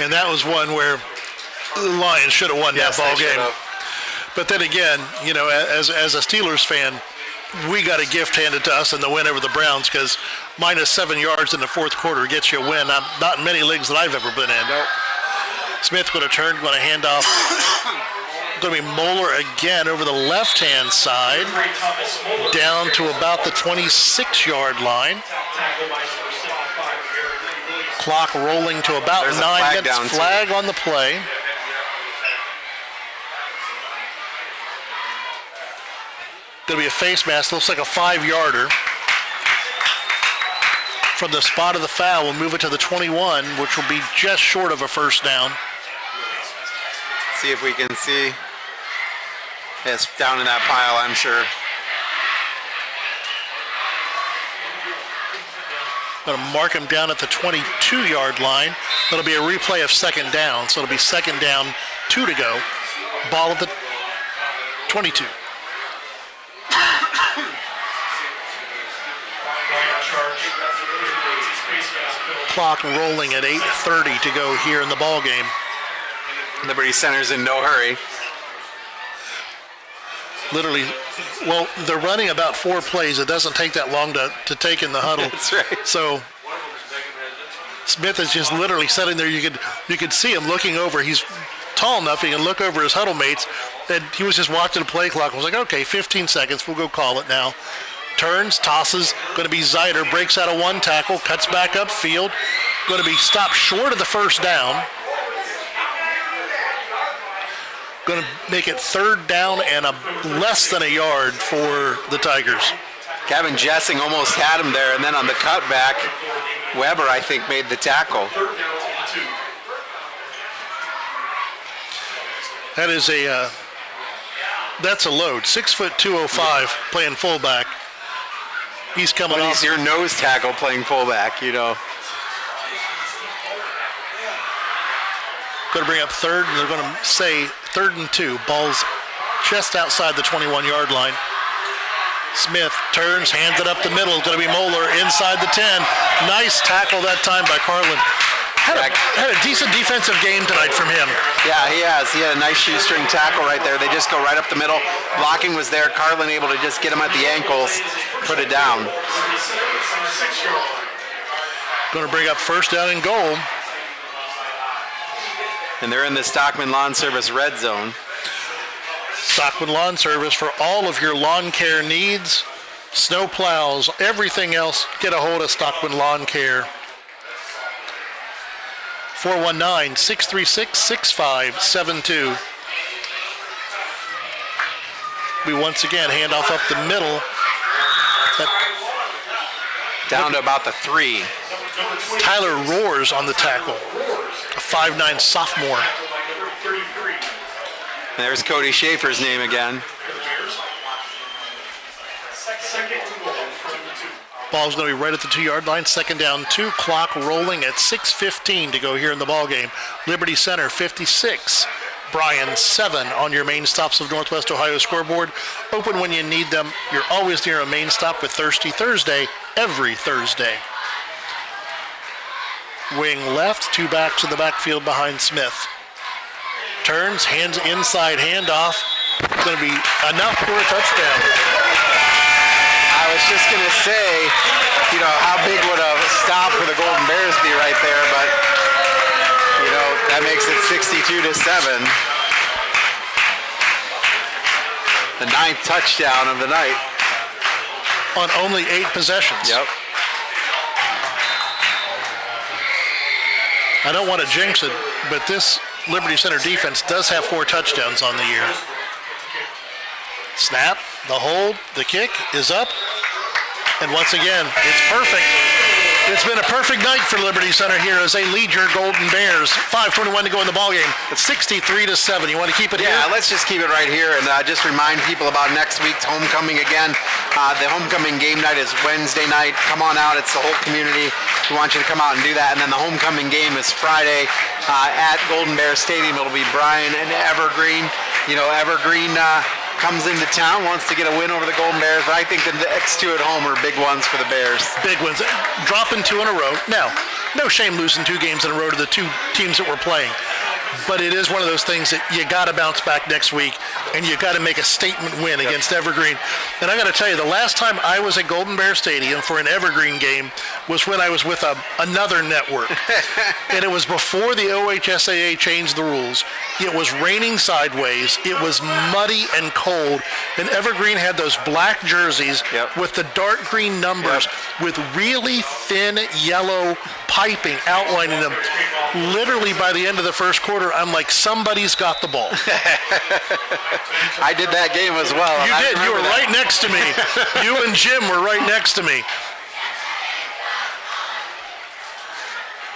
And that was one where the Lions should have won that ball game. But then again, you know, as a Steelers fan, we got a gift handed to us in the win over the Browns because minus 7 yards in the fourth quarter gets you a win. Not in many leagues that I've ever been in. Nope. Smith going to turn, going to hand off. Going to be Moeller again over the left-hand side, down to about the 26-yard line. Clock rolling to about 9 minutes. Flag on the play. Going to be a face mask. Looks like a 5-yarder. From the spot of the foul, we'll move it to the 21, which will be just short of a first down. See if we can see. It's down in that pile, I'm sure. Going to mark him down at the 22-yard line. That'll be a replay of second down. So it'll be second down, 2 to go. Ball at the 22. Clock rolling at 8:30 to go here in the ball game. Liberty Center's in no hurry. Literally, well, they're running about 4 plays. It doesn't take that long to take in the huddle. That's right. So Smith is just literally sitting there. You could see him looking over. He's tall enough he can look over his huddle mates, and he was just watching the play clock and was like, okay, 15 seconds. We'll go call it now. Turns, tosses, going to be Zeider, breaks out of 1 tackle, cuts back upfield, going to be stopped short of the first down. Going to make it 3rd down and less than a yard for the Tigers. Kevin Jessing almost had him there, and then on the cutback, Weber, I think, made the tackle. That is that's a load. 6'2", 205, playing fullback. He's coming off. He's your nose tackle playing fullback, you know. Going to bring up 3rd, and they're going to say 3rd and 2. Ball's just outside the 21-yard line. Smith turns, hands it up the middle. Going to be Moeller inside the 10. Nice tackle that time by Carlin. Had a decent defensive game tonight from him. Yeah, he has. He had a nice shoestring tackle right there. They just go right up the middle. Blocking was there. Carlin able to just get him at the ankles, put it down. Going to bring up first down and goal. And they're in the Stockman Lawn Service red zone. Stockman Lawn Service for all of your lawn care needs, snow plows, everything else. Get a hold of Stockman Lawn Care. 419-636-6572. We once again hand off up the middle. Down to about the 3. Tyler Roars on the tackle, a 5'9" sophomore. And there's Cody Schaefer's name again. Ball's going to be right at the 2-yard line. Second down, 2. Clock rolling at 6:15 to go here in the ball game. Liberty Center 56. Bryan 7 on your main stops of Northwest Ohio scoreboard. Open when you need them. You're always near a main stop with Thirsty Thursday every Thursday. Wing left, 2 backs in the backfield behind Smith. turns, hands inside handoff. It's going to be enough for a touchdown. I was just going to say, how big would a stop for the Golden Bears be right there, but, that makes it 62-7. The 9th touchdown of the night. On only 8 possessions. Yep. I don't want to jinx it, but this Liberty Center defense does have 4 touchdowns on the year. Snap, the hold, the kick is up. And once again, it's perfect. It's been a perfect night for Liberty Center here as they lead your Golden Bears. 5:21 to go in the ballgame. It's 63-7. You want to keep it here? Yeah, let's just keep it right here and just remind people about next week's homecoming again. The homecoming game night is Wednesday night. Come on out. It's the whole community. We want you to come out and do that. And then the homecoming game is Friday at Golden Bear Stadium. It'll be Bryan and Evergreen. Evergreen comes into town, wants to get a win over the Golden Bears, but I think the next 2 at home are big ones for the Bears. Big ones. Dropping 2 in a row. Now, no shame losing 2 games in a row to the 2 teams that we're playing. But it is one of those things that you got to bounce back next week, and you got to make a statement win against Evergreen. And I got to tell you, the last time I was at Golden Bear Stadium for an Evergreen game was when I was with another network. And it was before the OHSAA changed the rules. It was raining sideways. It was muddy and cold. And Evergreen had those black jerseys with the dark green numbers with really thin yellow piping outlining them. Literally by the end of the first quarter, I'm like, somebody's got the ball. I did that game as well. You did. You were right next to me. You and Jim were right next to me.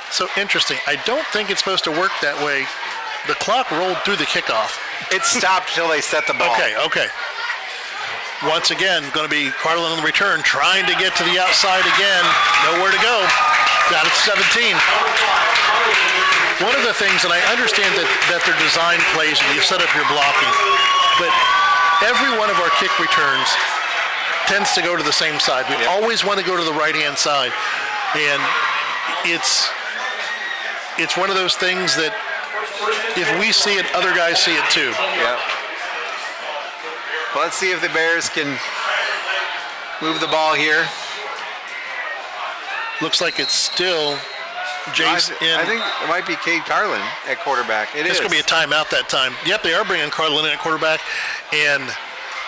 So interesting. I don't think it's supposed to work that way. The clock rolled through the kickoff. It stopped till they set the ball. Okay. Once again, going to be Carlin on the return, trying to get to the outside again. Nowhere to go. Got it 17. One of the things, and I understand that their design plays and you set up your blocking, but every one of our kick returns tends to go to the same side. We always want to go to the right-hand side. And it's one of those things that if we see it, other guys see it too. Yep. Well, let's see if the Bears can move the ball here. Looks like it's still Jason. I think it might be Cade Carlin at quarterback. It's going to be a timeout that time. Yep, they are bringing Carlin in at quarterback, and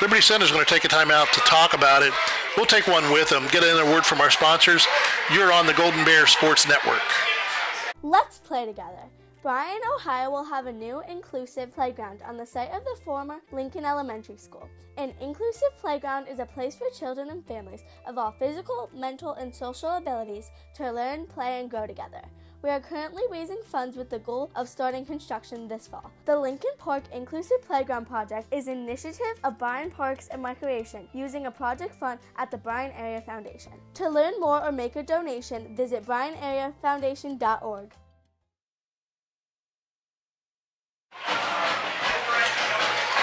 Liberty Center is going to take a timeout to talk about it. We'll take one with them. Get in a word from our sponsors. You're on the Golden Bear Sports Network. Let's play together. Bryan, Ohio will have a new inclusive playground on the site of the former Lincoln Elementary School. An inclusive playground is a place for children and families of all physical, mental, and social abilities to learn, play, and grow together. We are currently raising funds with the goal of starting construction this fall. The Lincoln Park Inclusive Playground Project is an initiative of Bryan Parks and Recreation using a project fund at the Bryan Area Foundation. To learn more or make a donation, visit BryanAreaFoundation.org.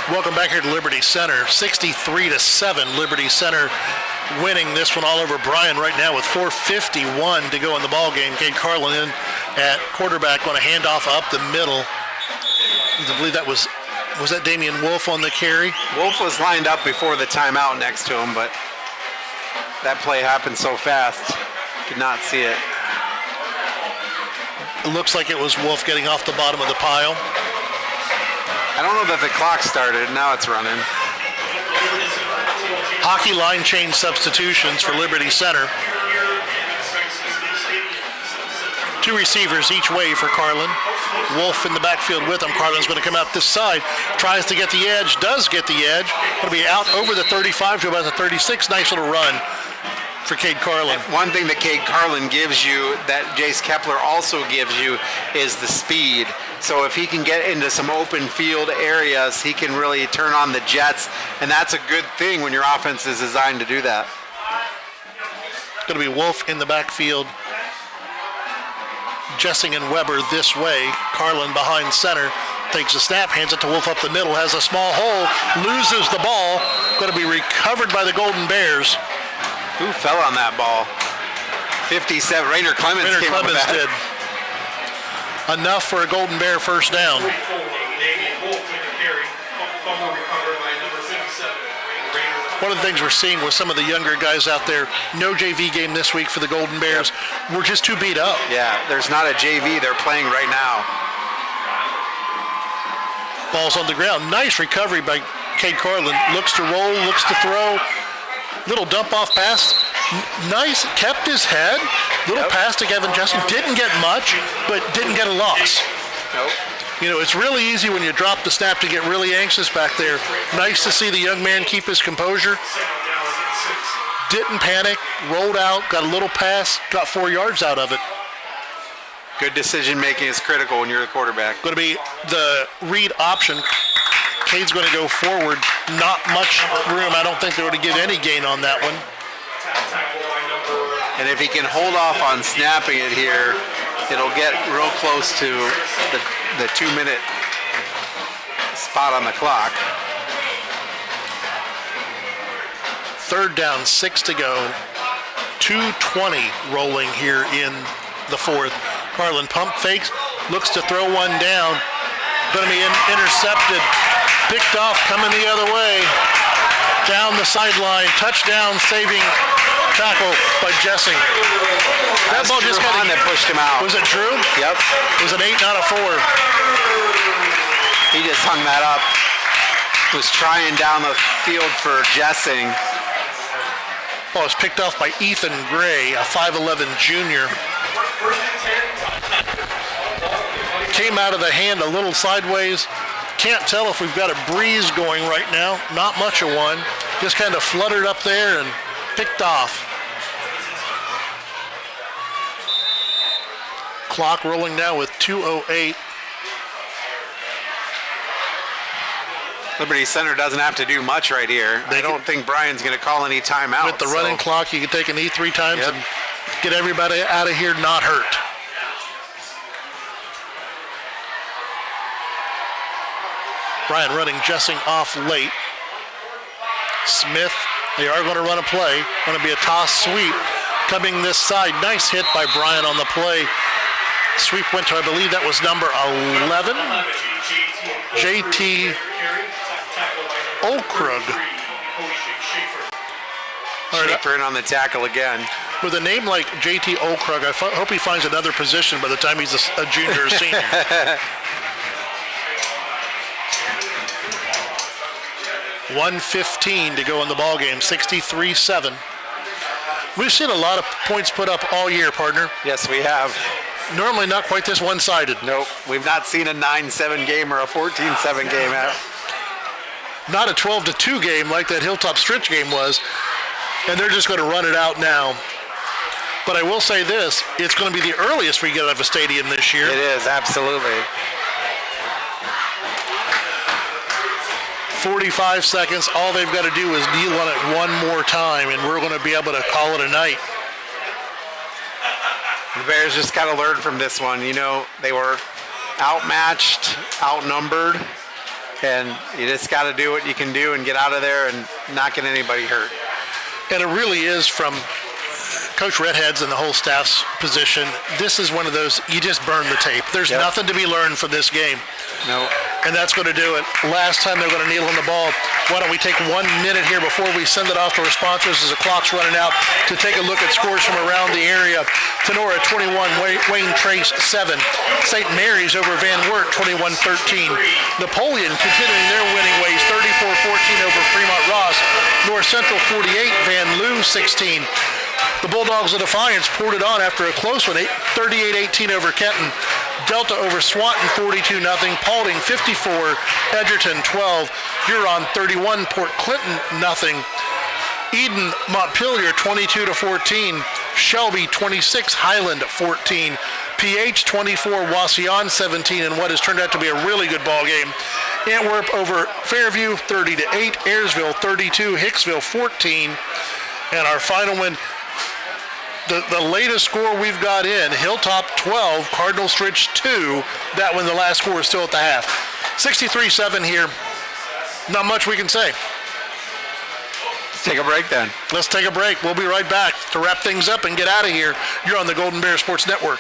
Welcome back here to Liberty Center. 63-7, Liberty Center winning this one all over Bryan right now with 4:51 to go in the ball game. Cade Carlin in at quarterback, going to hand off up the middle. I believe that was that Damian Wolf on the carry? Wolf was lined up before the timeout next to him, but that play happened so fast. Could not see it. It looks like it was Wolf getting off the bottom of the pile. I don't know that the clock started. Now it's running. Hockey line change substitutions for Liberty Center. 2 receivers each way for Carlin. Wolf in the backfield with him. Carlin's going to come out this side. Tries to get the edge. Does get the edge. Going to be out over the 35 to about the 36. Nice little run for Cade Carlin. And one thing that Cade Carlin gives you that Jace Kepler also gives you is the speed. So if he can get into some open field areas, he can really turn on the jets, and that's a good thing when your offense is designed to do that. Going to be Wolf in the backfield. Jessing and Weber this way. Carlin behind center. Takes a snap, hands it to Wolf up the middle, has a small hole, loses the ball. Going to be recovered by the Golden Bears. Who fell on that ball? 57. Rainer Clemens came up with that. Did. Enough for a Golden Bear first down. Navy Wolf with the carry. Fumble recovered by number 57. One of the things we're seeing with some of the younger guys out there, no JV game this week for the Golden Bears. We're just too beat up. Yeah, there's not a JV. They're playing right now. Ball's on the ground. Nice recovery by Cade Carlin. Looks to roll, looks to throw. Little dump off pass. Nice. Kept his head. Little pass to Kevin Justin. Didn't get much, but didn't get a loss. Nope. You know, it's really easy when you drop the snap to get really anxious back there. Nice to see the young man keep his composure. Didn't panic, rolled out, got a little pass, got 4 yards out of it. Good decision making is critical when you're the quarterback. Going to be the read option. Cade's going to go forward. Not much room. I don't think they're going to give any gain on that one. And if he can hold off on snapping it here, it'll get real close to the 2-minute spot on the clock. 3rd down, 6 to go. 2:20 rolling here in the 4th. Carlin pump fakes, looks to throw one down. Going to be intercepted. Picked off, coming the other way. Down the sideline. Touchdown, saving tackle by Jessing. That ball just got that pushed him out. Was it Drew? Yep. It was an 8, not a 4. He just hung that up. Was trying down the field for Jessing. Ball was picked off by Ethan Gray, a 5'11 junior. Came out of the hand a little sideways. Can't tell if we've got a breeze going right now. Not much of one. Just kind of fluttered up there and picked off. Clock rolling now with 2:08. Liberty Center doesn't have to do much right here. I don't think Brian's going to call any timeout. With the running clock, you can take a knee 3 times and get everybody out of here not hurt. Brian running Jessing off late. Smith, they are going to run a play. Going to be a toss sweep coming this side. Nice hit by Brian on the play. Sweep went to, I believe that was number 11. JT Okrug. Schaefer in on the tackle again. With a name like JT Okrug, I hope he finds another position by the time he's a junior or senior. $1:15 to go in the ball game, 63-7. We've seen a lot of points put up all year, partner. Yes, we have. Normally not quite this one-sided. Nope, we've not seen a 9-7 game or a 14-7 game. Not a 12-2 game like that Hilltop Stritch game was, and they're just going to run it out now. But I will say this, it's going to be the earliest we get out of a stadium this year. It is, absolutely. 45 seconds. All they've got to do is kneel on it one more time, and we're going to be able to call it a night. The Bears just got to learn from this one. You know, they were outmatched, outnumbered, and you just got to do what you can do and get out of there and not get anybody hurt. And it really is, from Coach Redhead's and the whole staff's position, this is one of those, you just burn the tape. There's nothing to be learned from this game. No. And that's going to do it. Last time they're going to kneel on the ball. Why don't we take 1 minute here before we send it off to our sponsors as the clock's running out to take a look at scores from around the area. Tenora 21, Wayne Trace 7. St. Mary's over Van Wert 21-13. Napoleon continuing their winning ways 34-14 over Fremont Ross. North Central 48, Van Loo 16. The Bulldogs of Defiance poured it on after a close one, 38-18 over Kenton. Delta over Swanton 42-0. Paulding 54, Edgerton 12, Huron 31, Port Clinton 0. Eden Montpelier 22-14, Shelby 26, Highland 14, PH 24, Wauseon 17, and what has turned out to be a really good ball game. Antwerp over Fairview 30-8, Ayersville 32, Hicksville 14, and our final one. The latest score we've got in, Hilltop 12, Cardinal Stritch 2. That one, the last score is still at the half. 63-7 here. Not much we can say. Let's take a break then. Let's take a break. We'll be right back to wrap things up and get out of here. You're on the Golden Bear Sports Network.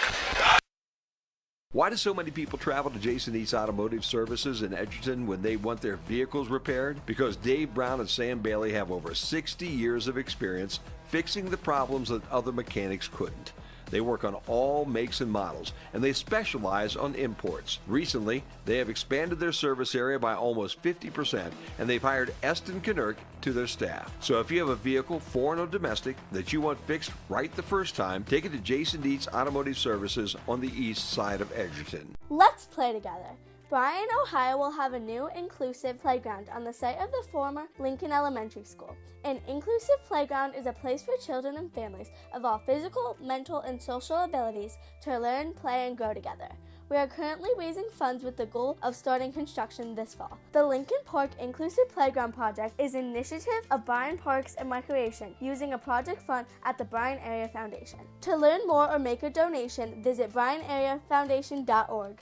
Why do so many people travel to Jason Eats Automotive Services in Edgerton when they want their vehicles repaired? Because Dave Brown and Sam Bailey have over 60 years of experience fixing the problems that other mechanics couldn't. They work on all makes and models, and they specialize on imports. Recently, they have expanded their service area by almost 50%, and they've hired Eston Knerk to their staff. So if you have a vehicle, foreign or domestic, that you want fixed right the first time, take it to Jason Dietsch Automotive Services on the east side of Edgerton. Let's play together. Bryan, Ohio will have a new inclusive playground on the site of the former Lincoln Elementary School. An inclusive playground is a place for children and families of all physical, mental, and social abilities to learn, play, and grow together. We are currently raising funds with the goal of starting construction this fall. The Lincoln Park Inclusive Playground Project is an initiative of Bryan Parks and Recreation using a project fund at the Bryan Area Foundation. To learn more or make a donation, visit BryanAreaFoundation.org.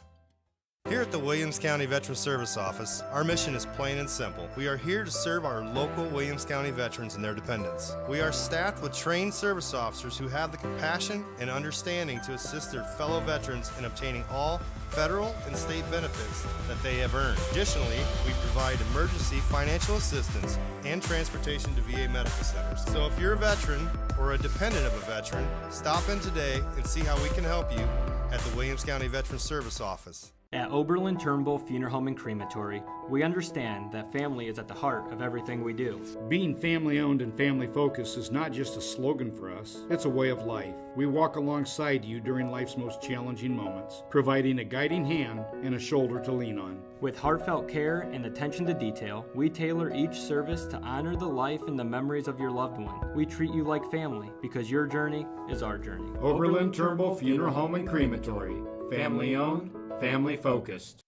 Here at the Williams County Veteran Service Office, our mission is plain and simple. We are here to serve our local Williams County veterans and their dependents. We are staffed with trained service officers who have the compassion and understanding to assist their fellow veterans in obtaining all federal and state benefits that they have earned. Additionally, we provide emergency financial assistance and transportation to VA medical centers. So if you're a veteran or a dependent of a veteran, stop in today and see how we can help you at the Williams County Veteran Service Office. At Oberlin, Turnbull Funeral Home and Crematory, we understand that family is at the heart of everything we do. Being family-owned and family-focused is not just a slogan for us, it's a way of life. We walk alongside you during life's most challenging moments, providing a guiding hand and a shoulder to lean on. With heartfelt care and attention to detail, we tailor each service to honor the life and the memories of your loved one. We treat you like family because your journey is our journey. Oberlin, Turnbull Funeral Home and Crematory. Family-owned, family-focused.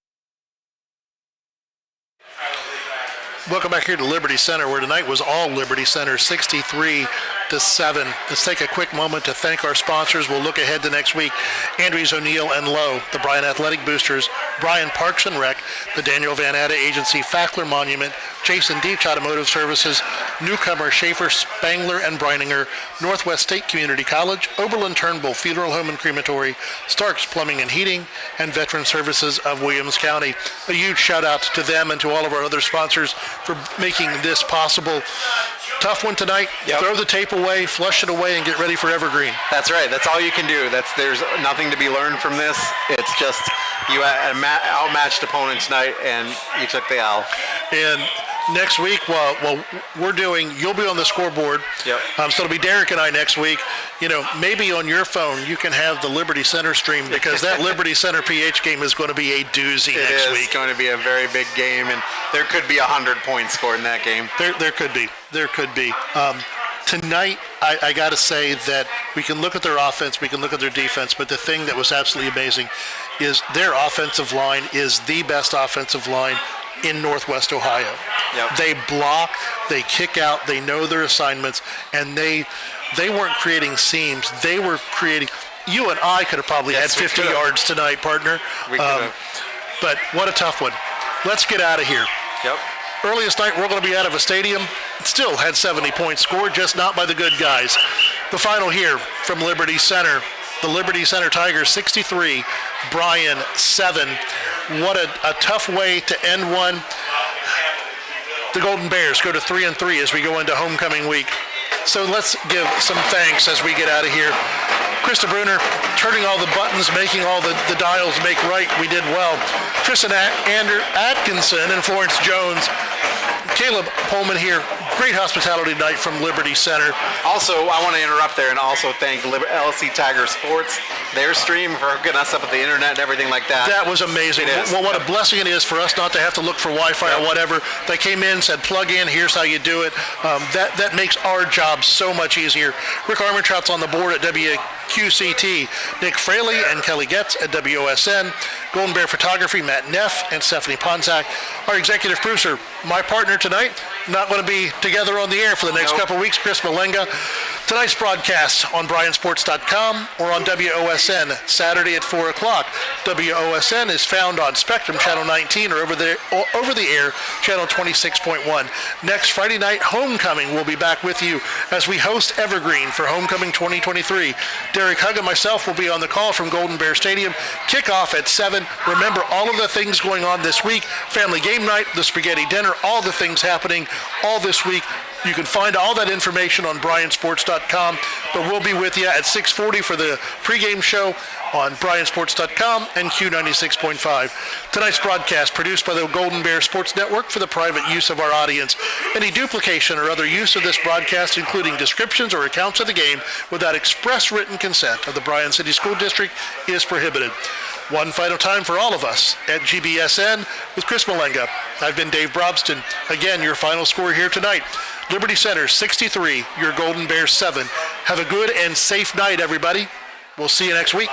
Welcome back here to Liberty Center, where tonight was all Liberty Center, 63-7. Let's take a quick moment to thank our sponsors. We'll look ahead to next week. Andrews O'Neill and Lowe, the Bryan Athletic Boosters, Bryan Parks and Rec, the Daniel Van Atta Agency, Fackler Monument, Jason Dietsch Automotive Services, Newcomer, Schaefer, Spangler, and Breininger, Northwest State Community College, Oberlin Turnbull Funeral Home and Crematory, Stark's Plumbing and Heating, and Veteran Services of Williams County. A huge shout out to them and to all of our other sponsors for making this possible. Tough one tonight. Yep. Throw the tape away, flush it away, and get ready for Evergreen. That's right. That's all you can do. There's nothing to be learned from this. It's just you had an outmatched opponent tonight, and you took the L. And next week, you'll be on the scoreboard. Yep. So it'll be Derek and I next week. You know, maybe on your phone you can have the Liberty Center stream, because that Liberty Center PH game is going to be a doozy next week. It's going to be a very big game, and there could be 100 points scored in that game. There could be. There could be. Tonight, I got to say that we can look at their offense, we can look at their defense, but the thing that was absolutely amazing is their offensive line is the best offensive line in Northwest Ohio. Yep. They block, they kick out, they know their assignments, and they weren't creating seams. They were creating. You and I could have probably had 50 yards tonight, partner. We could have. But what a tough one. Let's get out of here. Yep. Earliest night we're going to be out of a stadium. Still had 70 points scored, just not by the good guys. The final here from Liberty Center. The Liberty Center Tigers 63, Bryan 7. What a tough way to end one. The Golden Bears go to 3-3 as we go into homecoming week. So let's give some thanks as we get out of here. Krista Bruner turning all the buttons, making all the dials make right. We did well. Tristan Atkinson and Florence Jones. Caleb Pullman here. Great hospitality tonight from Liberty Center. Also, I want to interrupt there and also thank LC Tiger Sports, their stream, for hooking us up with the internet and everything like that. That was amazing. Well, what a blessing it is for us not to have to look for Wi-Fi or whatever. They came in, said plug in, here's how you do it. That makes our job so much easier. Rick Armentrout's on the board at WQCT. Nick Fraley and Kelly Getz at WOSN. Golden Bear Photography, Matt Neff and Stephanie Ponzak. Our executive producer, my partner tonight, not going to be together on the air for the next couple of weeks, Chris Malanga. Tonight's broadcast on BryanSports.com or on WOSN Saturday at 4 o'clock. WOSN is found on Spectrum Channel 19 or over the air Channel 26.1. Next Friday night, Homecoming will be back with you as we host Evergreen for Homecoming 2023. Derek Hugg and myself will be on the call from Golden Bear Stadium. Kickoff at 7. Remember all of the things going on this week. Family game night, the spaghetti dinner, all the things happening all this week. You can find all that information on BryanSports.com, but we'll be with you at 6:40 for the pregame show on BryanSports.com and Q96.5. Tonight's broadcast produced by the Golden Bear Sports Network for the private use of our audience. Any duplication or other use of this broadcast, including descriptions or accounts of the game, without express written consent of the Bryan City School District is prohibited. One final time for all of us at GBSN with Chris Malanga. I've been Dave Brobston. Again, your final score here tonight. Liberty Center 63, your Golden Bears 7. Have a good and safe night, everybody. We'll see you next week.